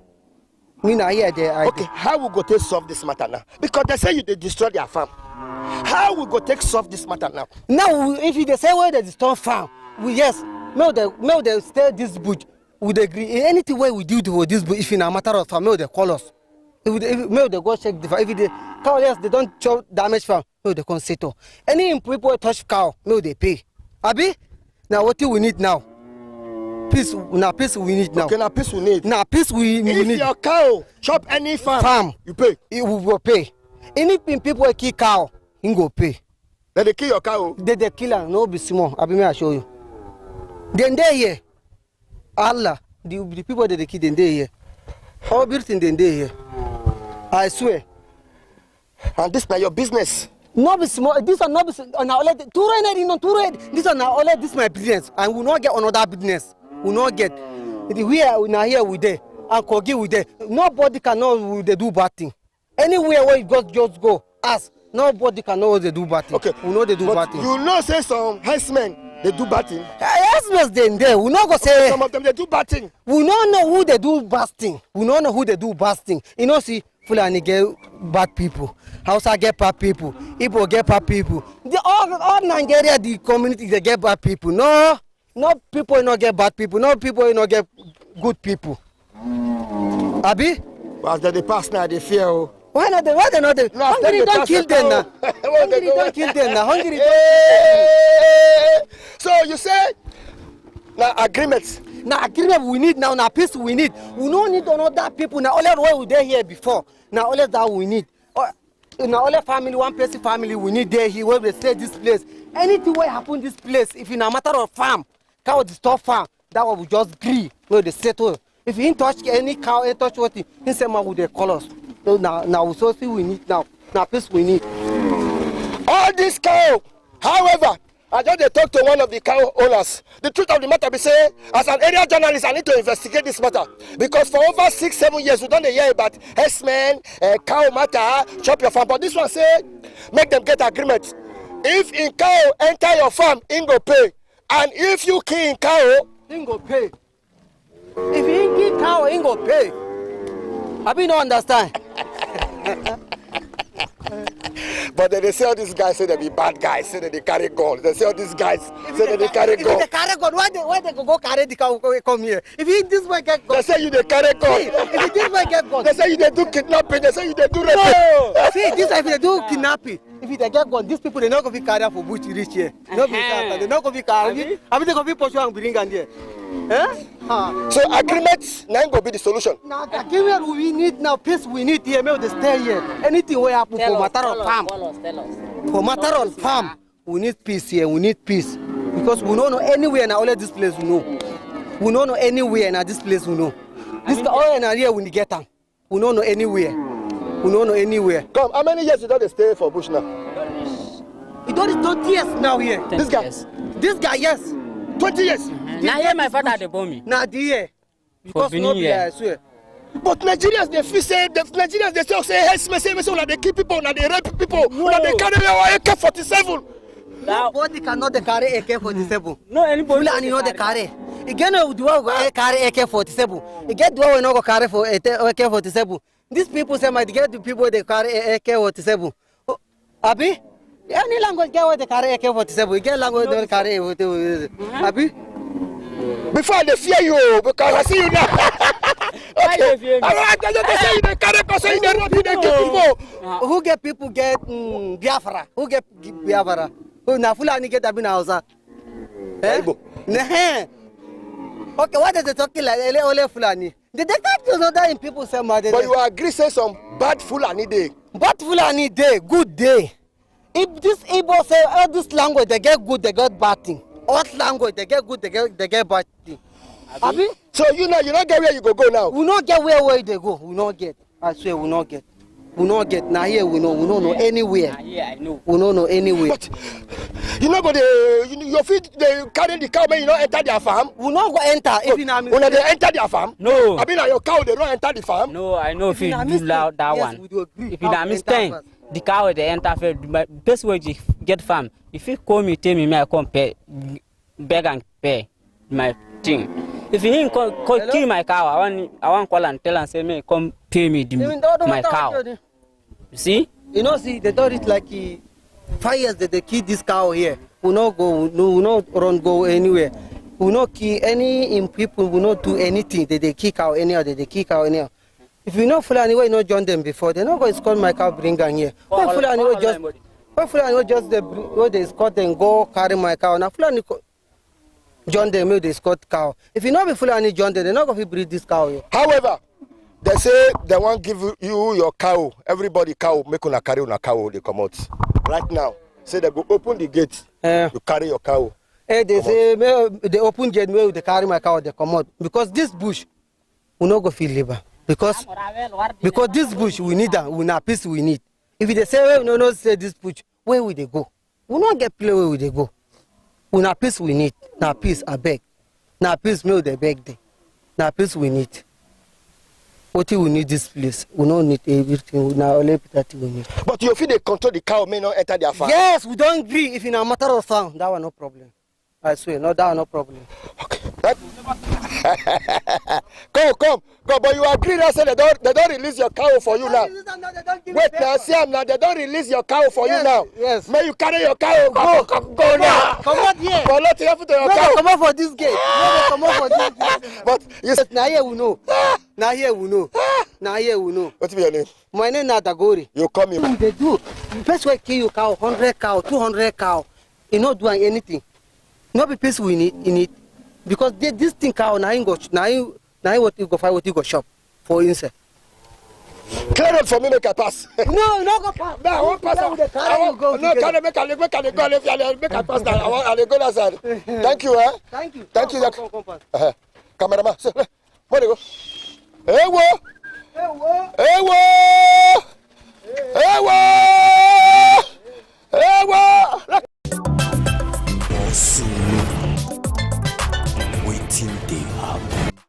Me na here they. Okay, how we go take solve this matter now? Because they say they destroy their farm. How we go take solve this matter now? Now if they say where they destroy farm, yes. May they stay this bush. We agree. Anything where we do for this bush, if in a matter of farm, may they call us. If they go check the farm. If they cow yes, they don't show damage farm. No, they can settle. Any people touch cow, no, they pay. Abi? Now what do we need now? Peace. Now peace we need now. Okay, now peace we need. Now peace we need. If your cow chop any farm, you pay. It will pay. Any people kill cow, he go pay. Then they kill your cow. They kill her. No be small. Abi me I show you. Then they here. Allah, the people that they kill, then they here. All everything then they here. I swear. And this now your business. No be small. This one not be now only This one now only this my business, and we not get another business. We not get. We are now here we there. and Kogi with them. Nobody can know who they do bad thing. Anywhere where you just go, ask. Nobody can know they do bad thing. Okay. We know they do bad thing. You know, say some herdsmen, they do bad thing. Herdsmen, they there. We not go say. Some of them, they do bad thing. We don't know who they do bad thing. We don't know who they do bad thing. You know, see, Fulani get bad people. Hausa get bad people. Igbo get bad people. All Nigeria, the community, they get bad people. No people not get bad people. No people not get good people. Abi? As they pass now, they fear. Why not? Why they not? Hungry don't kill them now. Hungry don't kill them now. Hungry don't. So you say now agreements. Now agreement we need now. Now peace we need. We don't need another people. Now all that way we there here before. Now all that we need. Now all family, one person family we need there here where they stay this place. Anything will happen this place. If in a matter of farm, cow disturb farm, that one we just agree where they settle. If he touch any cow, he touch what he say with the colors. So now so see we need now peace we need. All this cow, however, I just talked to one of the cow owners. The truth of the matter be say, as an area journalist, I need to investigate this matter because for over 6-7 years we don't hear about herdsmen, cow matter, chop your farm. But this one say, make them get agreement. If in cow enter your farm, in go pay, and if you kill in cow, in go pay. If you kill cow, in go pay. I mean, no understand. But then they say all these guys say they be bad guys, say that they carry guns. They say all these guys say that they carry guns. If they carry gun, why they go carry the cow come here? If you this way get gun, they say you they carry gun. If you this way get gun, they say you they do kidnapping. They say you they do raping. No, see this if they do kidnapping. If they get gun, these people they not gonna be carried for bush reach here. No be they not gonna be carried. I mean they gonna be pursue and bring and there. So agreement now go be the solution. Now agreement we need now peace we need here. Maybe they stay here. Anything will happen for matter of farm. For matter of farm, we need peace here. We need peace because we don't know anywhere now. All this place we know. We don't know anywhere now. This place we know. This all in here we get them. We don't know anywhere. We don't know anywhere. Come, how many years you don't stay for bush now? It don't 20 years now here. This guy. This guy, yes. 20 years. Now here my father they born me. Now the year. Because no be I swear. But Nigerians they feel say Nigerians they still say herdsmen say they kill people, now they rape people, now they carry our AK-47. Nobody cannot carry AK-47. No anybody. Fulani know they carry. Again, we do go carry AK-47. Again, do we not go carry for AK-47. These people say might get the people they carry AK-47. Abi? Any language get what they carry AK-47. You get language they carry Abi? Before they fear you, because I see you now. Okay. They say you carry person in the road, you get people. Who get people get Biafra? Who get Biafra? Who na Fulani get Abina Hausa? Eh? Okay, what is they talking like? Ole Fulani. They can't use other in people say mad. But you agree say some bad Fulani day. Bad Fulani day, good day. If this Igbo say all this language they get good, they get bad thing. All language they get good, they get bad thing. Abi? So you know you don't get where you go now. We not get where they go. We not get. I swear we not get. We not get. Now here we don't know anywhere. Yeah, I know. We don't know anywhere. But you know, your feet they carry the cow when you don't enter their farm. We not go enter. If you know me. When they enter their farm. No. I mean, your cow they don't enter the farm. No, I know if you do that one. If you don't mistake, the cow they enter first. But best way to get farm. If you call me, tell me I come pay, beg and pay my thing. If you didn't kill my cow, I want call and tell and say me come pay me my cow. You see? You know, see, they do it like 5 years that they kill this cow here. We not go, we not run go anywhere. We not kill any people. We not do anything. They kill cow anyhow. They kill cow anyhow. If you know Fulani, why not join them before? They not go escort my cow, bring them here. Why Fulani just they escort them go carry my cow? Now Fulani join them, they escort cow. If you not be Fulani join them, they not going to breed this cow here. However, they say they won't give you your cow. Everybody cow make una carry una cow. They come out right now. Say they go open the gate. You carry your cow. They say they open gate. They carry my cow. They come out because this bush we not go feel labor because this bush we need that. We not peace we need. If they say we no say this bush, where will they go? We not get play where will they go. We not peace we need. Now peace I beg. Now peace me they beg them. Now peace we need. What we need this place. We don't need everything. We now only that we need. But you feel they control the cow may not enter their farm. Yes, we don't agree. If in a matter of time, that was no problem. I swear, no, that was no problem. Okay. Come. But you agree now, say they don't release your cow for you now. Wait now, see now, they don't release your cow for you now. Yes. May you carry your cow, go now. Come out here. But not here to your cow. Come out for this gate. Come out for this gate. But you said, now here we know. Now here we know. What's your name? My name is Nadagori. You come here. They do. Best way kill you cow, 100 cow, 200 cow. You not doing anything. Not be peaceful in it. Because this thing cow now what you go find, what you go shop for inside. Clear it for me, make a pass. No, go pass. No, I won't pass. Can I make a pass now? I'll go outside. Thank you, eh? Thank you. Come, cameraman. Where you go?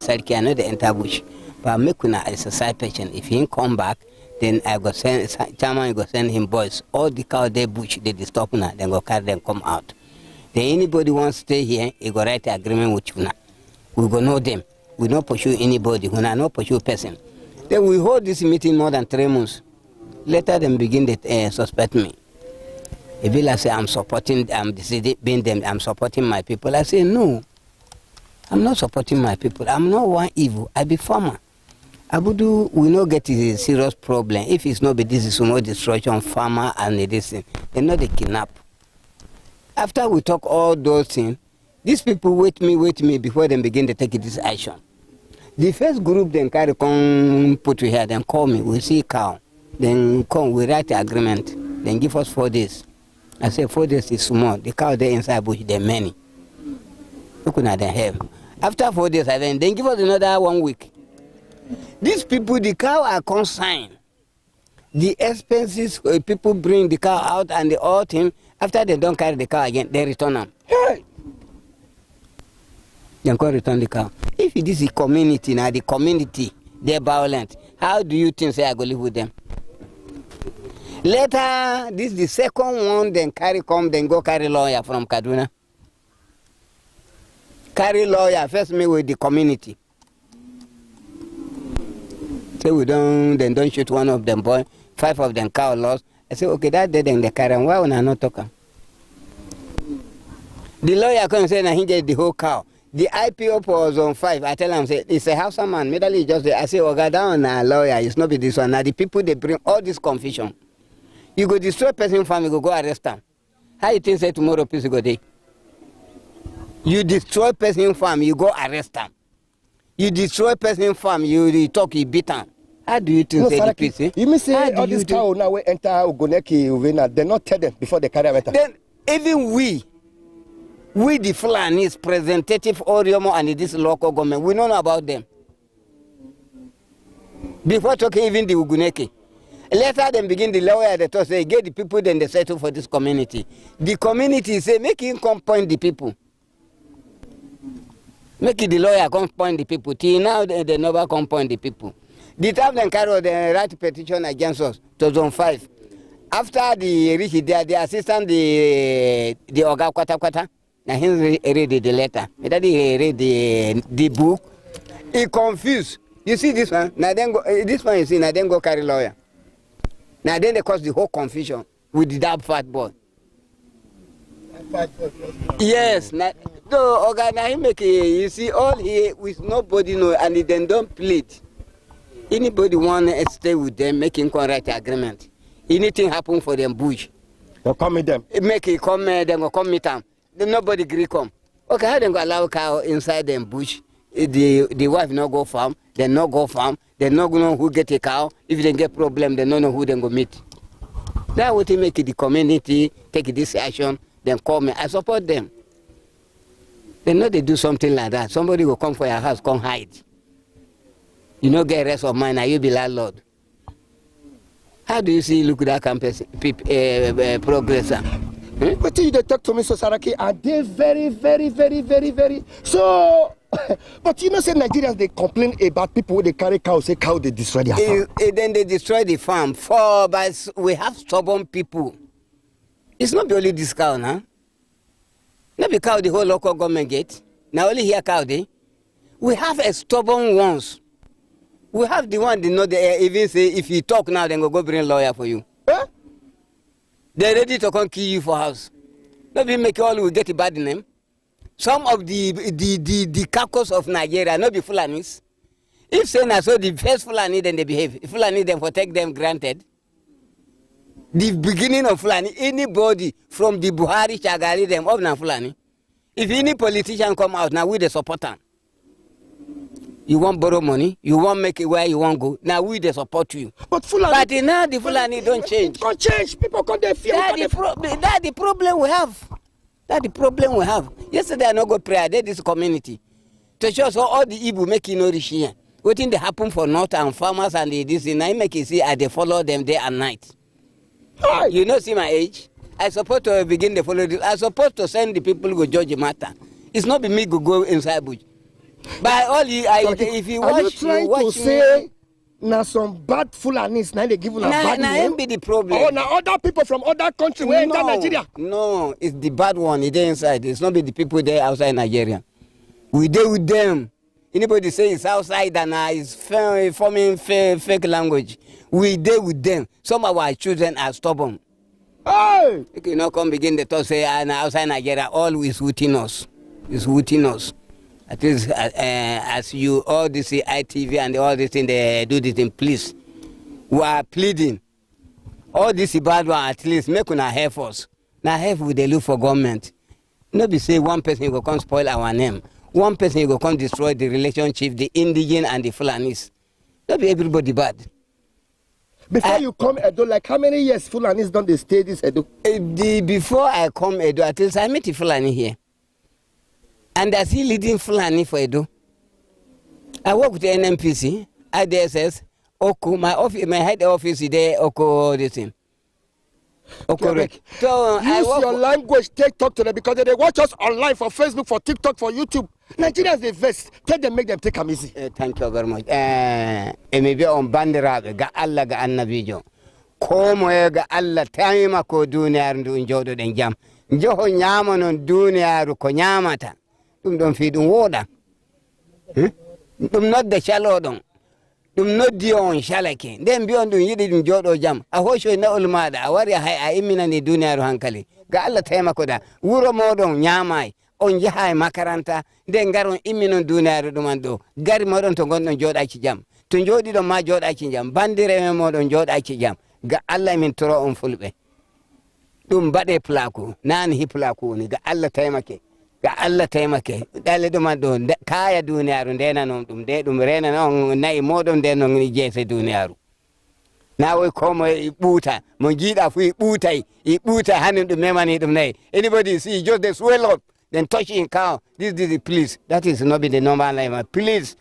Sarki, I know the enter bush, but make una as a side patient. If he come back, then I go send chairman go send him boys. All the cow they bush they disturb una, then go carry them come out. Then anybody wants to stay here, he go write agreement with una. We go know them. We not pursue anybody. We not pursue person. Then we hold this meeting more than 3 months. Later them begin to suspect me. If I say I'm supporting them, I'm supporting my people. I say no. I'm not supporting my people. I'm not one evil. I be farmer. Abudu will not get a serious problem. If it's not be this is no destruction, farmer and this thing, they know they kidnap. After we talk all those things, these people wait me before they begin to take this action. The first group then carry come put here, then call me, we see cow. Then come, we write the agreement. Then give us 4 days. I say 4 days is small. The cow there inside bush, they're many. Look at them have. After 4 days, then give us another 1 week. These people, the cow are consigned. The expenses, people bring the cow out and the all thing. After they don't carry the cow again, they return them. Hey! They can return the cow. If this is community, now the community, they're violent. How do you think say I go live with them? Later, this is the second one, then go carry lawyer from Kaduna. Carry lawyer, first me with the community. Say we don't shoot one of them boy, 5 of them cow lost. I say, okay, that day then they carry on. Why would I not talk? The lawyer come and say, nah, he get the whole cow. The IPO was on 5. I tell him, say, it's a house man. Medally just I say, oh, God, down a lawyer. It's not be this one. Now the people they bring all this confusion. You go destroy person farm, you go arrest them. How you think say tomorrow peace go day? You destroy person farm, you go arrest them. You destroy person farm, you talk, you beat them. How do you think say the peace? Eh? You mean say all these cow now we enter Ugoneki Uvena, they not tell them before they carry enter. Then even we the Fulanis, representative Oriomo and this local government, we don't know about them. Before talking even the Uguneki. Later them begin the lawyer that talk say get the people then they settle for this community. The community say make him come point the people. Make it the lawyer come point the people. Till now they never come point the people. The time they carry the right petition against us to Zone 5. After the reach there, the assistant the Oga Kwata, now he read the letter. He read the book. He confused. You see this one? Now then go, this one you see, now then go carry lawyer. Now then they cause the whole confusion with that fat boy. Yes, now, so okay, now he make you see all here with nobody know and then don't plead. Anybody want to stay with them, making correct agreement. Anything happen for them bush. They'll come meet them. Make it come, then go come meet them. Then nobody agree come. Okay, how they go allow cow inside them bush? The wife no go farm, they no go farm, they no know who get a cow. If they get problem, they don't know who they go meet. That would make the community take this action, then call me. I support them. They know they do something like that. Somebody will come for your house, come hide. You know, get rest of mind, now you be landlord. How do you see look at that campus progress? What did you talk to me, so Saraki? Are they very, very, very, very, very? So But you know, say Nigerians, they complain about people when they carry cows, say cow, they destroy their farm. Then they destroy the farm. But we have stubborn people. It's not only this cow now. Not the cow the whole local government get. Now only here cow they. We have a stubborn ones. We have the one they know they even say if you talk now, then go bring a lawyer for you. Huh? They're ready to come kill you for house. Maybe make all will get a bad name. Some of the carcass of Nigeria, not be Fulanis. If say na so the first Fulani, then they behave. If Fulani then for take them granted. The beginning of Fulani, anybody from the Buhari, Shagari, them of na Fulani. If any politician come out, now we the support them. You want borrow money, you want make it where you want go. Now we the support you. But Fulani, but now the Fulani don't change. Don't change. People come there fear. That's the problem we have. That's the problem we have. Yesterday I no go pray. I did this community to show so all the Igbo making no rich here. What thing they happen for north and farmers and this thing. I make it see I they follow them day and night. Hi. You know see my age. I supposed to begin to follow this. I supposed to send the people go judge the matter. It's not be me go inside bush. By all you, if you watch, are you trying to say now some bad Fulanis now they give you a bad name? Now be the problem. Oh, now other people from other countries where enter Nigeria. No, it's the bad one. It's there inside. It's not be the people there outside Nigeria. We deal with them. Anybody say it's outside and is forming fake language. We deal with them. Some of our children are stubborn. Hey! You cannot come begin to talk say outside Nigeria all is within us. It's within us. At least as you all this ITV and all this thing they do this thing, please. We are pleading. All this bad one at least make una help us. Now help we they look for government. Not be say one person will come spoil our name. One person will come destroy the relationship, the indigenous and the Fulanis. Not be everybody bad. Before you come Edo, like how many years Fulanis don't they stay this Edo? Before I come Edo, at least I met a Fulani here. And I see leading Fulani for Edo. I work with the NMPC, IDSS, Oko, my head office is there, Oko, this thing. Correct. So use your language, talk to them because they watch us online for Facebook, for TikTok, for YouTube. Nigerians they vest. Tell them, make them take them easy. Thank you very much. Maybe on bandera ga Allah ga annabijo. Komo ga Allah taima ko duniya ndu njodo den jam. Njoho nyama non duniya ru ko nyamata. Dum don fi dum woda. Dum nodde chalo don. Dum noddi on shalake. Den bi on dum yidi dum jodo jam. A hosho na ulmada a wari hay a imina ni duniya ru hankali. Ga Allah taima ko da. Wuro modon nyamai. On jahay makaranta den garon imminon duniyaru ɗum an ɗo gari moɗon to gonɗon joɗaki jam to joɗiɗon ma joɗaki jam bandireɓe moɗon joɗaki jam ga Allah min toro on fulɓe ɗum mbaɗe plaku nani hi plaku woni ga Allah taimake ɗale ɗuman ɗo kaya duniyaru ndenanon ɗum nde ɗum renana on nayi moɗon nden non jeese duniyaru na woy komo e ɓuuta mo jiiɗa fu i ɓuuta hanin ɗum memani ɗum nayi anybody see just they swell up then touching cow. This please. That is not be the normal life. Please.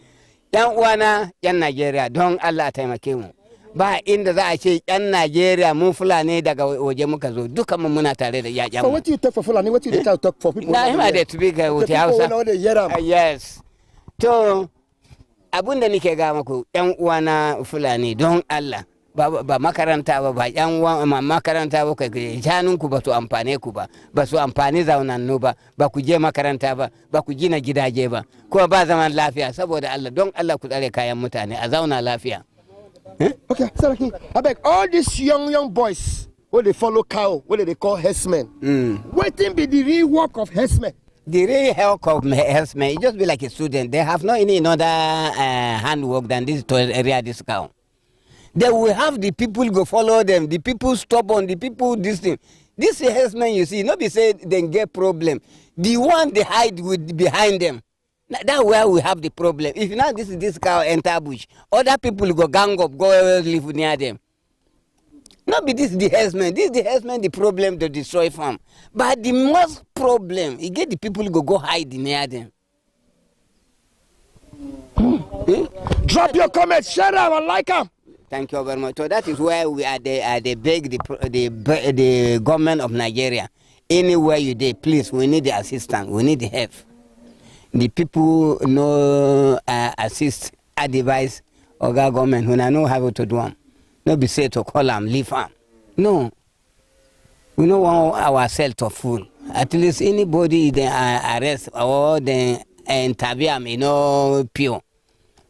Yan uwana yan Nigeria don Allah taimake mu. Ba inda za a ce yan Nigeria mun Fulani daga waje muka zo duka mun muna tare da yayan mu. So what do you talk for Fulani? What do you talk for people? Na hima da speak with Hausa. Yes. To abunda nake ga muku yan uwana Fulani don Allah. Ba makaranta ba yan uwan makaranta ba kai janunku ba su amfane ku ba su amfani zaunannu ba ku je makaranta ba ku gina gidaje ba ko ba zaman lafiya saboda Allah don Allah ku tsare kayan mutane a zauna lafiya. Okay, Saraki, I beg all these young boys when they follow cow, what they call herdsmen. Waiting be the real work of herdsmen. The real work of herdsmen, it just be like a student. They have no any other handwork than this to area this cow. They will have the people go follow them, the people stubborn, the people this thing. This herdsmen you see, not be say they get problem. The one they hide with behind them. That's where we have the problem. If now this cow enter bush, other people go gang up, go live near them. Not be this the herdsmen. This the herdsmen the problem to destroy farm. But the most problem, you get the people go hide near them. Drop your comments, share them and like them. Thank you very much. So that is where we are. They beg the government of Nigeria. Anywhere you dey, please, we need the assistance. We need the help. the people no assist, advise, or government when I know how to do them. No be say to call them, leave them. No. We don't want ourselves to fool. At least anybody they arrest or they interview them, you know, pure.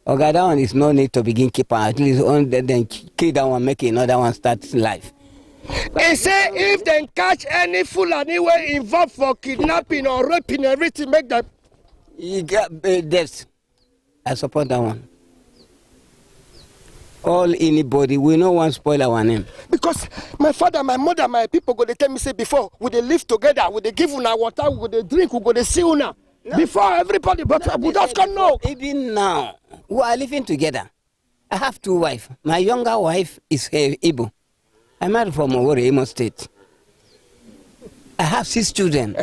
Or that one is no need to begin keep on. At least then kill that one, make another one start life. They say if they catch any fool anywhere involved for kidnapping or raping, everything make them. You got deaths. I support that one. All anybody, we no one spoil our name. Because my father, my mother, my people go they tell me say before, we they live together, we they give una water, we they drink, we go they see una. No. Before everybody, but we just can't know. Even now, we are living together. I have 2 wives. My younger wife is Igbo. I'm married from Owerri, Imo State. I have 6 children.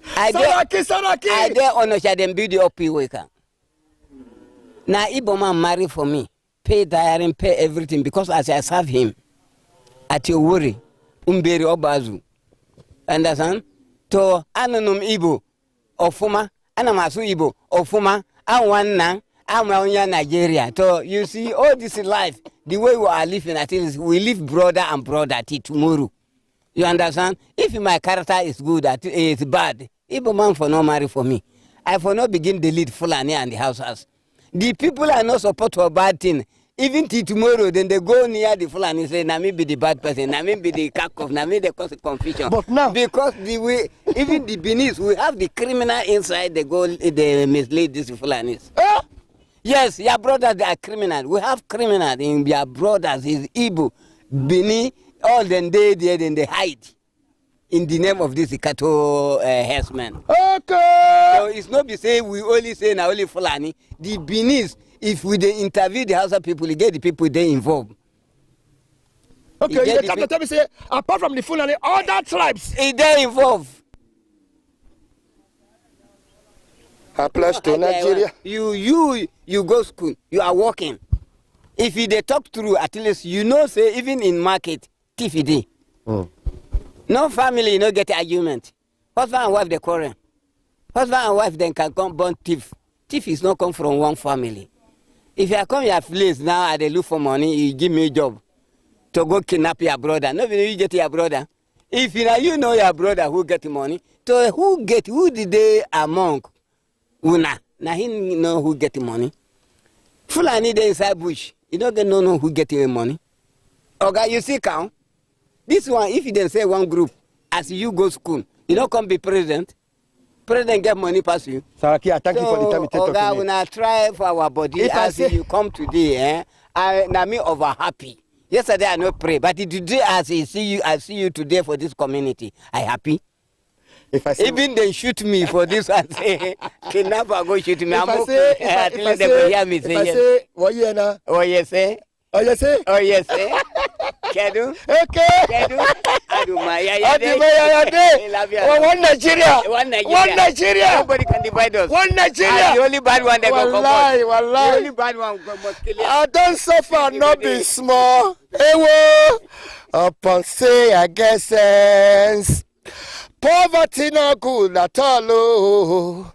Saraki. I there on them build the OP worker. Now Igbo man marry for me. Pay diary, pay everything because as I serve him at Owerri, Umberi Obazu. Understand? To Anonum Igbo, Ofuma, Anamasu Igbo, Ofuma, Awana, Amaunya Nigeria. So you see, all this life, the way we are living, at least we live brother and brother till tomorrow. You understand? If my character is good, it's bad, Igbo man for no marry for me. I for no begin the lead Fulani and the houses. The people are not support for bad thing. Even till tomorrow, then they go near the Fulani and say, "Nami be the bad person, Nami be the kakov, Nami they cause confusion." But now, because the way, even the Benin, we have the criminal inside. They go, they mislead these Fulanis. Yes, your brothers they are criminal. We have criminal in your brothers. Is Igbo, Benin, all them they there, then they hide in the name of this Kato herdsmen. Okay. So it's not be say we only say now only Fulani. The Benin, if we they interview the Hausa people, you get the people they involved. Okay, you tell me say apart from the Fulani, other tribes they involved. Apply to Nigeria. You go school. You are working. If you they talk through, at least you know say even in market, TFD. No family, you no get argument. Husband and wife, they quarrel. Husband and wife, then can come born thief. Thief is not come from one family. If you come your place now and they look for money, you give me a job to go kidnap your brother. Nobody you get your brother. If you know your brother who get the money, so who did they among? Una. Now he know who get the money. Fulani they inside bush. You don't get know who get the money. Okay, you see count. This one, if you then say one group, as you go school, you don't come be president. President get money pass you. Saraki, thank you for the time you take to me. Okay, when I try for our body, if as you come today, I me over happy. Yesterday I no pray, but today as I see you today for this community, I happy. If I say, even they shoot me for this, I say, kidnapper go shoot me. I'm okay. At least they will hear me say yes. Say, what you na? Oh yes, eh? Oh yes, eh? Oh yes, eh? Kedu? Okay. Kedu? Aduma, one Nigeria. One Nigeria. One Nigeria. Nobody can divide us. One Nigeria. The only bad one they go come out. The only bad one must kill you. I don't suffer, not be small. Ewo. Upon say I guess sense. Poverty not good at all. Oh.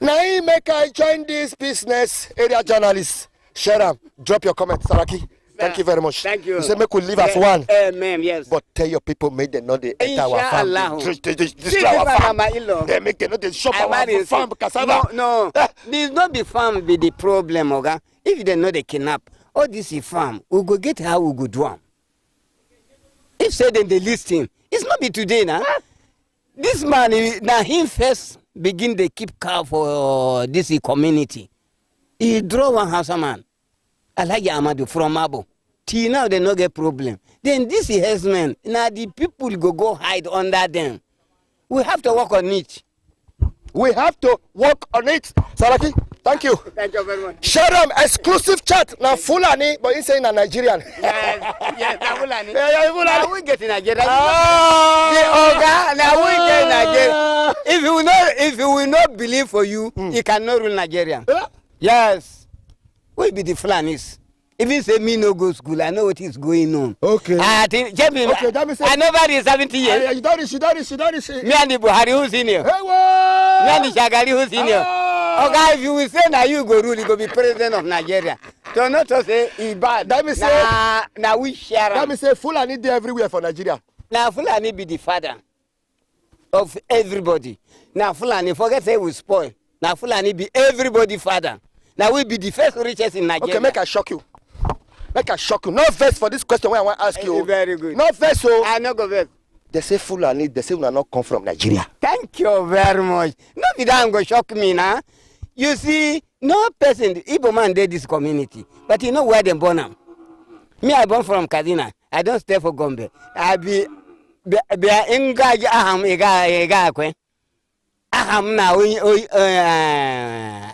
Now you make I join this business. Area journalist. Sharam, drop your comment. Saraki, thank you very much. Thank you. You say make we live as one. Ma'am, yes. But tell your people, make them know they enter our farm. This our farm. They make them know they shop our farm. Cassava. No. This not be farm be the problem, okay? If they know they kidnap, all this is farm. We go get how we go do them. If say then they list him, it's not be today now. This man, now him first begin they keep cow for this community. He draw one house man. I like Amadu from Abo. Till now they no get problem. Then this herdsmen, now the people go hide under them. We have to work on it. We have to work on it. Saraki, thank you. Thank you very much. Sharam, exclusive chat. Now Fulani, but he's saying a Nigerian. Yes, Fulani. Fulani. Now we get in Nigeria. Now we get in Nigeria. If you will not believe for you, you cannot rule Nigeria. Yes. We be the Fulanis. Even say me no go school, I know what is going on. Okay. I think, I never did 70 years. You don't Me and the Buhari who's in here. Hey, what? Me and the Shagari who's in here. Okay, if you will say now you go rule, you go be president of Nigeria. So not to say he bad. That me say now we share. That me say Fulani dey everywhere for Nigeria. Now Fulani be the father of everybody. Now Fulani forget say we spoil. Now Fulani be everybody father. Now we be the first richest in Nigeria. Okay, make I shock you. Make I shock you. No verse for this question where I want to ask you. Very good. No verse, so I no go verse. They say Fulani, they say we are not come from Nigeria. Thank you very much. No be that go shock me now. You see, no person, Igbo man did this community, but you know where they born am. Me, I born from Kaduna. I don't stay for Gombe. I be engage aham ega kwe. Aham na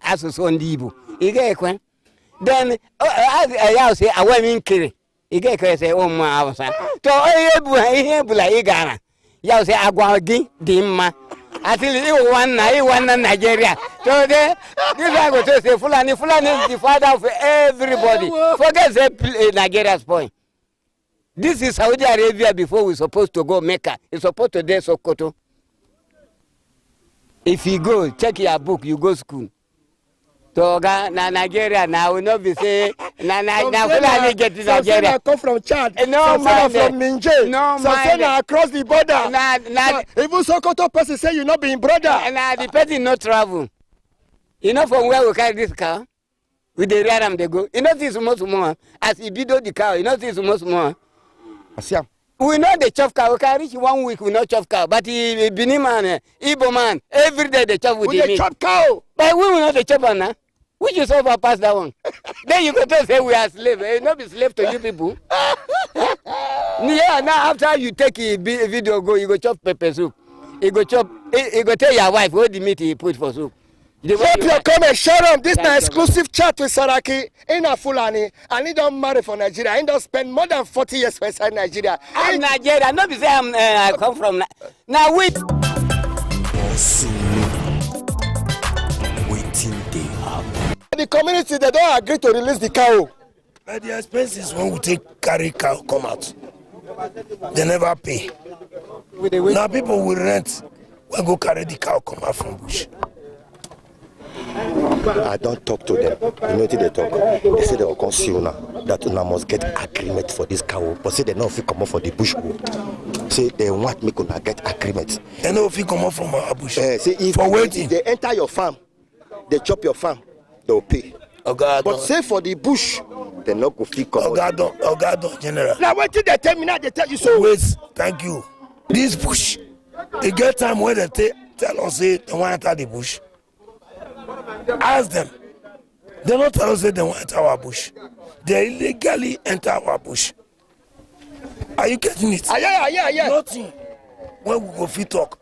asuso ndibu. Ige kwe. Then I say I want in kiri. Ige kwe say oh ma awsa. To ihe bula igana. Ya say agwa gi dimma. Until you one Nigeria. So this I go to say Fulani is the father of everybody. Forget the Nigeria's point. This is Saudi Arabia before we're supposed to go Mecca. It's supposed to do Sokoto. If you go, check your book, you go school. So na Nigeria now will not be say na Fulani get to Nigeria. Some come from Chad. No, some from Niger. No, some across the border. Even Sokoto person say you not being brother. Nah, the person not travel. You know from where we carry this car? With the rear arm they go. You know this small. As he beat the car, you know this small. We know the chop car. We can reach 1 week. We know chop car. But he Benin man, Igbo man, every day they chop with him. We chop cow. But we will not the chop now. We just over pass that one. Then you go to say we are slave. Eh? Not be slave to you people. Yeah, now after you take a video, you go chop pepper soup. You go chop. You go tell your wife what the meat he put for soup. Hope you come and share them. This is an exclusive chat with Saraki in a Fulani. And he don't marry for Nigeria. He don't spend more than 40 years inside Nigeria. I'm Nigeria. Not be say I come from. Now wait. The community, they don't agree to release the cow. But the expenses when we take carry cow come out, they never pay. Now people will rent when go carry the cow come out from bush. I don't talk to them. You know what they talk? They say they will come see Una. That Una must get agreement for this cow. But say they know if you come out for the bush. Say they want me to get agreement. They know if you come out from our bush. Say if they enter your farm, they chop your farm, they will pay. But say for the bush, they not go fit come out. General. Now wait till they tell me now, they tell you so. Wait, thank you. This bush, they get time where they tell us say they want to enter the bush. Ask them. They don't tell us that they want to enter our bush. They illegally enter our bush. Are you getting it? Yeah. Nothing. When we go fit talk,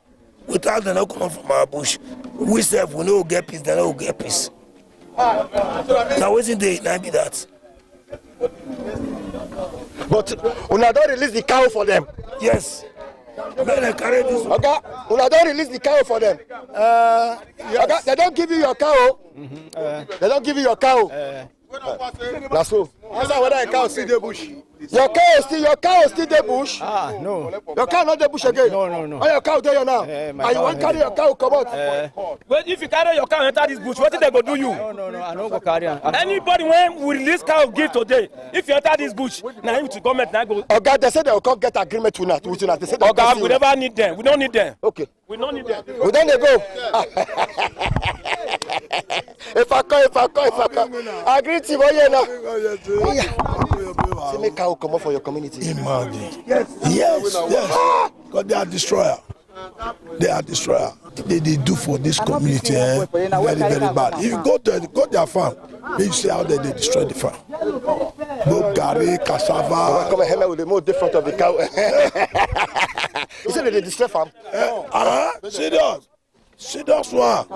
without them not coming from our bush, we say we no get peace, they no get peace. Now waiting day, now be that. But Una don't release the cow for them. Yes. They carry this. Okay, Una don't release the cow for them. Yes. Okay, they don't give you your cow. They don't give you your cow. That's so. Answer whether a cow still the bush. Your cow is still the bush. No. Your cow not the bush again. No. Oh, your cow there now. And you want carry your cow come out. But if you carry your cow enter this bush, what did they go do you? No. I don't go carry. Anybody when we release cow give today, if you enter this bush, now you to government now go. Okay, they said they will come get agreement with Una. They said they okay, we never need them. We don't need them. Okay. We don't need them. We don't need go. If I come. I agree to you now. Say make cow come up for your community. Imagine. Yes. Because they are destroyer. They do for this community very, very bad. If you go their farm, you see how they destroy the farm. No gari, cassava. Come and help me with the more different of the cow. You said they destroy farm? Serious one.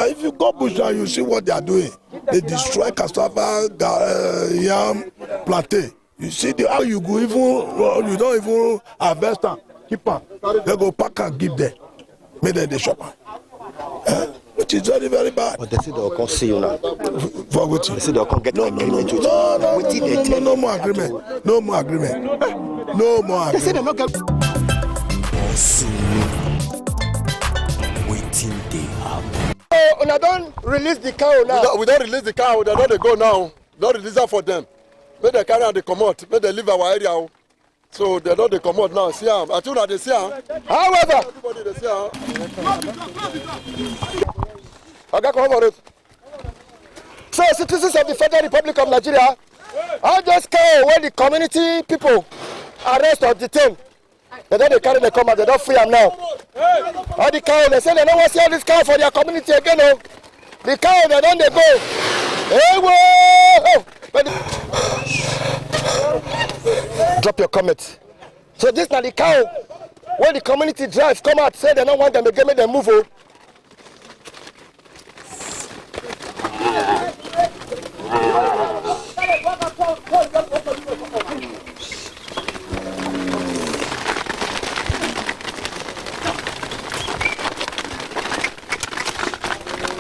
If you go bush and you see what they are doing, they destroy cassava, yam, plantain. You see how you go you don't even harvest them, keep them. They go pack and give them. Make them the shop. Which is very, very bad. But they say they'll come see you now. For what? They say they'll come get agreement with you. No more agreement. No more agreement. They say they're not going una don't release the cow now. We don't release the cow. They don't go now. Don't release that for them. Make they carry and they come out. Make they leave our area. So they don't come out now. See I think that they see However, everybody they see okay, come over it. So citizens of the Federal Republic of Nigeria, all those cow when the community people arrest or detain, they don't carry the come out, they don't free them now. All the cow, they say they don't want to see all this cow for their community again. Oh. The cow, they don't go. Hey, whoa! Drop your comment. So this now the cow, when the community drive, come out, say they don't want them again, make them move. Oh.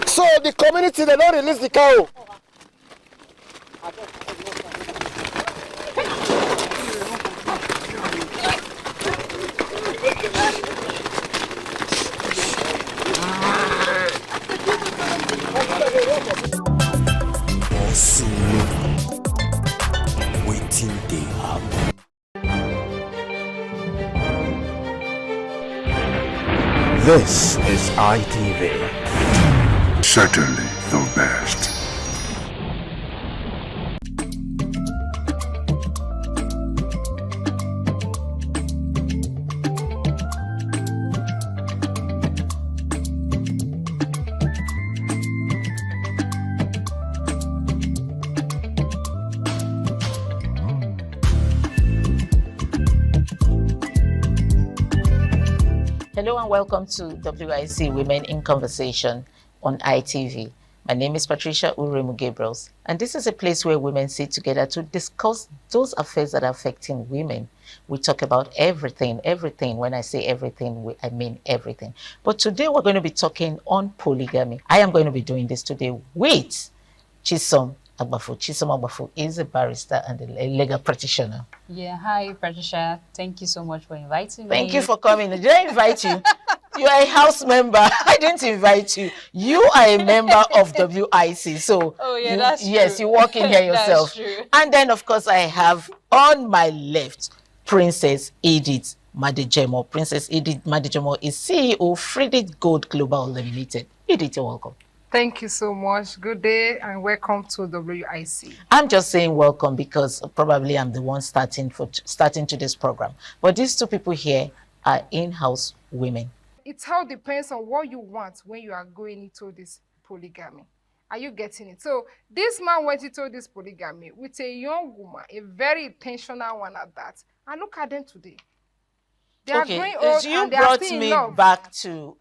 So the community, they don't release the cow. Waiting they happen. This is ITV. Certainly the best. Hello and welcome to WIC Women in Conversation on ITV. My name is Patricia Uremu Gabriels, and this is a place where women sit together to discuss those affairs that are affecting women. We talk about everything. When I say everything, I mean everything. But today we're going to be talking on polygamy. I am going to be doing this today with Chisom Agbafu. Chisom Agbafu is a barrister and a legal practitioner. Yeah, hi Patricia. Thank you so much for inviting me. Thank you for coming. Did I invite you? You are a house member. I didn't invite you. You are a member of WIC. So oh yeah, that's yes, true. you walk in here yourself. That's true. And then of course I have on my left Princess Edith Madejemo. Princess Edith Madejemo is CEO Friedrich Gold Global Limited. Edith, you're welcome. Thank you so much. Good day and welcome to WIC. I'm just saying welcome because probably I'm the one starting today's program. But these two people here are in-house women. It all depends on what you want when you are going into this polygamy. Are you getting it? So this man went into this polygamy with a young woman, a very intentional one at that. And look at them today. They are growing old you and they are brought still in me love. back to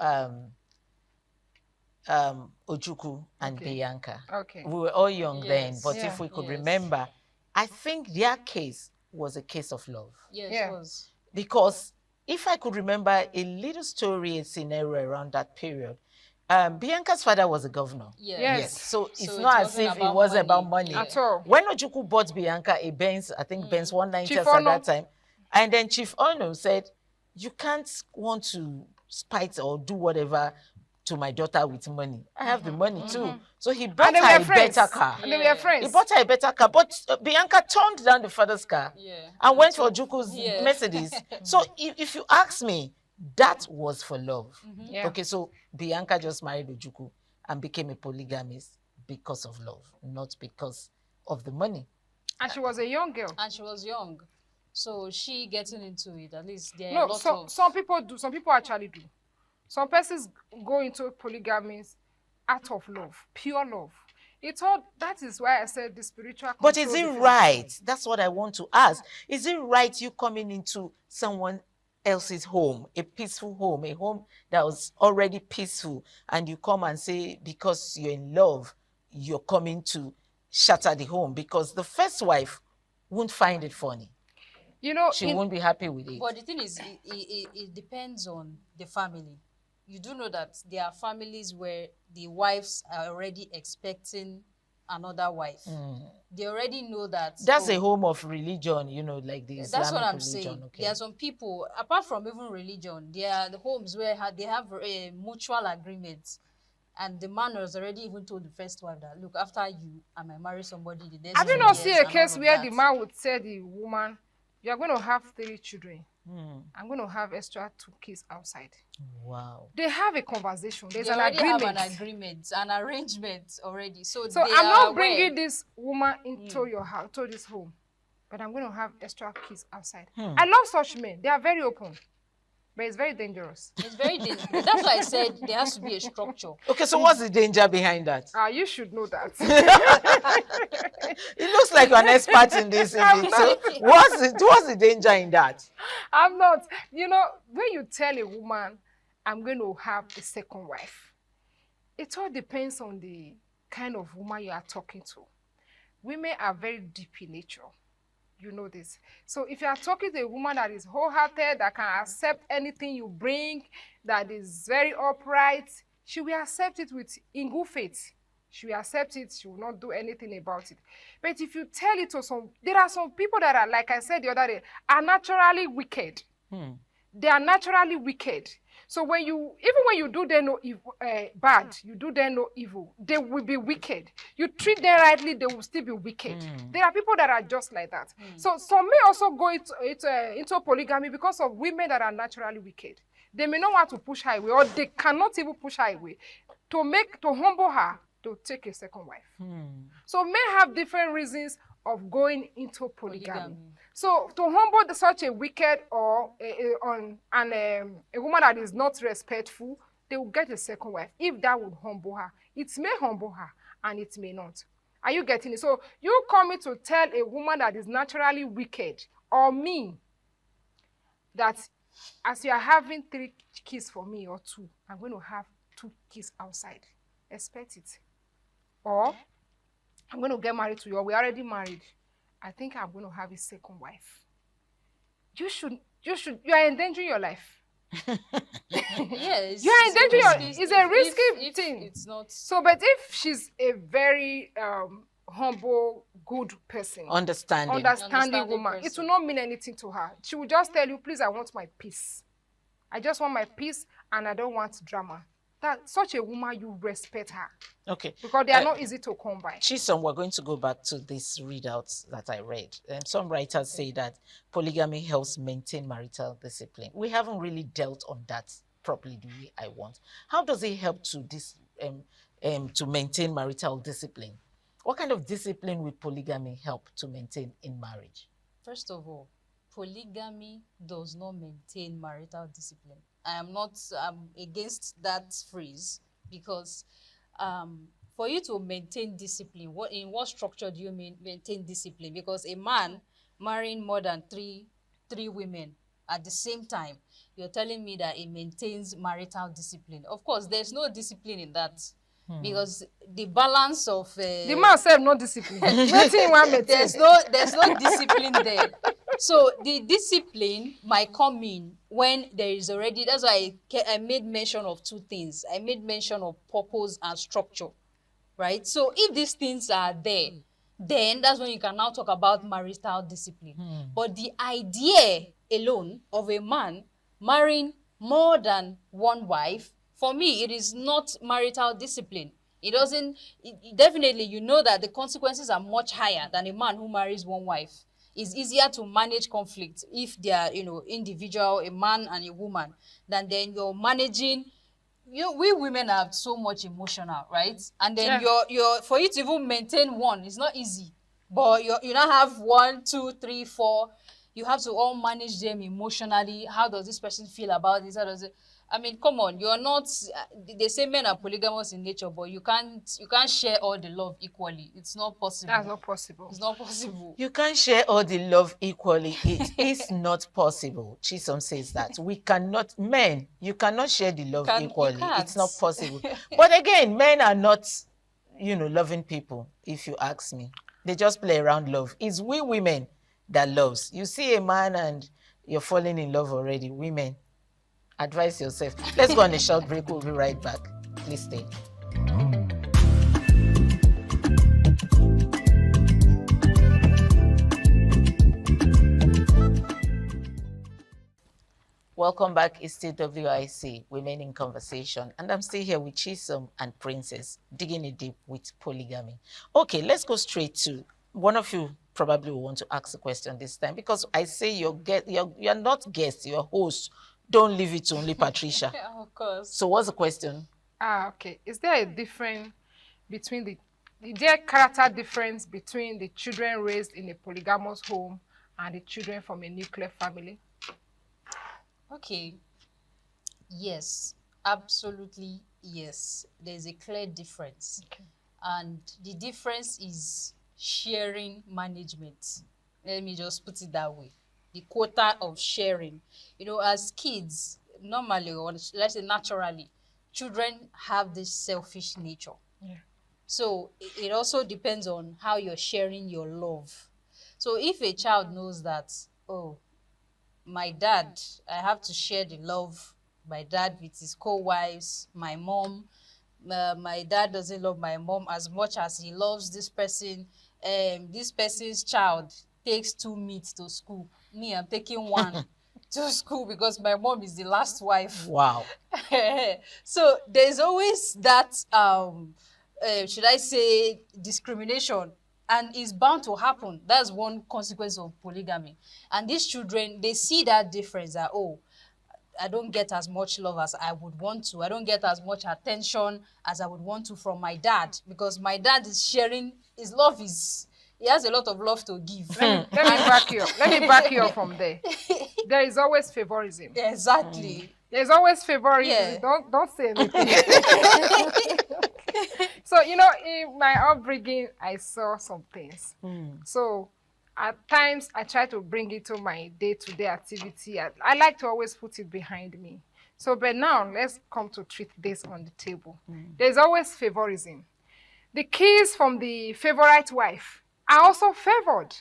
Ojukwu and Bianca. Okay. We were all young then, Yes. but Yeah. if we could remember, I think their case was a case of love. Yes, Yeah. it was. Because if I could remember a little story, a scenario around that period, Bianca's father was a governor. Yes. So it's So not it as if wasn't it about was about money. money. At all. When Ojukwu bought Bianca a Benz, I think Benz 190 Chief at that Ono. time, and then Chief Ono said, you can't want to spite or do whatever to my daughter with money. I have the money too. So he bought And they her were a friends. better car. And they were friends. He bought her a better car, but Bianca turned down the father's car and went for Ojukwu's Yeah. Mercedes. So if you ask me, that was for love. Yeah. Okay, so Bianca just married Ojukwu and became a polygamist because of love, not because of the money. And she was a young girl. And she was young. So she getting into it, at least there are No, a lot of... some people do. Some people actually do. Some persons go into polygamy out of love, pure love. It's all, that is why I said the spiritual But control is it difference. right? That's what I want to ask. Is it right you coming into someone else's home, a peaceful home, a home that was already peaceful, and you come and say because you're in love, you're coming to shatter the home? Because the first wife won't find it funny. You know, She won't be happy with it. But the thing is, it depends on the family. You do know that there are families where the wives are already expecting another wife. They already know that. That's oh, a home of religion, you know, like the Islamic That's what I'm religion. saying. Okay. There are some people, apart from even religion, there are the homes where they have mutual agreements. and the man was already even told the first wife that, look, after you, I might marry somebody. The next Have you not seen a case where the man would tell the woman, you are going to have 3 children. I'm going to have extra 2 kids outside. Wow. They have a conversation. There's an agreement. agreement. Have an agreement, an arrangement already. So I'm not bringing this woman into your house, to this home, but I'm going to have extra kids outside. I love such men. They are very open. But it's very dangerous. It's very dangerous. That's why I said there has to be a structure. Okay, so what's the danger behind that? You should know that. It looks like you're an expert in this. So what's the danger in that? I'm not. You know, when you tell a woman, I'm going to have a second wife, it all depends on the kind of woman you are talking to. Women are very deep in nature. You know this. So if you are talking to a woman that is wholehearted, that can accept anything you bring, that is very upright, she will accept it in good faith. She will accept it. She will not do anything about it. But if you tell it to there are some people that are, like I said the other day, are naturally wicked. They are naturally wicked. So even when you do them no evil, bad, you do them no evil, they will be wicked. You treat them rightly, they will still be wicked. There are people that are just like that. So some may also go into polygamy because of women that are naturally wicked. They may not want to push her away, or they cannot even push her away. To humble her, to take a second wife. So men have different reasons of going into polygamy. So to humble such a wicked or a woman that is not respectful, they will get a second wife. If that would humble her, it may humble her and it may not. Are you getting it? So you coming to tell a woman that is naturally wicked or mean that as you are having 3 kids for me or 2, I'm going to have 2 kids outside. Expect it. Or I'm going to get married to you, or we're already married. I think I'm going to have a second wife. You are endangering your life. Yes. You are endangering it's a risky thing. It's not. So, but if she's a very humble, good person, understanding woman, person, it will not mean anything to her. She will just tell you, please, I want my peace. I just want my peace and I don't want drama. That such a woman, you respect her. Okay. Because they are not easy to come by. Chisom, we're going to go back to these readouts that I read. Some writers say that polygamy helps maintain marital discipline. We haven't really dealt on that properly the way I want. How does it help to maintain marital discipline? What kind of discipline will polygamy help to maintain in marriage? First of all, polygamy does not maintain marital discipline. I am not against that phrase because for you to maintain discipline, in what structure do you maintain discipline? Because a man marrying more than three women at the same time, you're telling me that it maintains marital discipline. Of course, there's no discipline in that. Because the balance of the man self no discipline. there's no discipline there. So the discipline might come in when there is already. That's why I made mention of 2 things. I made mention of purpose and structure, right? So if these things are there, then that's when you can now talk about marital discipline. But the idea alone of a man marrying more than 1 wife, for me, it is not marital discipline. It doesn't, definitely, you know that the consequences are much higher than a man who marries 1 wife. It's easier to manage conflict if they are, individual, a man and a woman, than then you're managing. We women are so much emotional, right? And then you're for you to even maintain 1, it's not easy. But you now have 1, 2, 3, 4. You have to all manage them emotionally. How does this person feel about this? How does it? I mean, come on, you're not, they say men are polygamous in nature, but you can't share all the love equally. It's not possible. That's not possible. It's not possible. You can't share all the love equally. It is not possible. Chisom says that. We cannot, men, you cannot share the love equally. It's not possible. But again, men are not, loving people, if you ask me. They just play around love. It's we women that loves. You see a man and you're falling in love already, women. Advise yourself. Let's go on a short break. We'll be right back. Please stay. Welcome back. It's still WIC, Women in Conversation. And I'm still here with Chisom and Princess, digging it deep with polygamy. Okay, let's go straight to one of you probably will want to ask a question this time, because I say you're not guest, you're host. Don't leave it to only Patricia. Yeah, of course. So what's the question? Okay. Is there a difference between is there character difference between the children raised in a polygamous home and the children from a nuclear family? Okay. Yes, absolutely yes. There's a clear difference. Okay. And the difference is sharing management. Let me just put it that way. The quota of sharing. You know, as kids, normally, or let's say naturally, children have this selfish nature. Yeah. So it also depends on how you're sharing your love. So if a child knows that, oh, my dad, I have to share the love, my dad with his co-wives, my mom, my dad doesn't love my mom as much as he loves this person. This person's child takes 2 meats to school. Me, I'm taking 1 to school because my mom is the last wife. Wow. So there's always that, should I say, discrimination. And it's bound to happen. That's one consequence of polygamy. And these children, they see that difference that, oh, I don't get as much love as I would want to. I don't get as much attention as I would want to from my dad, because my dad is sharing his love. He has a lot of love to give. Let me back you up. Let me back you up from there. There is always favorism. Exactly. There's always favorism. Yeah. Don't say anything. So, you know, in my upbringing, I saw some things. So at times, I try to bring it to my day-to-day activity. I like to always put it behind me. So, but now, let's come to treat this on the table. There's always favorism. The kids from the favorite wife are also favored.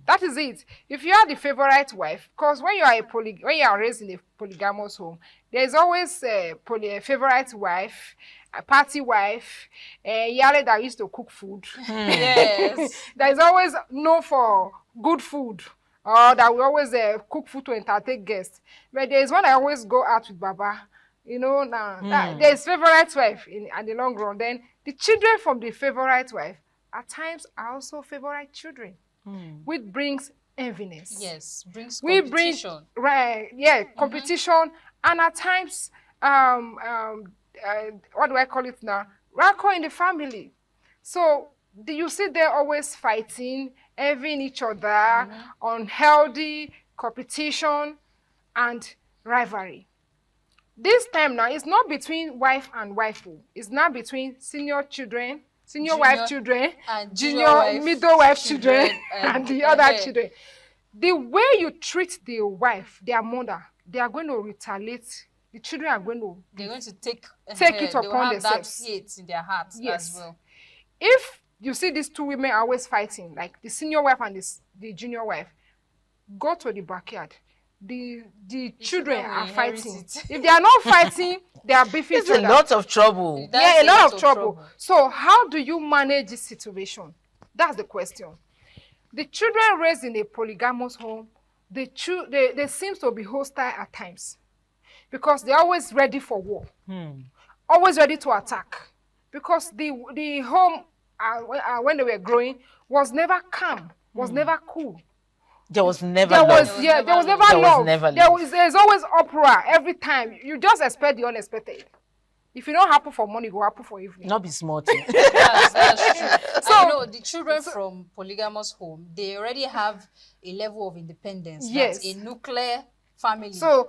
That is it. If you are the favorite wife, because when you are raised in a polygamous home, there's always a favorite wife, a party wife, a yale that used to cook food. Yes. There is always known for good food, or that we always cook food to entertain guests. But there is one I always go out with Baba. You know, now there's favorite wife at the long run. Then the children from the favorite wife at times are also favorite children, which brings enviness. Yes, brings competition. Competition, and at times, what do I call it now? Rancor in the family. So you see they're always fighting, envying each other, unhealthy competition and rivalry. This time now, it's not between wife and wife. It's not between senior wife children, and middle wife children, and the other children. The way you treat the wife, their mother, they are going to retaliate. The children are going to take it upon themselves. That hate in their hearts as well. If you see these two women are always fighting, like the senior wife and the junior wife, go to the backyard. The children are fighting. If they are not fighting, they are beefing each other. It's a lot of trouble. Yeah, a lot of trouble. So how do you manage this situation? That's the question. The children raised in a polygamous home, they seem to be hostile at times, because they're always ready for war, always ready to attack, because the home, when they were growing, was never calm, was never cool. There was never love. There was never love. There's always uproar every time. You just expect the unexpected. If you don't happen for money, it will happen for evening. Not be smart. That's true. So, you know, the children from polygamous home, they already have a level of independence that a nuclear family don't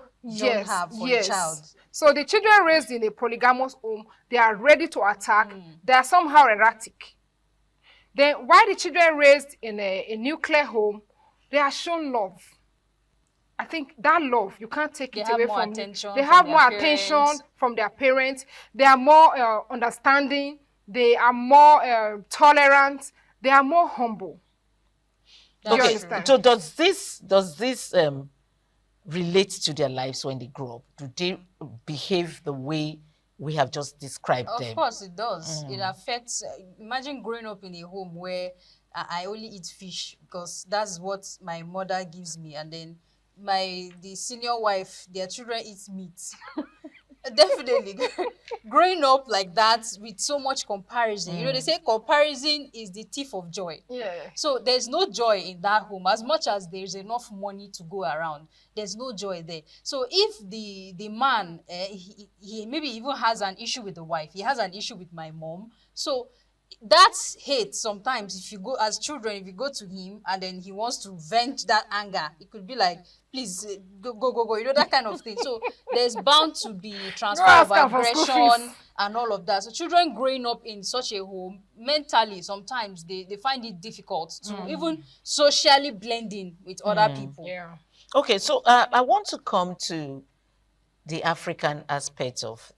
have for a child. So the children raised in a polygamous home, they are ready to attack. They are somehow erratic. Then why the children raised in a nuclear home, they are shown love. I think that love, you can't take it away from them. They have more attention from their parents. They are more understanding. They are more tolerant. They are more humble. Do you understand? So does this relate to their lives when they grow up? Do they behave the way we have just described them? Of course it does. It affects, imagine growing up in a home where I only eat fish because that's what my mother gives me, and then the senior wife, their children eat meat. Definitely. Growing up like that with so much comparison. You know, they say comparison is the thief of joy. Yeah. So there's no joy in that home. As much as there's enough money to go around, there's no joy there. So if the man, he maybe even has an issue with the wife, he has an issue with my mom. So that's hate sometimes. If you go as children, if you go to him and then he wants to vent that anger, it could be like, please go, you know, that kind of thing. So there's bound to be transfer of aggression and all of that. So children growing up in such a home, mentally sometimes they find it difficult to even socially blend in with other people. Yeah. Okay, so I want to come to the African aspect of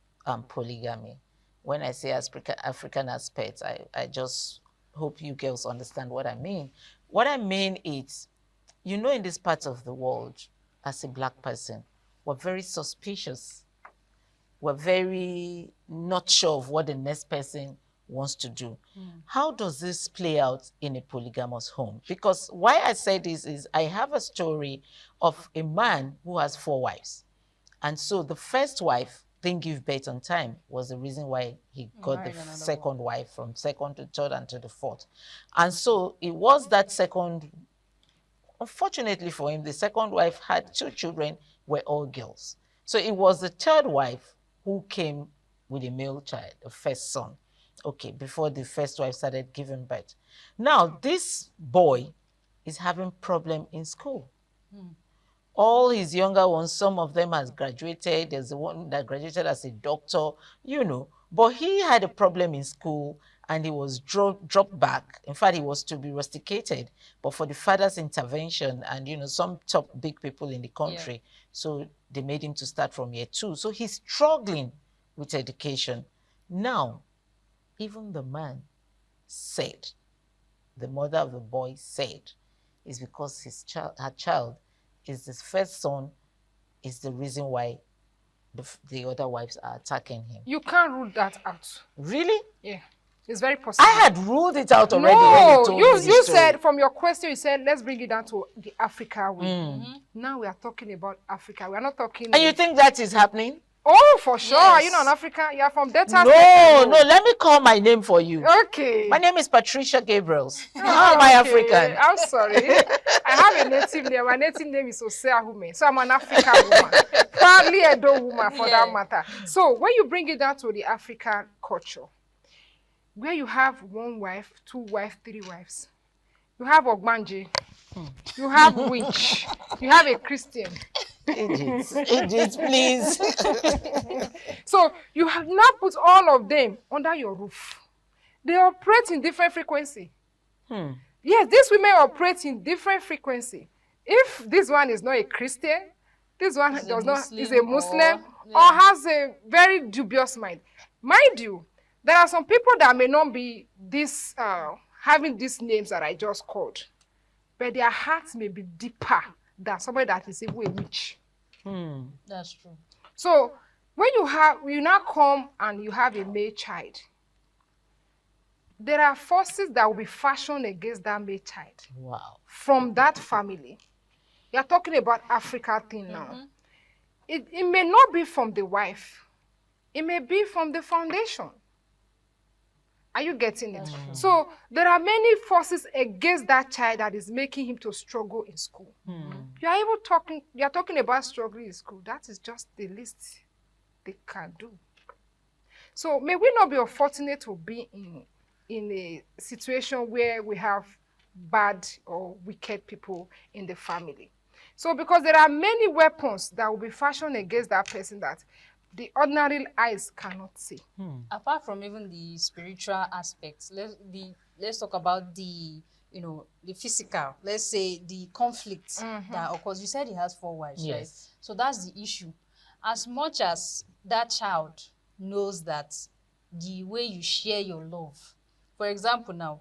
polygamy. When I say African aspect, I just hope you girls understand what I mean. What I mean is, you know, in this part of the world, as a black person, we're very suspicious. We're very not sure of what the next person wants to do. How does this play out in a polygamous home? Because why I say this is I have a story of a man who has 4 wives. And so the first wife didn't give birth on time was the reason why he got the second wife, from second to third and to the fourth. And so it was that second, unfortunately for him, the second wife had 2 children, were all girls. So it was the third wife who came with a male child, the first son, okay, before the first wife started giving birth. Now, this boy is having problem in school. All his younger ones, some of them has graduated. There's the one that graduated as a doctor, you know. But he had a problem in school and he was dropped back. In fact, he was to be rusticated. But for the father's intervention and, you know, some top big people in the country, so they made him to start from year 2. So he's struggling with education. Now, even the man said, the mother of the boy said, is because her child is this first son is the reason why the other wives are attacking him. You can't rule that out. Really? Yeah. It's very possible. I had ruled it out already. No, when you said, from your question, you said, let's bring it down to the Africa way. Now we are talking about Africa. We are not talking... And you think that is happening? Oh, for sure. Yes. Are you not an African? You are from Delta No, State. No, let me call my name for you. Okay. My name is Patricia Gabriels. How am I African? I'm sorry. I have a native name. My native name is Osea Hume. So I'm an African woman. Proudly a Edo woman for that matter. So when you bring it down to the African culture, where you have 1 wife, 2 wives, 3 wives, you have Ogbanje, you have witch, you have a Christian. Idiots, please. So you have now put all of them under your roof. They operate in different frequency. Yes, these women operate in different frequency. If this one is not a Christian, this one is a Muslim or has a very dubious mind. Mind you, there are some people that may not be this having these names that I just called, but their hearts may be deeper than somebody that is even a witch. That's true. So when you now come and you have a male child, there are forces that will be fashioned against that male child. Wow. From that family. You're talking about Africa thing now. It may not be from the wife. It may be from the foundation. Are you getting it? So there are many forces against that child that is making him to struggle in school. You're talking about struggling in school. That is just the least they can do. So may we not be unfortunate to be in a situation where we have bad or wicked people in the family. So because there are many weapons that will be fashioned against that person that the ordinary eyes cannot see. Apart from even the spiritual aspects, let's talk about the physical. Let's say the conflict that occurs. You said he has 4 wives, right? So that's the issue. As much as that child knows that the way you share your love, for example, now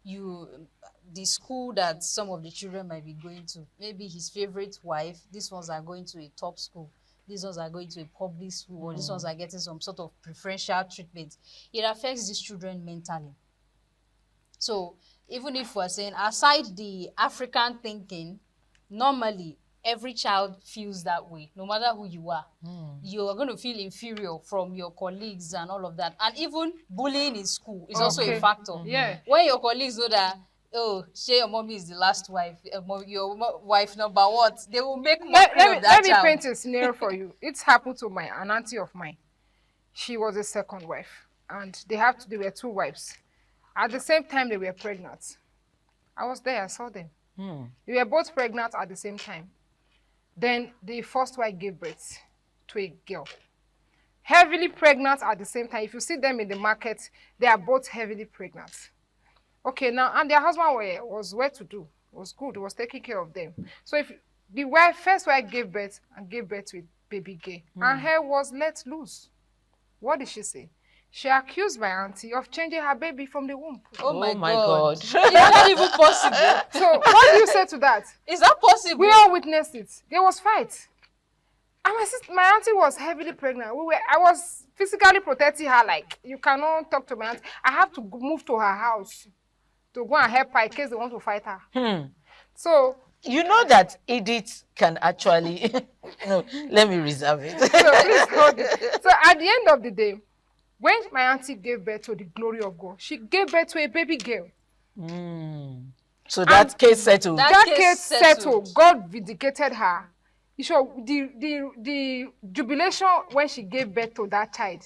the school that some of the children might be going to, maybe his favorite wife, these ones are going to a top school. These ones are going to a public school, or these ones are getting some sort of preferential treatment. It affects these children mentally. So even if we're saying, aside the African thinking, normally every child feels that way, no matter who you are. You are going to feel inferior from your colleagues and all of that. And even bullying in school is also a factor. Yeah. When your colleagues know that, oh, say your mommy is the last wife, your wife number what, they will make mockery of that Let me child. paint a scenario for you. It's happened to an auntie of mine. She was a second wife, and they were 2 wives. At the same time, they were pregnant. I was there, I saw them. They were both pregnant at the same time. Then the first wife gave birth to a girl. Heavily pregnant at the same time. If you see them in the market, they are both heavily pregnant. Okay, now, and their husband was well-to-do, was good, was taking care of them. So if the first wife gave birth to a baby girl, and her was let loose. What did she say? She accused my auntie of changing her baby from the womb. Oh my God. Is that even possible? So what do you say to that? Is that possible? We all witnessed it. There was fight. And my auntie was heavily pregnant. I was physically protecting her, like, you cannot talk to my auntie. I have to move to her house to go and help her in case they want to fight her. So you know that Edith can actually no, let me reserve it. So please hold it. So at the end of the day, when my auntie gave birth to the glory of God, she gave birth to a baby girl. So that case settled. That case settled. God vindicated her. So the jubilation when she gave birth to that child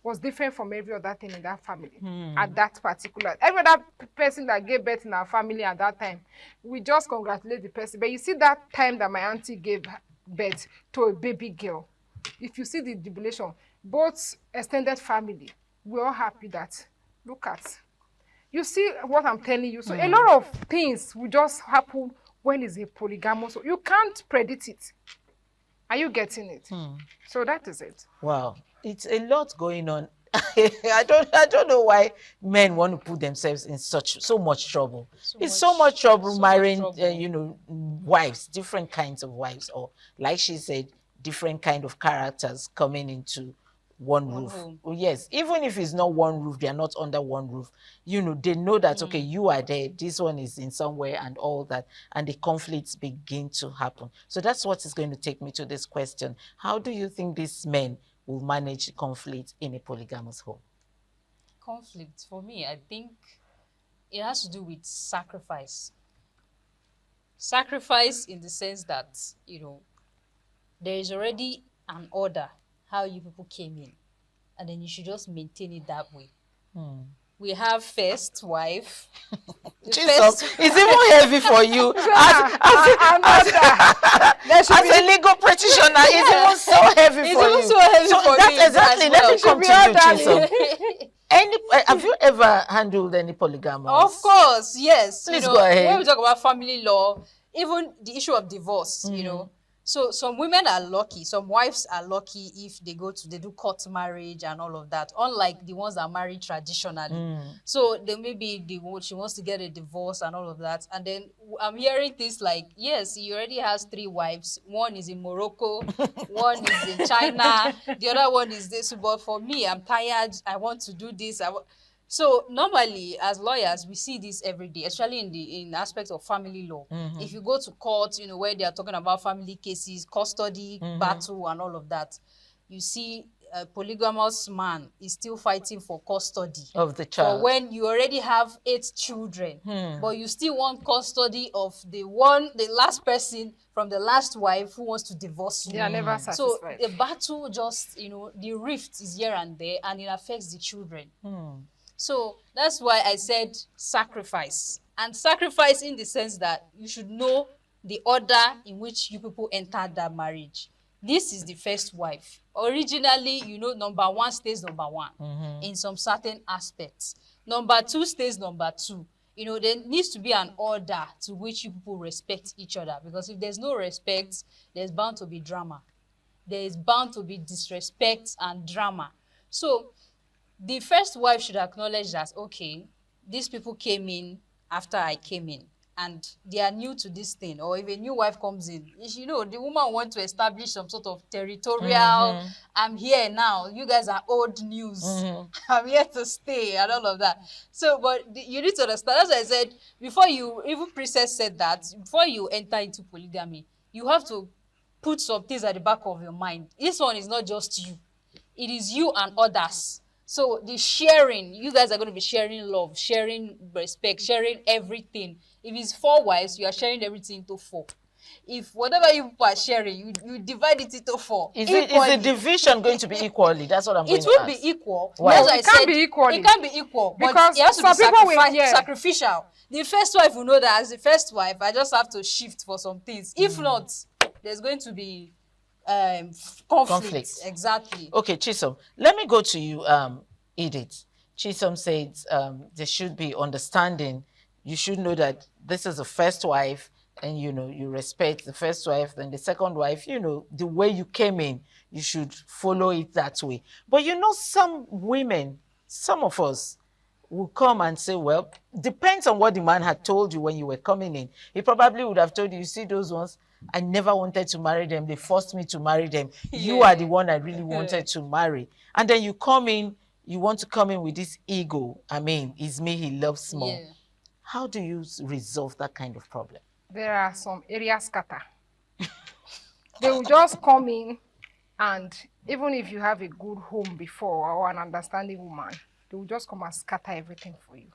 was different from every other thing in that family at that particular. Every other person that gave birth in our family at that time, we just congratulate the person. But you see that time that my auntie gave birth to a baby girl, if you see the jubilation, both extended family, we're all happy that, look at. You see what I'm telling you? So a lot of things will just happen when it's a polygamous. So you can't predict it. Are you getting it? So that is it. Wow. It's a lot going on. I don't know why men want to put themselves in so much trouble. It's so much trouble marrying, wives, different kinds of wives, or like she said, different kind of characters coming into one roof. Oh, yes, even if it's not one roof, they are not under one roof. They know that, okay, you are there, this one is in somewhere and all that, and the conflicts begin to happen. So that's what is going to take me to this question. How do you think these men will manage conflict in a polygamous home? Conflict, for me, I think it has to do with sacrifice. Sacrifice in the sense that, there is already an order how you people came in, and then you should just maintain it that way. We have first wife. Jesus, it's even heavy for you. As a legal practitioner, it's even so heavy for you. It's even so heavy for me. Exactly. Let me come to you, Chisom. Have you ever handled any polygamous? Of course, yes. Please go ahead. When we talk about family law, even the issue of divorce, So some women are lucky, some wives are lucky if they do court marriage and all of that, unlike the ones that are married traditionally. So they she wants to get a divorce and all of that. And then I'm hearing things like, yes, he already has 3 wives. One is in Morocco, one is in China, the other one is this. But for me, I'm tired, I want to do this. So normally, as lawyers, we see this every day, especially in aspects of family law. If you go to court, where they are talking about family cases, custody, battle, and all of that, you see a polygamous man is still fighting for custody of the child. For when you already have 8 children, but you still want custody of the last person from the last wife who wants to divorce you. They are never satisfied. So the battle just, the rift is here and there, and it affects the children. So that's why I said sacrifice. And sacrifice in the sense that you should know the order in which you people entered that marriage. This is the first wife. Originally, number 1 stays number 1 in some certain aspects. Number 2 stays number 2. There needs to be an order to which you people respect each other. Because if there's no respect, there's bound to be drama. There is bound to be disrespect and drama. So the first wife should acknowledge that, okay, these people came in after I came in, and they are new to this thing. Or if a new wife comes in, the woman wants to establish some sort of territorial, I'm here now, you guys are old news, I'm here to stay, and all of that. So, but you need to understand, as I said, Princess said that, before you enter into polygamy, you have to put some things at the back of your mind. This one is not just you. It is you and others. So the sharing, you guys are going to be sharing love, sharing respect, sharing everything. If it's 4 wives, you are sharing everything into 4. If whatever you are sharing, you divide it into 4. Is the division going to be equally? That's what I'm going to ask. It will be equal. Why? It can't be equally. It can't be equal. Because but it has to be sacrificial. The first wife will know that as the first wife, I just have to shift for some things. If not, there's going to be conflict. Exactly. Okay, Chisom, let me go to you, Edith. Chisom said there should be understanding. You should know that this is the first wife, and you respect the first wife. Then the second wife, the way you came in, you should follow it that way. But some women, some of us will come and say, well, depends on what the man had told you when you were coming in. He probably would have told you, see those ones, I never wanted to marry them. They forced me to marry them. Yeah. You are the one I really wanted to marry. And then you come in, you want to come in with this ego. I mean, it's me he loves more. Yeah. How do you resolve that kind of problem? There are some areas scatter. They will just come in, and even if you have a good home before or an understanding woman, they will just come and scatter everything for you.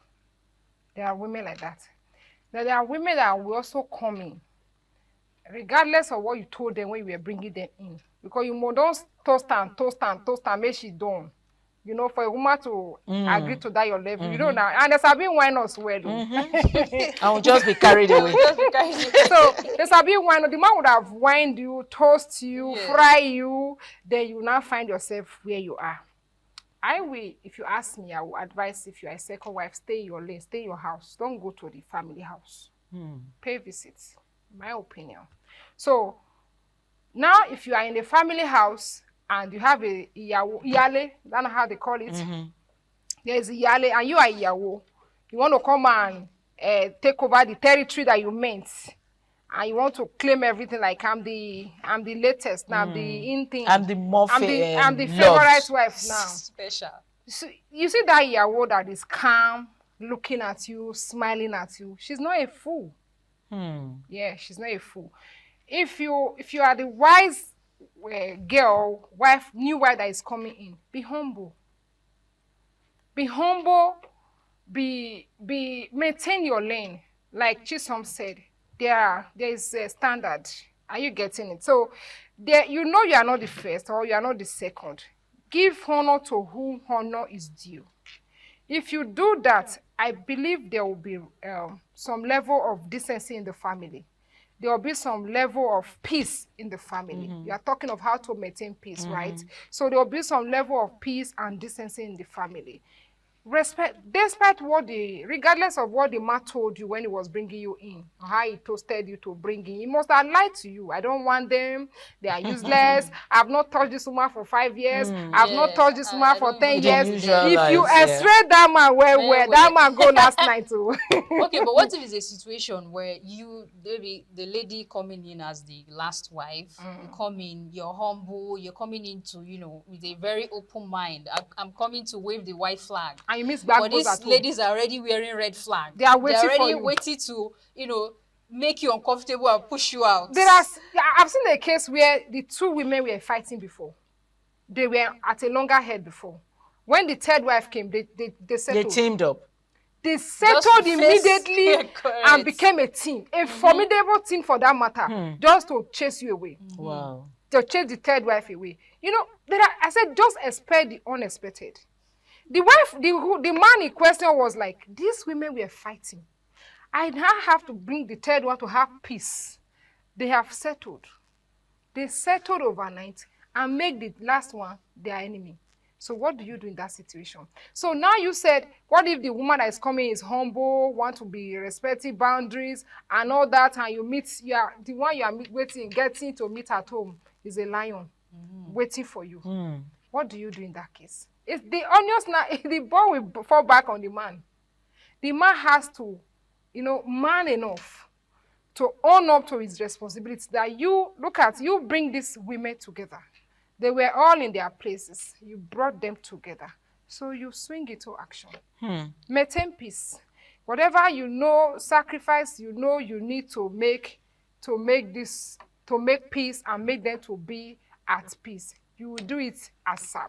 There are women like that. Now, there are women that will also come in, regardless of what you told them when you were bringing them in. Because you don't toast and make she done. For a woman to agree to that your level, now. And there's been wine as well. I will just be carried away. So there's been wine. The man would have wined you, toast you, fry you. Then you now find yourself where you are. I will, if you ask me, I will advise if you are a second wife, stay in your lane, stay in your house. Don't go to the family house. Pay visits, my opinion. So now if you are in the family house and you have a iyale, that's how they call it. There is iyale and you are iyawo. You want to come and take over the territory that you meant. And you want to claim everything like I'm the latest now, I'm the in thing. I'm the more I'm the favorite wife now. Special. So you see that Iyawo that is calm, looking at you, smiling at you. She's not a fool. Yeah, she's not a fool. If you are the wise girl, wife, new wife that is coming in, be humble. Be humble. Maintain your lane. Like Chisom said. There is a standard. Are you getting it? So, you are not the first or you are not the second. Give honor to whom honor is due. If you do that, I believe there will be some level of decency in the family. There will be some level of peace in the family. You are talking of how to maintain peace, right? So there will be some level of peace and decency in the family. Respect, despite regardless of what the man told you when he was bringing you in, or how he toasted you to bring in, he must have lied to you. I don't want them. They are useless. I've not touched this woman for 5 years. I've not touched this woman for 10 years. If you extray that man that man go last night too. Okay, but what if it's a situation where maybe the lady coming in as the last wife, you come in, you're humble, you're coming into, with a very open mind. I'm coming to wave the white flag. And you miss black. But these ladies are already wearing red flag. They are waiting waiting to, make you uncomfortable and push you out. I've seen a case where the 2 women were fighting before. They were at a longer head before. When the third wife came, they settled. They teamed up. They settled immediately and became a team. A formidable team for that matter. Just to chase you away. Wow. To chase the third wife away. I said just expect the unexpected. The man in question was like, these women were fighting. I now have to bring the third one to have peace. They have settled. They settled overnight and make the last one their enemy. So what do you do in that situation? So now you said, what if the woman that is coming is humble, want to be respecting boundaries and all that, and the one you are getting to meet at home is a lion waiting for you. What do you do in that case? It's the onions now, the ball will fall back on the man. The man has to, man enough to own up to his responsibility that you bring these women together. They were all in their places. You brought them together. So you swing it to action. Maintain peace. Whatever sacrifice you need to make this to make peace and make them to be at peace. You will do it ASAP.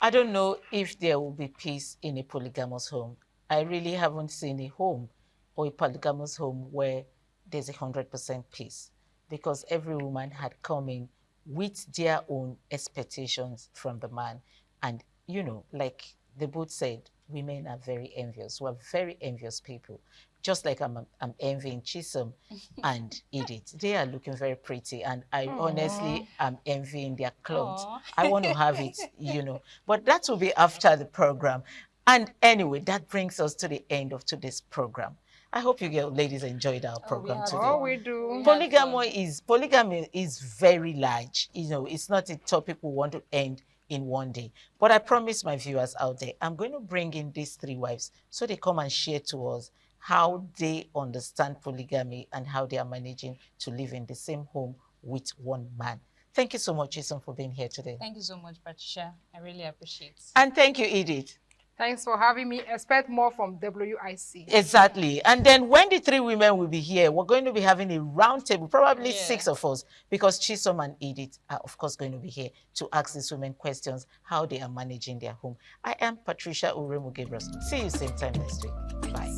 I don't know if there will be peace in a polygamous home. I really haven't seen a home or a polygamous home where there's 100% peace, because every woman had come in with their own expectations from the man. And, you know, like they both said, women are very envious. We're very envious people. Just like I'm envying Chisom and Edith. They are looking very pretty, and I honestly am envying their clothes. I want to have it, you know. But that will be after the program. And anyway, that brings us to the end of today's program. I hope you ladies enjoyed our program today. Oh, we do. Polygamy is very large. You know, it's not a topic we want to end in one day. But I promise my viewers out there, I'm going to bring in these three wives so they come and share to us how they understand polygamy and how they are managing to live in the same home with one man. Thank you so much, Jason, for being here today. Thank you so much, Patricia. I really appreciate it. And thank you, Edith. Thanks for having me. Expect more from WIC. Exactly. And then when the three women will be here, we're going to be having a round table, probably 6 of us, because Chisom and Edith are, of course, going to be here to ask these women questions, how they are managing their home. I am Patricia Uremu Gabriel. See you same time next week. Bye.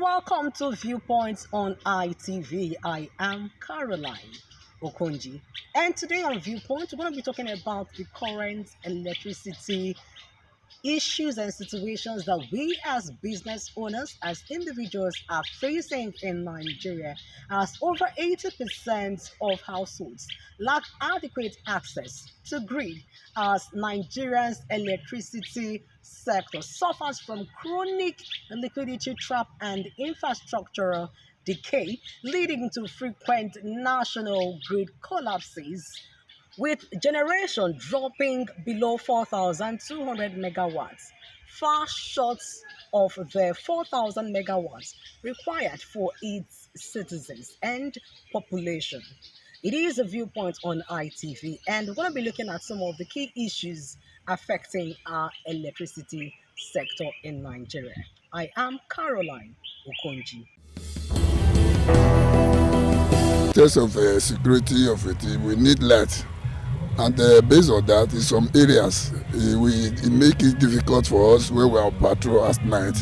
Welcome to Viewpoints on ITV. I am Caroline Okonji, and today on Viewpoint, we're going to be talking about the current electricity issues and situations that we as business owners, as individuals, are facing in Nigeria, as over 80% of households lack adequate access to grid, as Nigeria's electricity sector suffers from chronic liquidity trap and infrastructural decay, leading to frequent national grid collapses, with generation dropping below 4,200 megawatts, far short of the 4,000 megawatts required for its citizens and population. It is a Viewpoint on ITV, and we're going to be looking at some of the key issues affecting our electricity sector in Nigeria. I am Caroline Okonji. In terms of security of it, we need light. And based on that, in some areas, it makes it difficult for us when we are on patrol at night.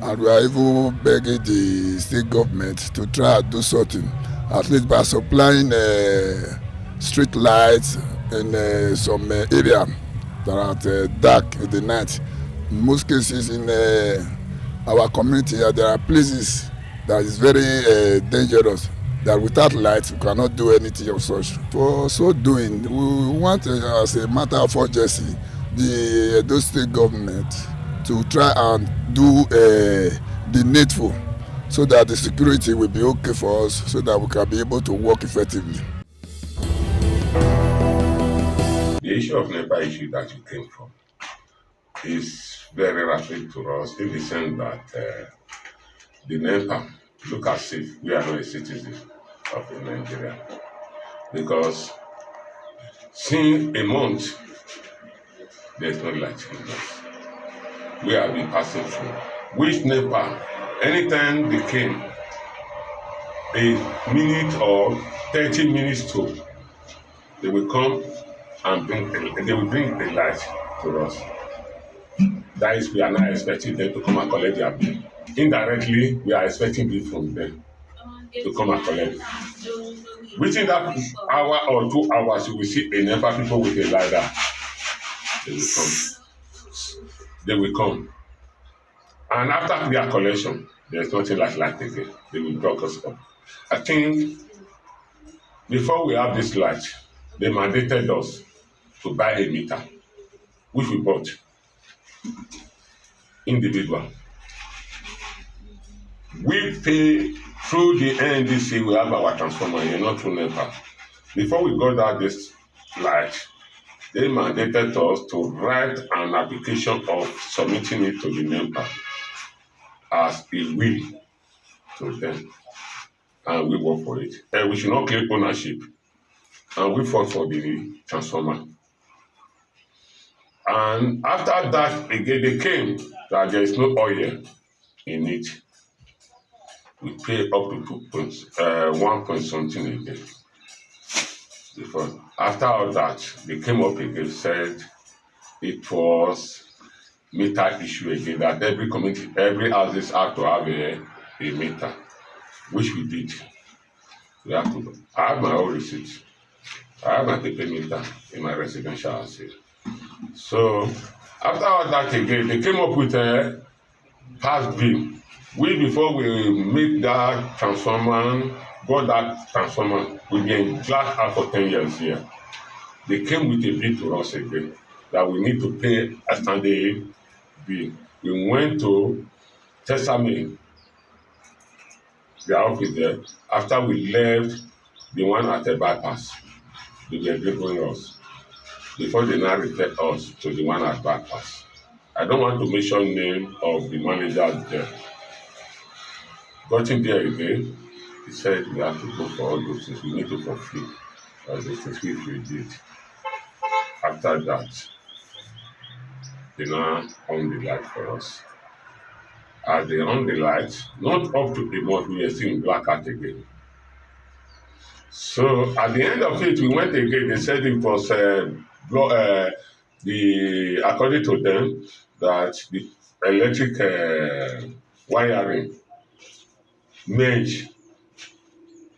And we are even begging the state government to try and do something, at least by supplying street lights in some area that are dark in the night. In most cases in our community, there are places that is very dangerous, that without lights we cannot do anything of such. For so doing, we want, as a matter of urgency, the Edo State government to try and do the needful so that the security will be okay for us, so that we can be able to work effectively. The issue of NEPA issue that you came from is very rapid to us, in the sense that the NEPA look as if we are not a citizen of Nigeria, because since a month there's no light in us. We have been passing through. Which NEPA, anytime they came a minute or 30 minutes to, they will come and bring the light to us. That is, we are not expecting them to come and collect their bill. Indirectly, we are expecting bill from them to come and collect. Within that hour or 2 hours, you will see a number of people with a ladder. They will come. they will come. And after their collection, there's nothing like light again. They will block us up. I think before we have this light, they mandated us to buy a meter, which we bought individual. We pay through the NDC, we have our transformer here, not through NEPA. Before we got out this light, they mandated us to write an application of submitting it to the NEPA as a will to them. And we work for it. And we should not claim ownership. And we fought for the transformer. And after that, again, they came that there is no oil in it. We pay up to 1 point something again. Before. After all that, they came up again, said it was meter issue again, that every community, every houses have to have a meter, which we did. We have to. I have my own receipt. I have my paper meter in my residential house here. So after all that again, they came up with a past bill. We, before we make that transformer, got that transformer, we've been black out for 10 years here. They came with a bill to us again that we need to pay a standing bill. We went to Testament, their office there. After we left the one at the bypass, they were delivering us. Before they now refer us to the one at bypass. I don't want to mention name of the manager there. Got in there again, he said we have to go for all those things, we need to fulfill all those things, which we did. After that, they now on the light for us. As they on the light, not up to a month, we were still in blackout again. So at the end of it, we went again, they said it was according to them, that the electric wiring merge.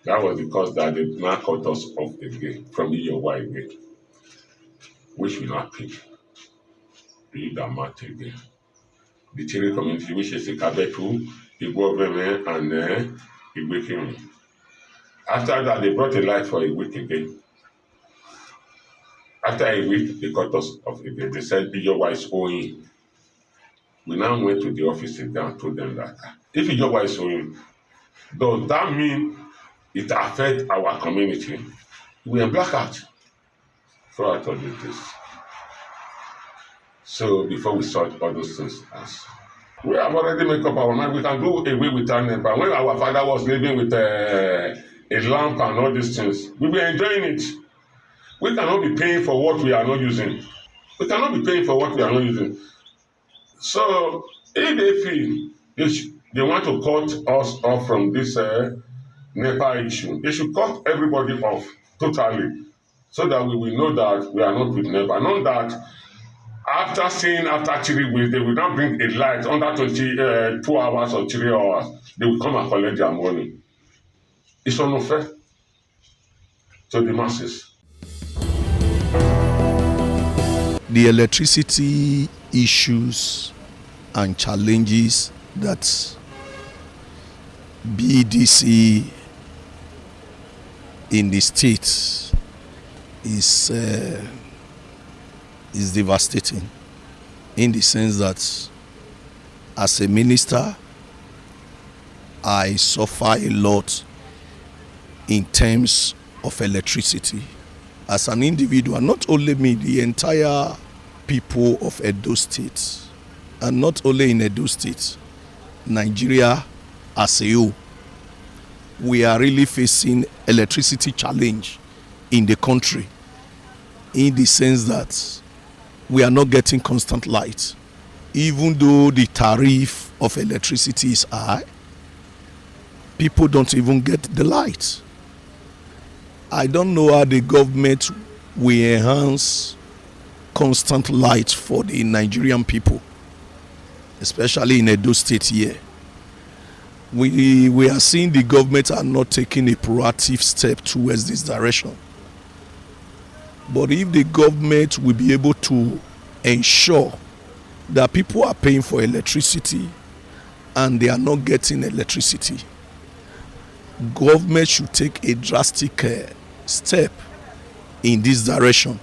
That was because that they now cut us off again from EOY again, which we not pay. Pay that much again. The Chile community, which is Ikabetu, Igbo and Igwekimi. After that, they brought a light for a week again. After a week, they cut us off again. They said EOY is owing. We now went to the office again and told them that if EOY is owing, does that mean it affects our community? We are blackout. So I told you this. So before we sort all those things out, we have already made up our mind. We can do away with our NEPA. When our father was living with a lamp and all these things, we were enjoying it. We cannot be paying for what we are not using. We cannot be paying for what we are not using. So if they feel they want to cut us off from this NEPA issue, they should cut everybody off totally so that we will know that we are not with NEPA. Not that after 3 weeks, they will not bring a light under 22 hours or 3 hours. They will come and collect their money. It's unfair to the masses. The electricity issues and challenges that BDC in the state is devastating, in the sense that as a minister, I suffer a lot in terms of electricity. As an individual, not only me, the entire people of Edo State, and not only in Edo State, Nigeria as a whole, we are really facing electricity challenge in the country, in the sense that we are not getting constant light. Even though the tariff of electricity is high, people don't even get the light. I don't know how the government will enhance constant light for the Nigerian people, especially in Edo State here. We are seeing the government are not taking a proactive step towards this direction. But if the government will be able to ensure that people are paying for electricity and they are not getting electricity. Government should take a drastic step in this direction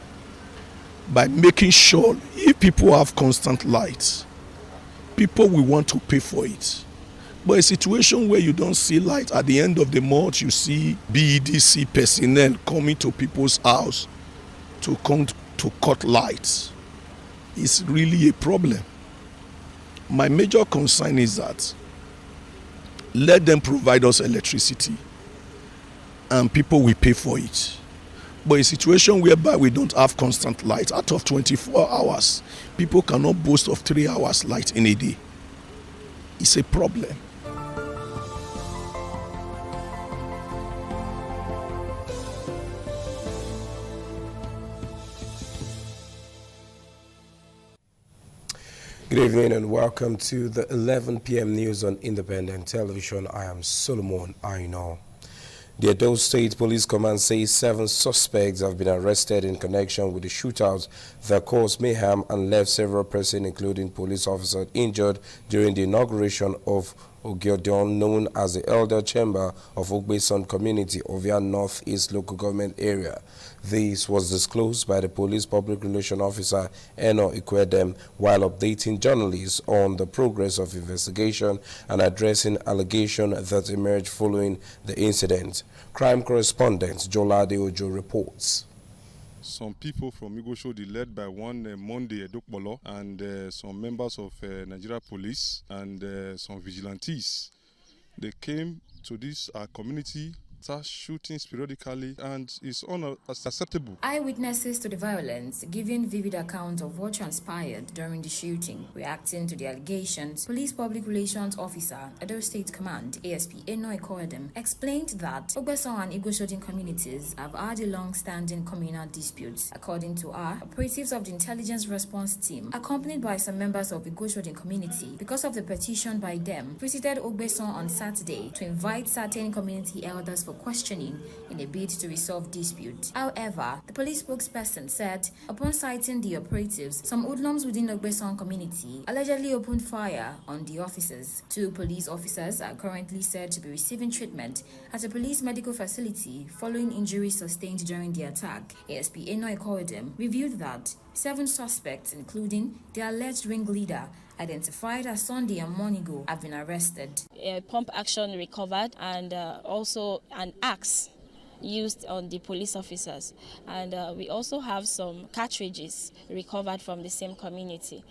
by making sure if people have constant light, people will want to pay for it. But a situation where you don't see light, at the end of the month you see BEDC personnel coming to people's house to come to cut lights, is really a problem. My major concern is that let them provide us electricity and people will pay for it. But a situation whereby we don't have constant light, out of 24 hours, people cannot boast of 3 hours light in a day. It's a problem. Good evening and welcome to the 11 p.m. news on Independent Television. I am Solomon Aino. The Edo State Police Command says 7 suspects have been arrested in connection with the shootouts that caused mayhem and left several persons, including police officers, injured during the inauguration of Ogiodon, known as the Elder Chamber of Ogbeson Community, Ovia Northeast Local Government Area. This was disclosed by the Police Public Relations Officer, Eno Ikwedem, while updating journalists on the progress of investigation and addressing allegations that emerged following the incident. Crime correspondent Jolade Ojo reports. Some people from Igboshodi, led by one Monday Edokbolo, and some members of Nigeria Police and some vigilantes, they came to this community, start shooting periodically, and it's unacceptable. Eyewitnesses to the violence giving vivid accounts of what transpired during the shooting. Reacting to the allegations, Police Public Relations Officer, Edo State Command, ASP Eno Ikoedem, explained that Ogbeson and Igboshodi communities have had a long-standing communal disputes. According to her, operatives of the Intelligence Response Team, accompanied by some members of the Igboshodi community, because of the petition by them, visited Ogbeson on Saturday to invite certain community elders for questioning in a bid to resolve disputes. However, the police spokesperson said, upon citing the operatives, some hoodlums within the Ogbeson community allegedly opened fire on the officers. 2 police officers are currently said to be receiving treatment at a police medical facility following injuries sustained during the attack. ASP Eno Ikoedem revealed that 7 suspects, including the alleged ringleader, identified as Sunday and Monigo, have been arrested. A pump action recovered and also an axe used on the police officers. And we also have some cartridges recovered from the same community.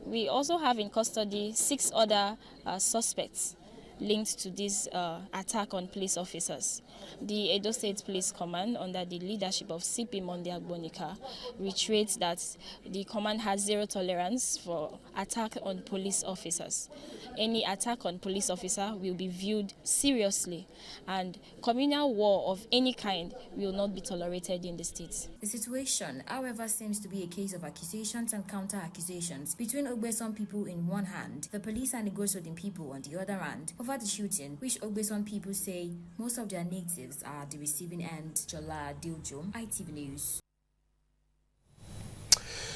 We also have in custody 6 other suspects linked to this attack on police officers. The Edo State Police Command, under the leadership of CP Monday Agbonika, reiterates that the command has zero tolerance for attack on police officers. Any attack on police officer will be viewed seriously, and communal war of any kind will not be tolerated in the state. The situation, however, seems to be a case of accusations and counter-accusations between Ogbeson people in one hand, the police and Igboshodi people on the other hand, over the shooting, which Ogbeson people say most of their natives are the receiving end. Jola Diljo, ITV News.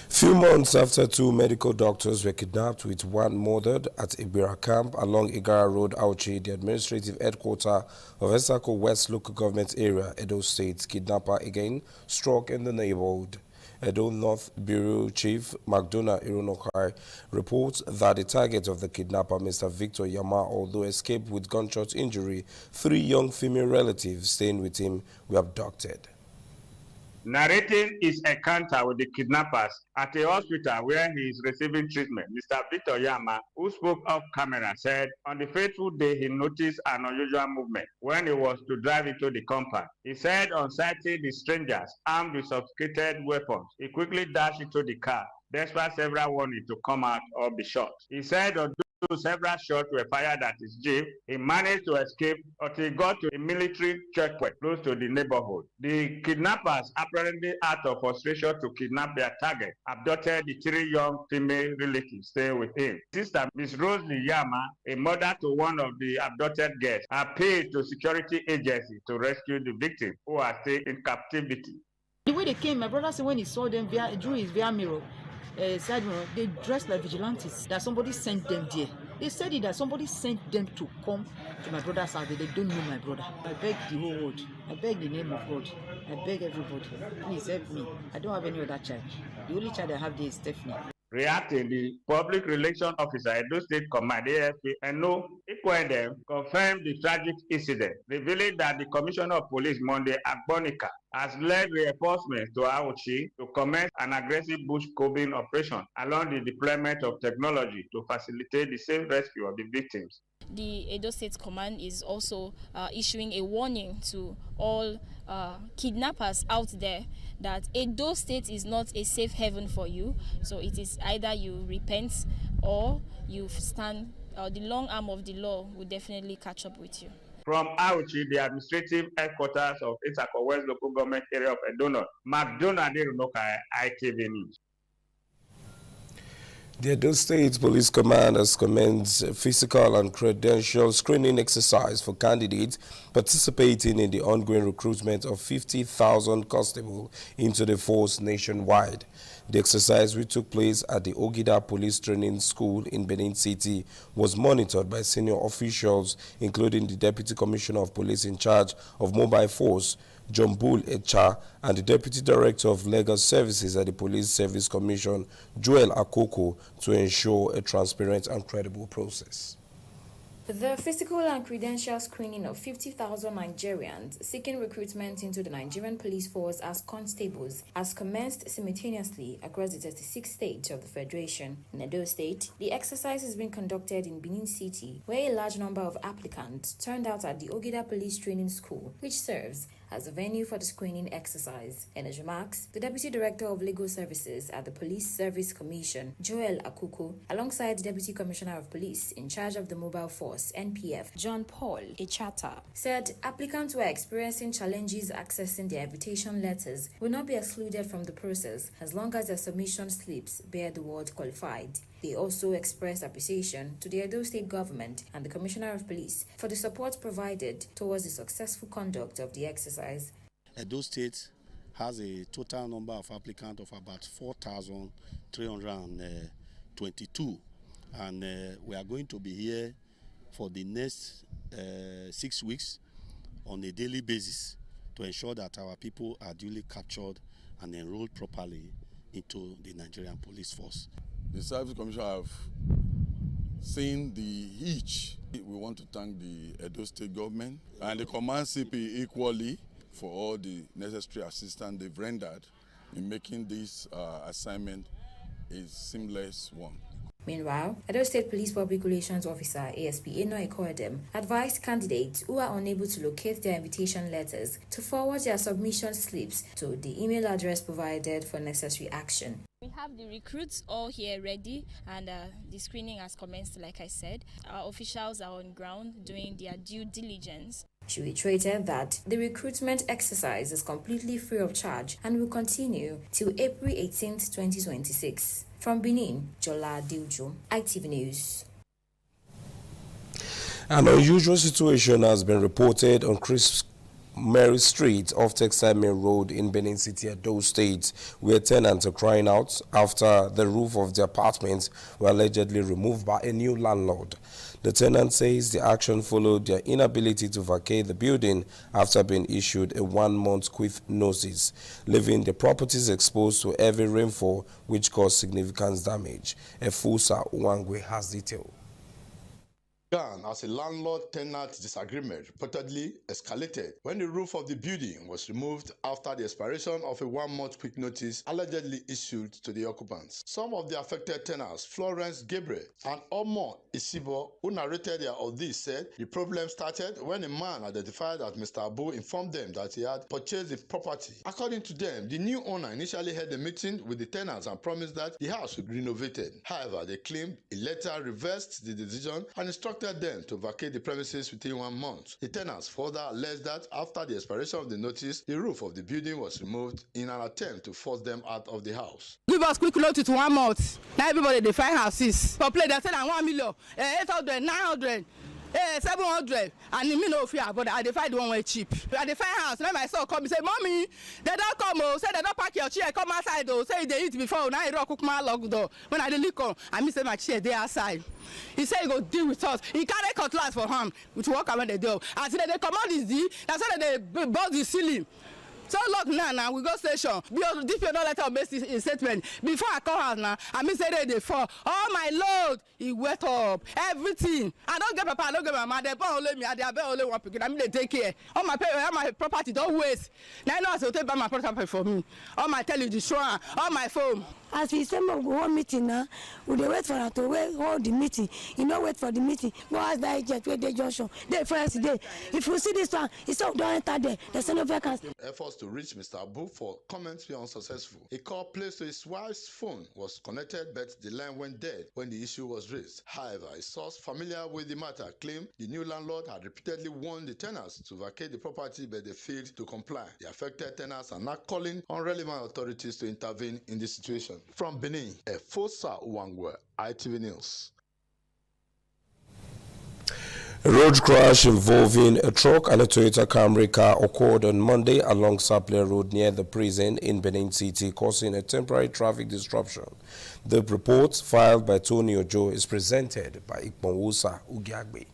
Few months after 2 medical doctors were kidnapped with 1 murdered at Ibira Camp along Igara Road, Auchi, the administrative headquarters of Esako West Local Government Area, Edo State, kidnapper again struck in the neighborhood. Edo North Bureau Chief McDonough Ironokai reports that the target of the kidnapper, Mr. Victor Yama, although escaped with gunshot injury, 3 young female relatives staying with him were abducted. Narrating his encounter with the kidnappers at a hospital where he is receiving treatment, Mr. Victor Yama, who spoke off camera, said on the fateful day he noticed an unusual movement when he was to drive into the compound. He said on sighting the strangers armed with sophisticated weapons, he quickly dashed into the car, despite several warnings to come out or be shot. He said although several shots were fired at his jeep, he managed to escape until he got to a military checkpoint close to the neighborhood. The kidnappers, apparently out of frustration to kidnap their target, abducted the 3 young female relatives staying with him. Sister Ms. Rosalie Yama, a mother to one of the abducted guests, appealed to security agencies to rescue the victims who are still in captivity. The way they came, my brother said when he saw them through his via mirror, they dress like vigilantes. That somebody sent them there. They said it that somebody sent them to come to my brother's house. They don't know my brother. I beg the whole world. I beg the name of God. I beg everybody. Please help me. I don't have any other child. The only child I have there is Stephanie. Reacting, the Public Relations Officer, Edo State Command, ASP, Eno Ikwedem, confirmed the tragic incident, revealing that the Commissioner of Police, Monday Agbonika, has led reinforcements to Auchi to commence an aggressive bush combing operation along the deployment of technology to facilitate the safe rescue of the victims. The Edo State Command is also issuing a warning to all kidnappers out there that Edo State is not a safe haven for you. So it is either you repent or you stand, the long arm of the law will definitely catch up with you. From Auchi, the administrative headquarters of Itako West Local Government Area of Edo, McDonald Runokai, ITV News. The Edo State Police Command has commenced a physical and credential screening exercise for candidates participating in the ongoing recruitment of 50,000 constables into the force nationwide. The exercise, which took place at the Ogida Police Training School in Benin City, was monitored by senior officials, including the Deputy Commissioner of Police in charge of Mobile Force, John Bull Echa, and the Deputy Director of Legal Services at the Police Service Commission, Joel Akoko, to ensure a transparent and credible process. The physical and credential screening of 50,000 Nigerians seeking recruitment into the Nigerian police force as constables has commenced simultaneously across the 36 states of the Federation. In Edo State, the exercise is being conducted in Benin City, where a large number of applicants turned out at the Ogida Police Training School, which serves as a venue for the screening exercise. In his remarks, the Deputy Director of Legal Services at the Police Service Commission, Joel Akuku, alongside the Deputy Commissioner of Police in charge of the Mobile Force, NPF, John Paul Echata, said applicants who are experiencing challenges accessing their invitation letters will not be excluded from the process as long as their submission slips bear the word qualified. They also expressed appreciation to the Edo State government and the Commissioner of Police for the support provided towards the successful conduct of the exercise. Edo State has a total number of applicants of about 4,322, and we are going to be here for the next 6 weeks on a daily basis to ensure that our people are duly captured and enrolled properly into the Nigerian police force. The Service Commission have seen the hitch. We want to thank the Edo State government and the Command CP equally for all the necessary assistance they've rendered in making this assignment a seamless one. Meanwhile, Edo State Police Public Relations Officer ASP Eno Ikoedem advised candidates who are unable to locate their invitation letters to forward their submission slips to the email address provided for necessary action. We have the recruits all here ready, and the screening has commenced, like I said. Our officials are on ground doing their due diligence. She reiterated that the recruitment exercise is completely free of charge and will continue till April 18, 2026. From Benin, Jola Diljo, ITV News. An unusual situation has been reported on Chris Mary Street off Textile Mill Road in Benin City, Edo State, where tenants are crying out after the roof of their apartments were allegedly removed by a new landlord. The tenant says the action followed their inability to vacate the building after being issued a 1-month quit notice, leaving the properties exposed to heavy rainfall, which caused significant damage. Efusa Uwangwe has detail. As a landlord-tenant disagreement reportedly escalated when the roof of the building was removed after the expiration of a 1-month quick notice allegedly issued to the occupants. Some of the affected tenants, Florence Gabriel and Omo Isibo, who narrated their ordeal, said the problem started when a man identified as Mr. Abu informed them that he had purchased the property. According to them, the new owner initially held a meeting with the tenants and promised that the house would be renovated. However, they claimed a letter reversed the decision and instructed them to vacate the premises within 1 month. The tenants further alleged that after the expiration of the notice, the roof of the building was removed in an attempt to force them out of the house. Give us quick notice to 1 month. Now everybody they find houses. For play they said 1 million, 800, 900. 700 and me no fear, but I dey find the one way cheap. I dey find house. Now my son come say, "Mommy, they don't come. Oh, say they don't pack your chair. Come outside. Oh, say they eat before. Now you don't cook my lock door. When I dey come, I me say my chair dey outside. He say he go deal with us. He carry cutlass for him to walk around the door. As they come out this day, that's why they bust the ceiling. So look now we go station. DPO don't let us make his statement. Before I come out now, I mean say they fall. All my load, he wet up. Everything. I don't get papa, I don't get my mama. They born only me, they are only one pikin. I mean they take care. All my property don't waste. Now I know how to take back my property for me. All my television, all my phone. As we say, we go one meeting now. We dey wait for her to wait hold the meeting. You know, wait for the meeting. Go ask that jet where they junction. They first day. If you see this one, he said don't enter there. There's no vacancy. Efforts to reach Mr. Abu for comments were unsuccessful. A call placed to his wife's phone was connected, but the line went dead when the issue was raised. However, a source familiar with the matter claimed the new landlord had repeatedly warned the tenants to vacate the property, but they failed to comply. The affected tenants are now calling on relevant authorities to intervene in the situation. From Benin, Efosa Uwangwe, ITV News. A road crash involving a truck and a Toyota Camry car occurred on Monday along Sapele Road near the prison in Benin City, causing a temporary traffic disruption. The report filed by Tony Ojo is presented by Ikponwosa Ugiagbe.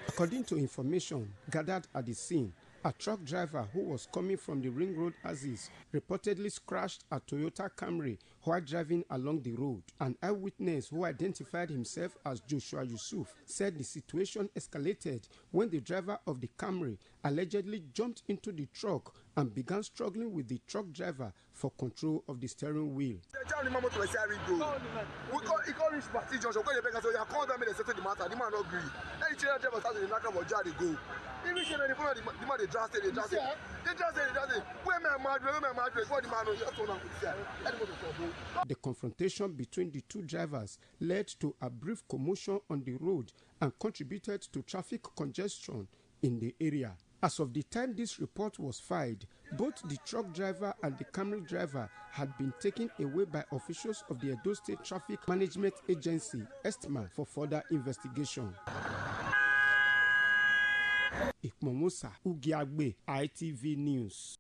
According to information gathered at the scene, a truck driver who was coming from the Ring Road Aziz reportedly crashed a Toyota Camry while driving along the road. An eyewitness who identified himself as Joshua Yusuf said the situation escalated when the driver of the Camry allegedly jumped into the truck and began struggling with the truck driver for control of the steering wheel. The confrontation between the two drivers led to a brief commotion on the road and contributed to traffic congestion in the area. As of the time this report was filed, both the truck driver and the Camry driver had been taken away by officials of the Edo State Traffic Management Agency, ESTMA, for further investigation. Ikponwosa Ugiagbe, ITV News.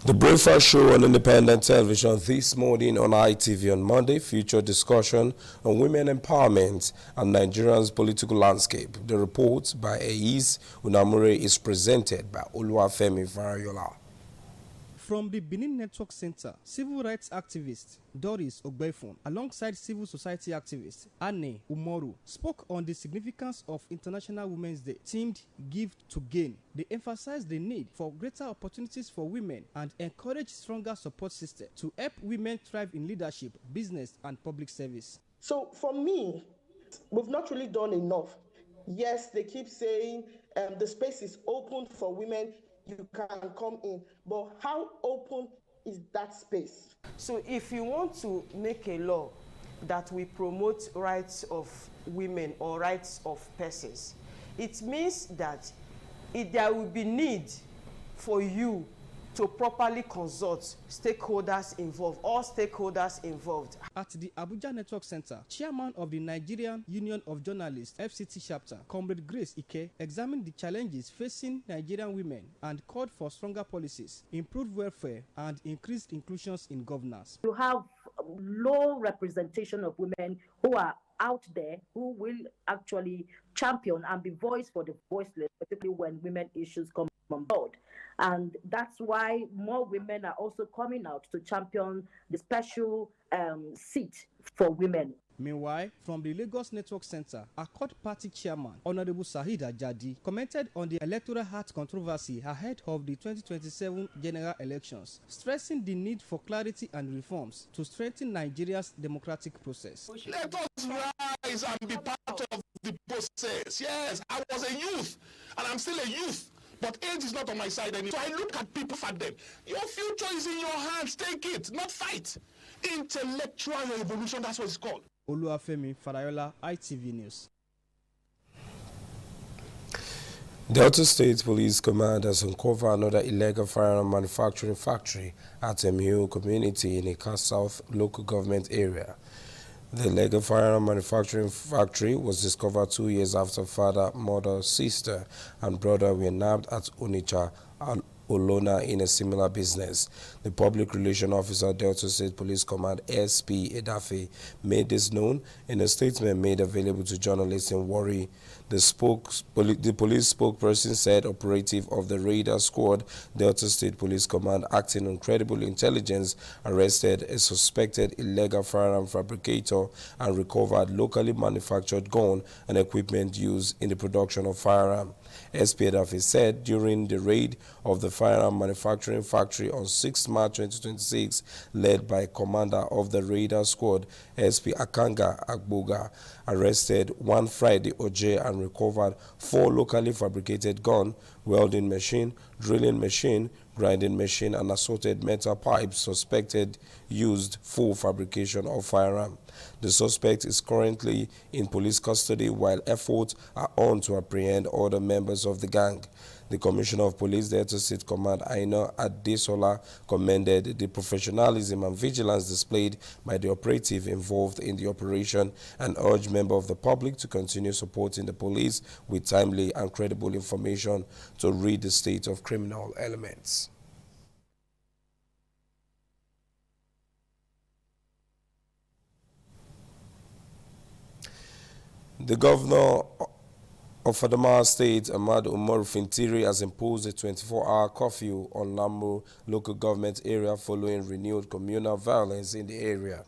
The breakfast show on independent television this morning on ITV on Monday featured discussion on women empowerment and Nigeria's political landscape. The report by Eiz Unamure is presented by Oluwafemi Variola. From the Benin Network Center, civil rights activist Doris Ogbefon, alongside civil society activist Anne Umoru, spoke on the significance of International Women's Day, themed Give to Gain. They emphasized the need for greater opportunities for women and encourage stronger support system to help women thrive in leadership, business, and public service. So for me, we've not really done enough. Yes, they keep saying the space is open for women. You can come in, but how open is that space? So if you want to make a law that will promote rights of women or rights of persons, it means that there will be need for you to properly consult stakeholders involved, all stakeholders involved. At the Abuja Network Center, chairman of the Nigerian Union of Journalists, FCT chapter, Comrade Grace Ike, examined the challenges facing Nigerian women and called for stronger policies, improved welfare, and increased inclusions in governance. You have low representation of women who are out there who will actually champion and be voice for the voiceless, particularly when women issues come on board. And that's why more women are also coming out to champion the special seat for women. Meanwhile, from the Lagos Network Center, Accord Party Chairman Honorable Sahid Ajadi commented on the Electoral Act controversy ahead of the 2027 general elections, stressing the need for clarity and reforms to strengthen Nigeria's democratic process. Let us rise and be part of the process. Yes, I was a youth, and I'm still a youth. But age is not on my side anymore. So I look at people for them. Your future is in your hands. Take it, not fight. Intellectual revolution, that's what it's called. Oluwafemi Farayola, ITV News. Delta State Police Command has uncovered another illegal firearm manufacturing factory at Emiu community in Ika South local government area. The illegal firearm manufacturing factory was discovered 2 years after father, mother, sister, and brother were nabbed at Onitsha and Olona in a similar business. The public relations officer, Delta State Police Command SP Edafe, made this known in a statement made available to journalists in Warri. The police spokesperson said operative of the radar squad, Delta State Police Command, acting on credible intelligence, arrested a suspected illegal firearm fabricator and recovered locally manufactured gun and equipment used in the production of firearm. SP Edafe said during the raid of the firearm manufacturing factory on 6 March 2026, led by commander of the radar squad, SP Akanga Agboga, arrested one Friday Oje and recovered 4 locally fabricated gun, welding machine, drilling machine, grinding machine, and assorted metal pipes suspected used for fabrication of firearm. The suspect is currently in police custody while efforts are on to apprehend other members of the gang. The Commissioner of Police, Delta State Command, Aina Adesola, commended the professionalism and vigilance displayed by the operative involved in the operation and urged members of the public to continue supporting the police with timely and credible information to rid the state of criminal elements. The governor of Adamawa State, Ahmad Umar Fintiri, has imposed a 24-hour curfew on Lamu local government area following renewed communal violence in the area.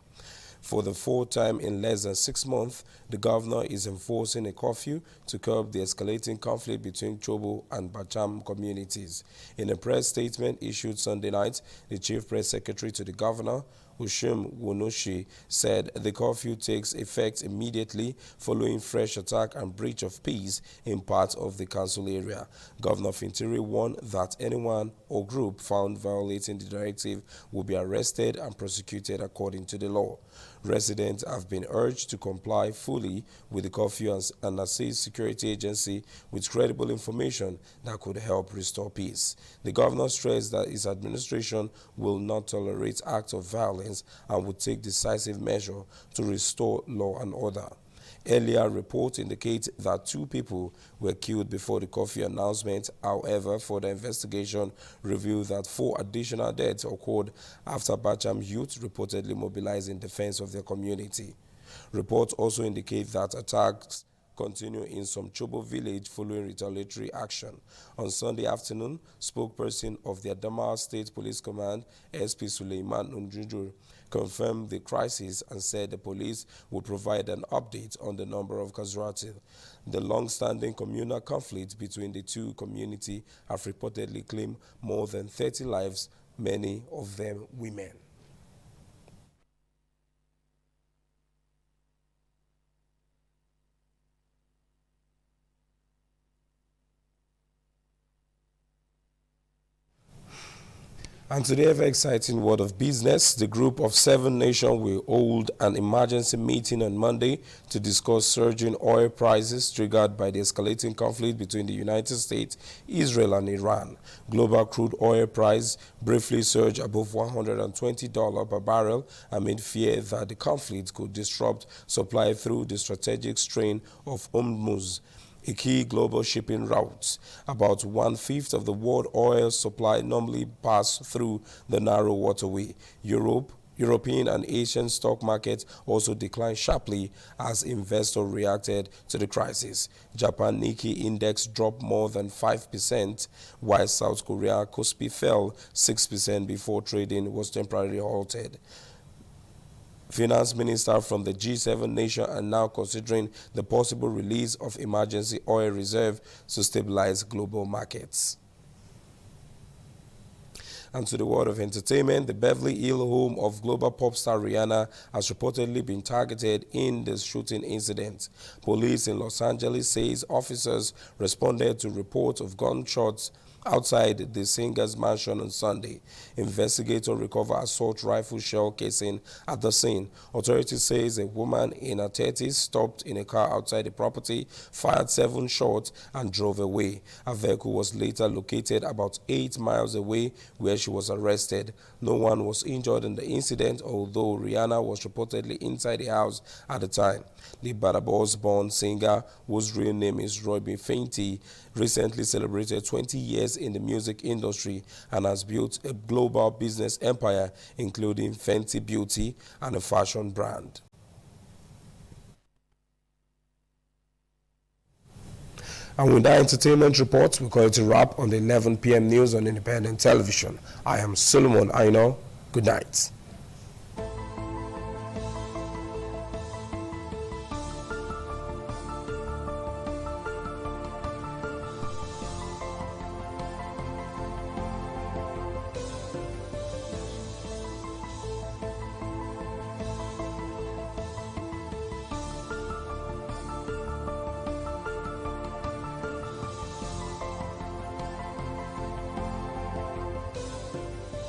For the 4th time in less than 6 months, the governor is enforcing a curfew to curb the escalating conflict between Chobo and Bacham communities. In a press statement issued Sunday night, the chief press secretary to the governor, Ushim Wonoshi, said the curfew takes effect immediately following fresh attack and breach of peace in parts of the council area. Governor Fintiri warned that anyone or group found violating the directive will be arrested and prosecuted according to the law. Residents have been urged to comply fully with the curfew and assist security agency with credible information that could help restore peace. The governor stressed that his administration will not tolerate acts of violence and will take decisive measure to restore law and order. Earlier reports indicate that 2 people were killed before the curfew announcement. However, further investigation revealed that 4 additional deaths occurred after Bacham youth reportedly mobilized in defense of their community. Reports also indicate that attacks continue in some Chobo village following retaliatory action. On Sunday afternoon, spokesperson of the Adamawa State Police Command, SP Suleiman Nunjunjur, confirmed the crisis and said the police would provide an update on the number of casualties. The long-standing communal conflict between the 2 communities have reportedly claimed more than 30 lives, many of them women. And today, a very exciting world of business. The group of 7 nations will hold an emergency meeting on Monday to discuss surging oil prices triggered by the escalating conflict between the United States, Israel, and Iran. Global crude oil price briefly surged above $120 per barrel amid fear that the conflict could disrupt supply through the strategic strain of Hormuz, a key global shipping route. About 1/5 of the world oil supply normally pass through the narrow waterway. European and Asian stock markets also declined sharply as investors reacted to the crisis. Japan Nikkei index dropped more than 5%, while South Korea Kospi fell 6% before trading was temporarily halted. Finance ministers from the G7 nation are now considering the possible release of emergency oil reserve to stabilize global markets. And to the world of entertainment, the Beverly Hills home of global pop star Rihanna has reportedly been targeted in the shooting incident. Police in Los Angeles says officers responded to reports of gunshots outside the singer's mansion on Sunday. Investigators recover assault rifle shell casing at the scene. Authorities says a woman in her 30s stopped in a car outside the property, fired 7 shots and drove away. Her vehicle was later located about 8 miles away where she was arrested. No one was injured in the incident, although Rihanna was reportedly inside the house at the time. The Barbados-born singer, whose real name is Robbie Fenty, recently celebrated 20 years in the music industry and has built a global business empire, including Fenty Beauty and a fashion brand. And with that entertainment report, we call it a wrap on the 11 p.m. news on Independent Television. I am Solomon Aino. Good night.